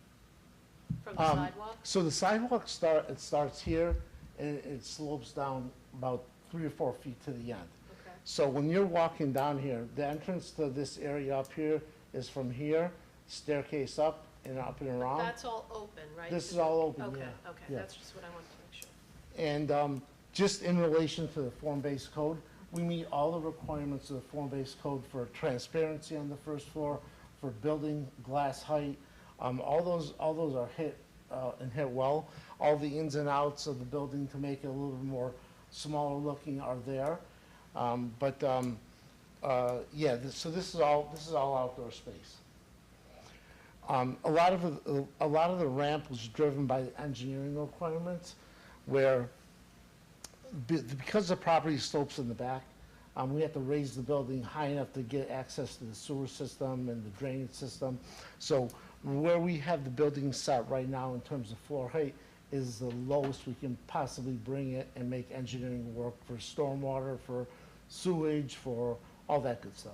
Speaker 10: from the sidewalk?
Speaker 3: So the sidewalk starts here, and it slopes down about 3 or 4 feet to the end.
Speaker 10: Okay.
Speaker 3: So when you're walking down here, the entrance to this area up here is from here, staircase up and around.
Speaker 10: That's all open, right?
Speaker 3: This is all open,
Speaker 10: Okay,
Speaker 3: yeah.
Speaker 10: okay,
Speaker 3: Yeah.
Speaker 10: that's just what I wanted to make sure.
Speaker 3: And just in relation to the form-based code, we meet all the requirements of the form-based code for transparency on the first floor, for building glass height. All those are hit and hit well. All the ins and outs of the building to make it a little bit more smaller looking are there. Yeah, so this is all outdoor space. A lot of the ramp was driven by the engineering requirements, where because the property slopes in the back, we have to raise the building high enough to get access to the sewer system and the drainage system. So where we have the building set right now in terms of floor height is the lowest we can possibly bring it and make engineering work for stormwater, for sewage, for all that good stuff.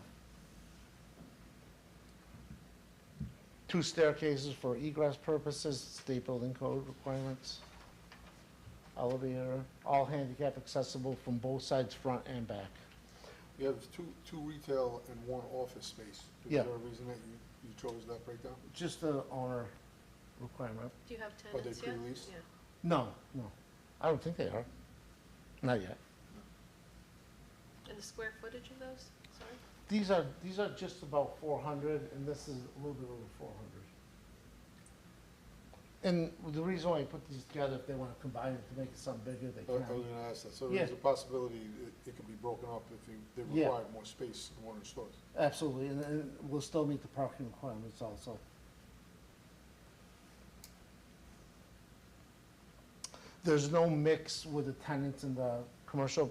Speaker 3: 2 staircases for egress purposes, state building code requirements. Elevator, all handicap accessible from both sides, front and back.
Speaker 8: You have two retail and 1 office space.
Speaker 3: Yeah.
Speaker 8: Is there a reason that you chose that breakdown?
Speaker 3: Just the owner requirement.
Speaker 10: Do you have
Speaker 8: Are they
Speaker 10: tenants yet?
Speaker 8: pre-leased?
Speaker 10: Yeah.
Speaker 3: No. I don't think they are. Not yet.
Speaker 10: And the square footage of those, sorry?
Speaker 3: These are just about 400, and this is a little bit over 400. And the reason why I put these together, if they want to combine it to make it something bigger, they
Speaker 8: I
Speaker 3: can.
Speaker 8: was gonna ask that. So
Speaker 3: Yeah.
Speaker 8: there's a possibility it could be broken up if they
Speaker 3: Yeah.
Speaker 8: require more space in one of the stores.
Speaker 3: Absolutely, and we'll still meet the parking requirements also. There's no mix with the tenants and the commercial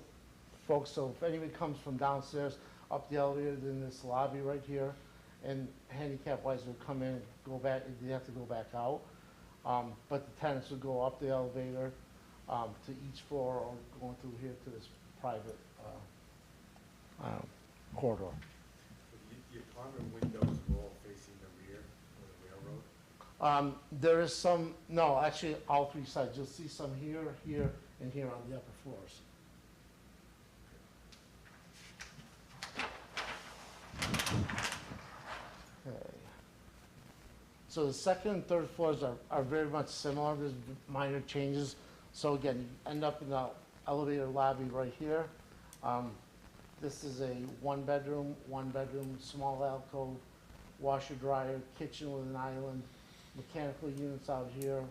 Speaker 3: folks, so if anybody comes from downstairs, up the elevator, then this lobby right here, and handicap-wise would come in, go back, they have to go back out. But the tenants would go up the elevator to each floor or going through here to this private corridor.
Speaker 22: The apartment windows were all facing the rear of the railroad?
Speaker 3: There is some, no, actually, all 3 sides. You'll see some here, here, and here on the upper floors. Okay. So the second and third floors are very much similar. There's minor changes. So again, you end up in the elevator lobby right here. This is a 1-bedroom, small alcove, washer dryer, kitchen with an island, mechanical units out here,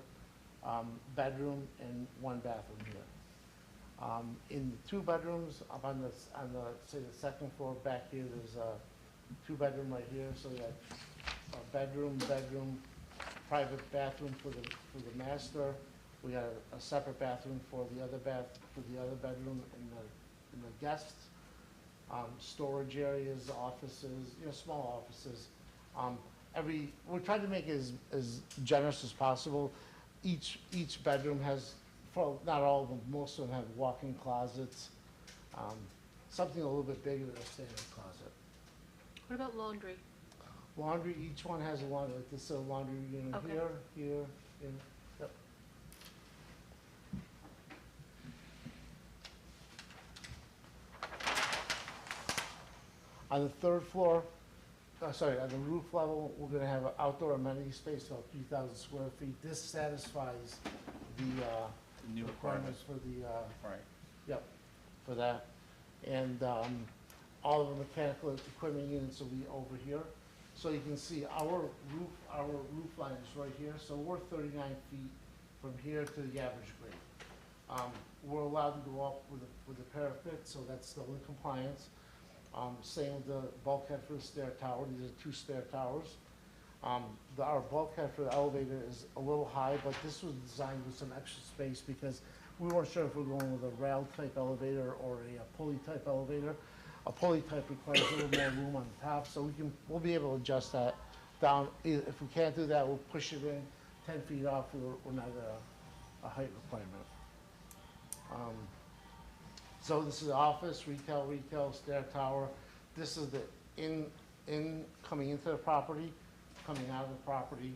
Speaker 3: bedroom, and 1 bathroom here. In the 2 bedrooms, up on the say the second floor back here, there's a 2-bedroom right here. So we have a bedroom, private bathroom for the master. We got a separate bathroom for the other bedroom in the guests. Storage areas, offices, small offices. We tried to make it as generous as possible. Each bedroom has, not all of them, most of them have walk-in closets. Something a little bit bigger than a standard closet.
Speaker 10: What about laundry?
Speaker 3: Laundry, each one has a laundry, like this is a laundry unit
Speaker 10: Okay.
Speaker 3: here, and, yep. On the 3rd floor, on the roof level, we're gonna have an outdoor amenity space of 3,000 square feet. This satisfies the
Speaker 1: New
Speaker 3: requirements for the,
Speaker 1: Right.
Speaker 3: yep, for that. And all of the mechanical equipment units will be over here. So you can see our roof line is right here, so we're 39 feet from here to the average grade. We're allowed to go up with the parapet, so that's still in compliance. Same with the bulkhead for the stair tower, these are 2 stair towers. Our bulkhead for the elevator is a little high, but this was designed with some extra space because we weren't sure if we're going with a rail type elevator or a pulley type elevator. A pulley type requires a little more room on the top, so we'll be able to adjust that down. If we can't do that, we'll push it in 10 feet off, we're not a height requirement. So this is office, retail, stair tower. This is the coming into the property, coming out of the property.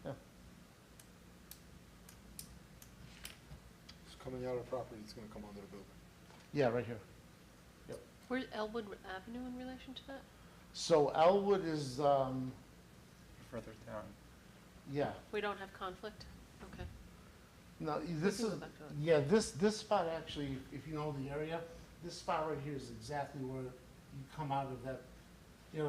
Speaker 3: Yeah.
Speaker 8: It's coming out of the property, it's gonna come under the building.
Speaker 3: Yeah, right here. Yep.
Speaker 10: Where's Elwood Avenue in relation to that?
Speaker 3: So Elwood is,
Speaker 1: Further down.
Speaker 3: yeah.
Speaker 10: We don't have conflict? Okay.
Speaker 3: No, this
Speaker 10: can
Speaker 3: is,
Speaker 10: go back to it.
Speaker 3: yeah, this spot actually, if you know the area, this spot right here is exactly where you come out of that, the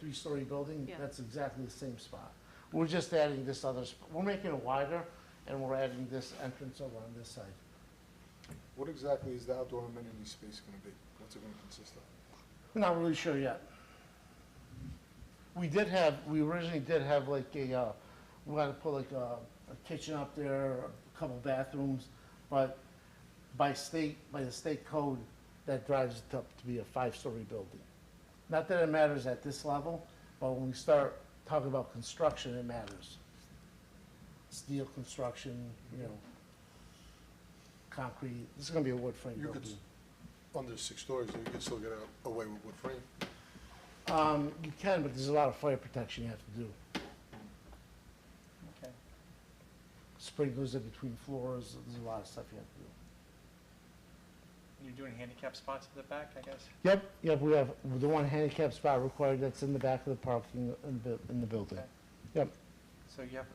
Speaker 3: 3-story building.
Speaker 10: Yeah.
Speaker 3: That's exactly the same spot. We're just adding this other, we're making it wider, and we're adding this entrance over on this side.
Speaker 8: What exactly is the outdoor amenity space gonna be? What's it gonna consist of?
Speaker 3: We're not really sure yet. We originally did have like we wanted to put like a kitchen up there, a couple bathrooms, but by the state code, that drives it up to be a 5-story building. Not that it matters at this level, but when we start talking about construction, it matters. Steel construction, concrete, this is gonna be a wood frame
Speaker 8: You could,
Speaker 3: building.
Speaker 8: under 6 stories, you could still get away with wood frame.
Speaker 3: You can, but there's a lot of fire protection you have to do.
Speaker 1: Okay.
Speaker 3: Sprinklers in between floors, there's a lot of stuff you have to do.
Speaker 1: You're doing handicap spots at the back, I guess?
Speaker 3: Yep, we have the one handicap spot required that's in the back of the parking in the building.
Speaker 1: Okay.
Speaker 3: Yep.
Speaker 1: So you have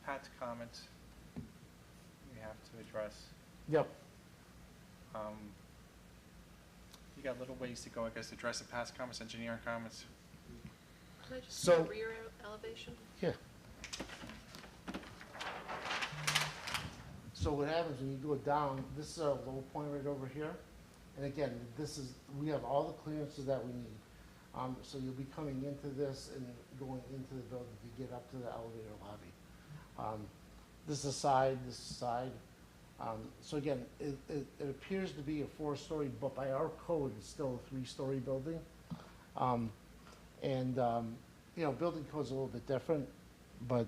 Speaker 1: Pat's comments you have to address.
Speaker 3: Yep.
Speaker 1: You got a little ways to go, I guess, to address the Pat's comments, engineering comments.
Speaker 10: Can I just see
Speaker 3: So-
Speaker 10: the rear elevation?
Speaker 3: Yeah. So what happens when you go down, this is our low point right over here. And again, we have all the clearances that we need. So you'll be coming into this and going into the building to get up to the elevator lobby. This is side, this is side. So again, it appears to be a 4-story, but by our code, it's still a 3-story building. Building code's a little bit different, but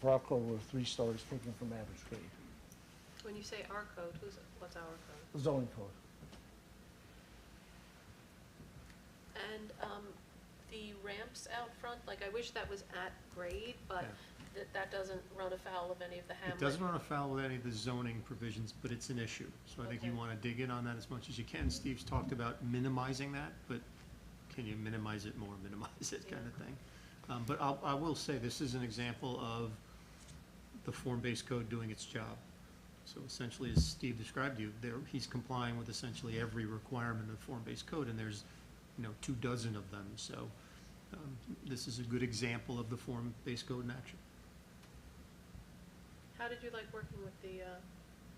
Speaker 3: for our code, we're 3 stories taken from average grade.
Speaker 10: When you say our code, what's our code?
Speaker 3: Zoning code.
Speaker 10: And the ramps out front, like I wish that was at grade, but that doesn't run afoul of any of the hamlet.
Speaker 4: It doesn't run afoul with any of the zoning provisions, but it's an issue. So I think you
Speaker 10: Okay.
Speaker 4: want to dig in on that as much as you can. Steve's talked about minimizing that, but can you minimize it more, minimize it kind of thing? But I will say, this is an example of the form-based code doing its job. So essentially, as Steve described to you, he's complying with essentially every requirement of form-based code, and there's 24 of them. So this is a good example of the form-based code in action.
Speaker 10: How did you like working with the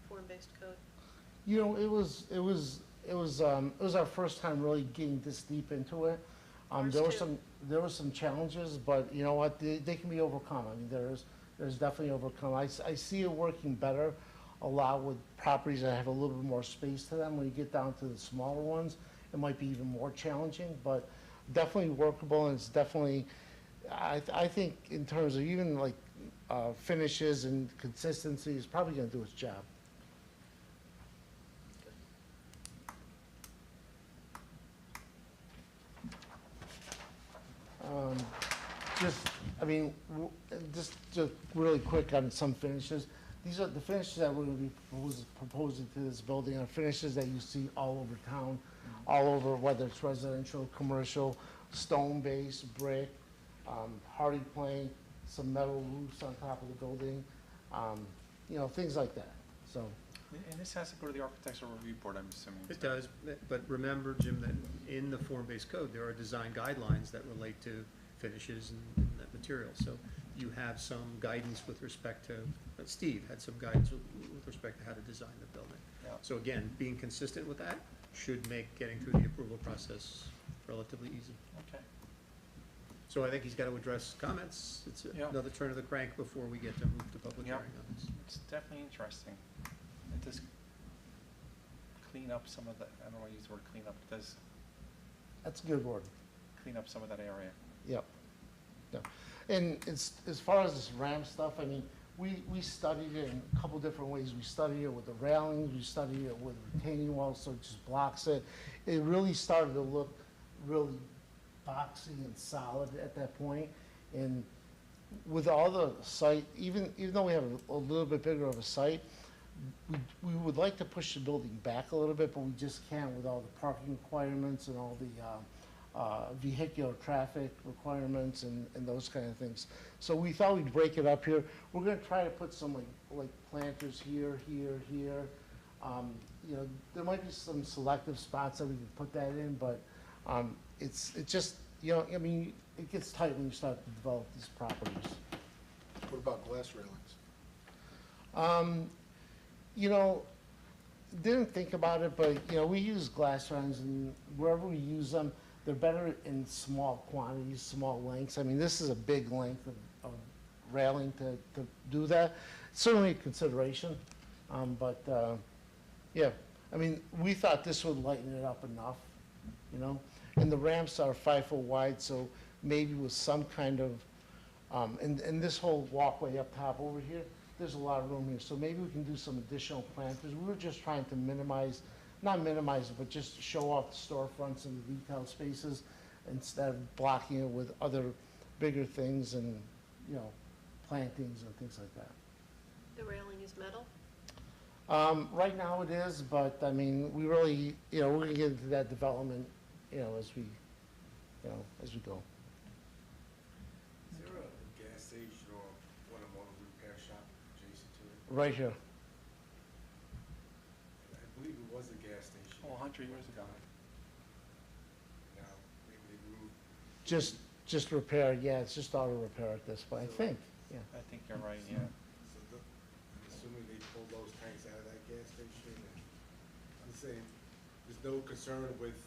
Speaker 10: form-based code?
Speaker 3: It was our first time really getting this deep into it.
Speaker 10: Ours
Speaker 3: There were some challenges, but you know what, they can be overcome. I mean, there's definitely overcome. I see it working better a lot with properties that have a little bit more space to them. When you get down to the smaller ones, it might be even more challenging, but definitely workable, and it's definitely, I think in terms of even like finishes and consistency, it's probably gonna do its job. Just really quick on some finishes. These are the finishes that we're going to be proposing to this building are finishes that you see all over town, all over, whether it's residential, commercial, stone base, brick, hardy plank, some metal roofs on top of the building, things like that. So
Speaker 1: And this has to go to the architectural review board, I'm assuming.
Speaker 4: It does, but remember, Jim, that in the form-based code, there are design guidelines that relate to finishes and that material. So you have some guidance with respect to, Steve had some guidance with respect to how to design the building.
Speaker 1: Yeah.
Speaker 4: So again, being consistent with that should make getting through the approval process relatively easy.
Speaker 1: Okay.
Speaker 4: So I think he's got to address comments. It's
Speaker 1: Yeah.
Speaker 4: another turn of the crank before we get to move to public
Speaker 1: Yeah.
Speaker 4: hearing on this.
Speaker 1: It's definitely interesting. It does clean up some of the, I don't want to use the word clean up, it does
Speaker 3: That's a good word.
Speaker 1: clean up some of that area.
Speaker 3: Yep. Yep. And as far as this ramp stuff, I mean, we studied it in a couple different ways. We studied it with the railings, we studied it with retaining walls, so it just blocks it. It really started to look really boxy and solid at that point. And with all the site, even though we have a little bit bigger of a site, we would like to push the building back a little bit, but we just can't with all the parking requirements and all the vehicular traffic requirements and those kind of things. So we thought we'd break it up here. We're gonna try to put some like planters here. You know, there might be some selective spots that we can put that in, but it's just, you know, I mean, it gets tight when you start to develop these properties.
Speaker 8: What about glass railings?
Speaker 3: You know, didn't think about it, but, you know, we use glass railings, and wherever we use them, they're better in small quantities, small lengths. I mean, this is a big length of railing to do that. Certainly a consideration, but, yeah. I mean, we thought this would lighten it up enough, you know? And the ramps are 5 foot wide, so maybe with some kind of, and this whole walkway up top over here, there's a lot of room here, so maybe we can do some additional planters. We were just trying to minimize, not minimize it, but just show off the storefronts and the retail spaces instead of blocking it with other bigger things and, you know, plantings and things like that.
Speaker 10: The railing is metal?
Speaker 3: Right now it is, but I mean, we really, you know, we're gonna get into that development, you know, as we go.
Speaker 22: Is there a gas station or one of auto repair shop adjacent to it?
Speaker 3: Right here.
Speaker 22: I believe it was a gas station.
Speaker 1: Oh, 100 years ago.
Speaker 22: Now, maybe they moved.
Speaker 3: Just repair, yeah, it's just auto repair at this point, I think, yeah.
Speaker 1: I think you're right, yeah.
Speaker 22: So I'm assuming they pulled those tanks out of that gas station. And I'm saying, there's no concern with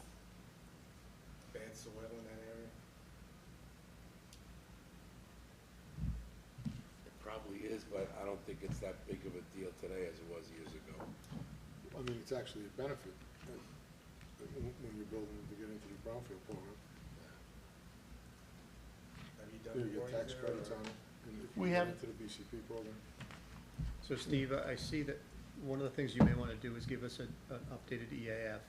Speaker 22: bad soil in that area?
Speaker 2: It probably is, but I don't think it's that big of a deal today as it was years ago.
Speaker 8: I mean, it's actually a benefit when you're building to get into the brownfield program.
Speaker 22: Have you done
Speaker 8: You
Speaker 22: work
Speaker 8: get tax
Speaker 22: there,
Speaker 8: credits
Speaker 22: or-
Speaker 8: on it, and if
Speaker 3: We
Speaker 8: you
Speaker 3: have-
Speaker 8: get into the BCP program.
Speaker 4: So Steve, I see that one of the things you may want to do is give us an updated EAF,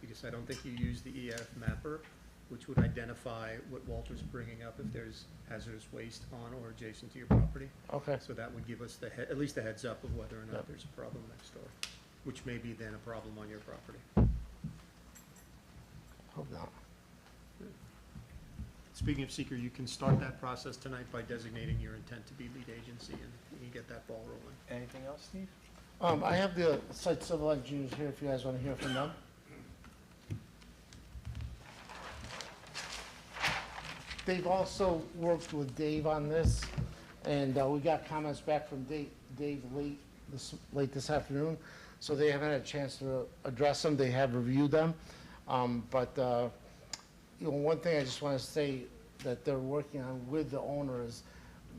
Speaker 4: because I don't think you use the EAF mapper, which would identify what Walter's bringing up if there's hazardous waste on or adjacent to your property.
Speaker 3: Okay.
Speaker 4: So that would give us at least a heads up of whether or
Speaker 3: Yep.
Speaker 4: not there's a problem next door, which may be then a problem on your property.
Speaker 3: Hope not.
Speaker 4: Speaking of seeker, you can start that process tonight by designating your intent to be lead agency, and you can get that ball rolling.
Speaker 1: Anything else, Steve?
Speaker 3: I have the site civil engineers here if you guys want to hear from them. They've also worked with Dave on this, and we got comments back from Dave late this afternoon, so they haven't had a chance to address them. They have reviewed them. But you know, one thing I just want to say that they're working on with the owner is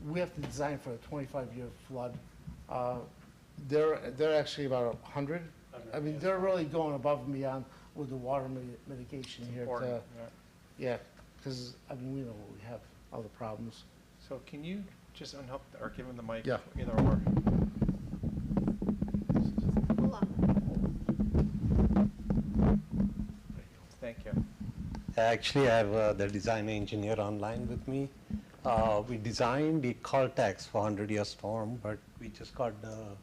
Speaker 3: we have to design for a 25-year flood. They're actually about 100. I mean, they're really going above and beyond with the water mitigation here.
Speaker 1: Important,
Speaker 3: Yeah, because, I mean, we know we have other problems.
Speaker 1: So can you just unhook, or give him the mic?
Speaker 3: Yeah.
Speaker 1: Either or.
Speaker 10: Hold on.
Speaker 1: Thank you.
Speaker 11: Actually, I have the design engineer online with me. We designed the Caltex for 100-year storm, but we just got the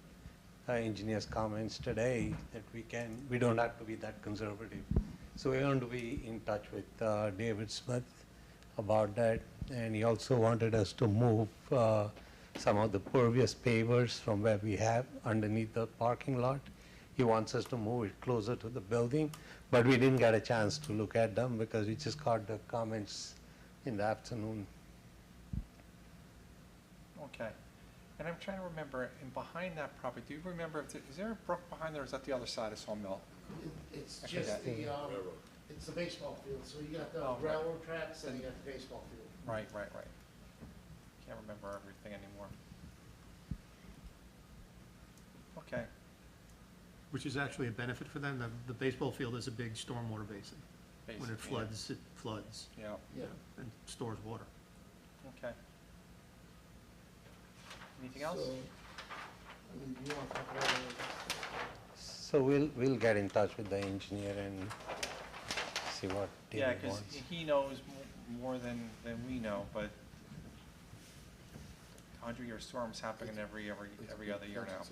Speaker 11: engineer's comments today that we don't have to be that conservative. So we're going to be in touch with David Smith about that. And he also wanted us to move some of the pervious pavers from where we have underneath the parking lot he wants us to move it closer to the building, but we didn't get a chance to look at them because we just got the comments in the afternoon.
Speaker 1: Okay. And I'm trying to remember, and behind that property, do you remember, is there a brook behind there, or is that the other side of Sawmill?
Speaker 3: It's
Speaker 1: I
Speaker 3: just
Speaker 1: forget.
Speaker 3: it's the baseball field, so you got the
Speaker 1: Oh, right.
Speaker 3: railroad tracks and you got the baseball field.
Speaker 1: Right. Can't remember everything anymore. Okay,
Speaker 4: Which is actually a benefit for them. The baseball field is a big stormwater basin. When
Speaker 1: Basin,
Speaker 4: it
Speaker 1: yeah.
Speaker 4: floods, it floods.
Speaker 1: Yeah.
Speaker 3: Yeah.
Speaker 4: And stores water.
Speaker 1: Okay. Anything else?
Speaker 3: So, I mean, you want to talk about it?
Speaker 11: So we'll get in touch with the engineer and see what
Speaker 1: Yeah,
Speaker 11: David
Speaker 1: because
Speaker 11: wants.
Speaker 1: he knows more than we know, but 100-year storms happening every other year now.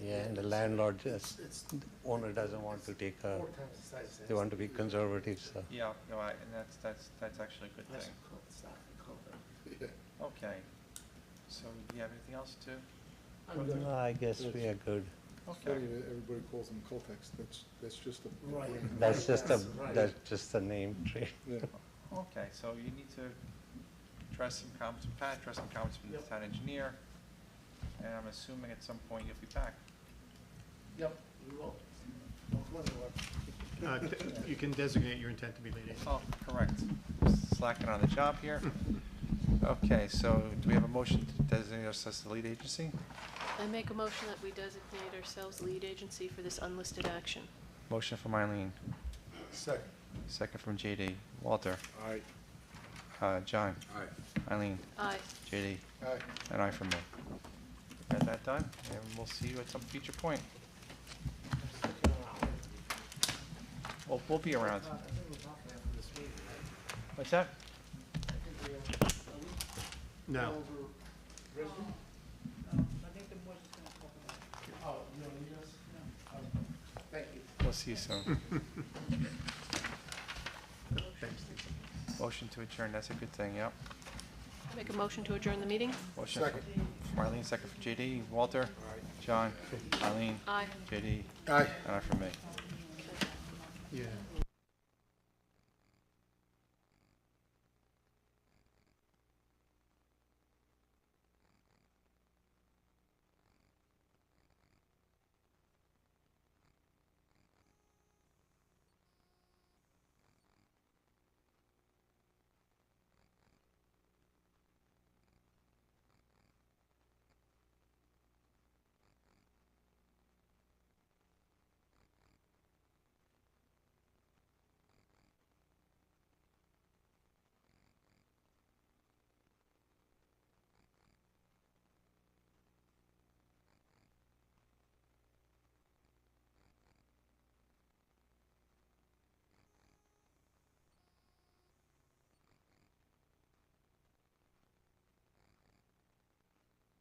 Speaker 11: Yeah, and the landlord just, the owner doesn't want to take a, they want to be conservative, so.
Speaker 1: Yeah, no, and that's actually a good thing. Okay. So, do you have anything else to?
Speaker 11: No, I guess we are good.
Speaker 8: It's funny that everybody calls them Coltex, that's just a.
Speaker 3: Right.
Speaker 8: brand.
Speaker 11: That's just a,
Speaker 3: Right.
Speaker 11: that's just a name trade.
Speaker 8: Yeah.
Speaker 1: Okay, so you need to address some comments from Pat, address some comments from the
Speaker 3: Yep.
Speaker 1: town engineer, and I'm assuming at some point you'll be back.
Speaker 3: Yep, we will.
Speaker 4: You can designate your intent to be lead agent.
Speaker 1: Oh, correct. Slacking on the job here. Okay, so do we have a motion to designate us as the lead agency?
Speaker 10: I make a motion that we designate ourselves lead agency for this unlisted action.
Speaker 1: Motion from Eileen,
Speaker 8: Second.
Speaker 1: second from JD. Walter?
Speaker 8: Aye.
Speaker 1: John?
Speaker 2: Aye.
Speaker 1: Eileen?
Speaker 10: Aye.
Speaker 1: JD?
Speaker 8: Aye.
Speaker 1: And I from me. Got that done, and we'll see you at some future point. We'll be around. What's that?
Speaker 4: No.
Speaker 3: Oh, you don't need us? No. Thank you.
Speaker 1: We'll see you soon.
Speaker 4: Thanks, Steve.
Speaker 1: Motion to adjourn, that's a good thing, yep.
Speaker 10: Make a motion to adjourn the meeting?
Speaker 1: Motion from Eileen, second from JD. Walter? John? Eileen?
Speaker 10: Aye.
Speaker 1: JD?
Speaker 8: Aye.
Speaker 1: And I from me.
Speaker 4: Yeah.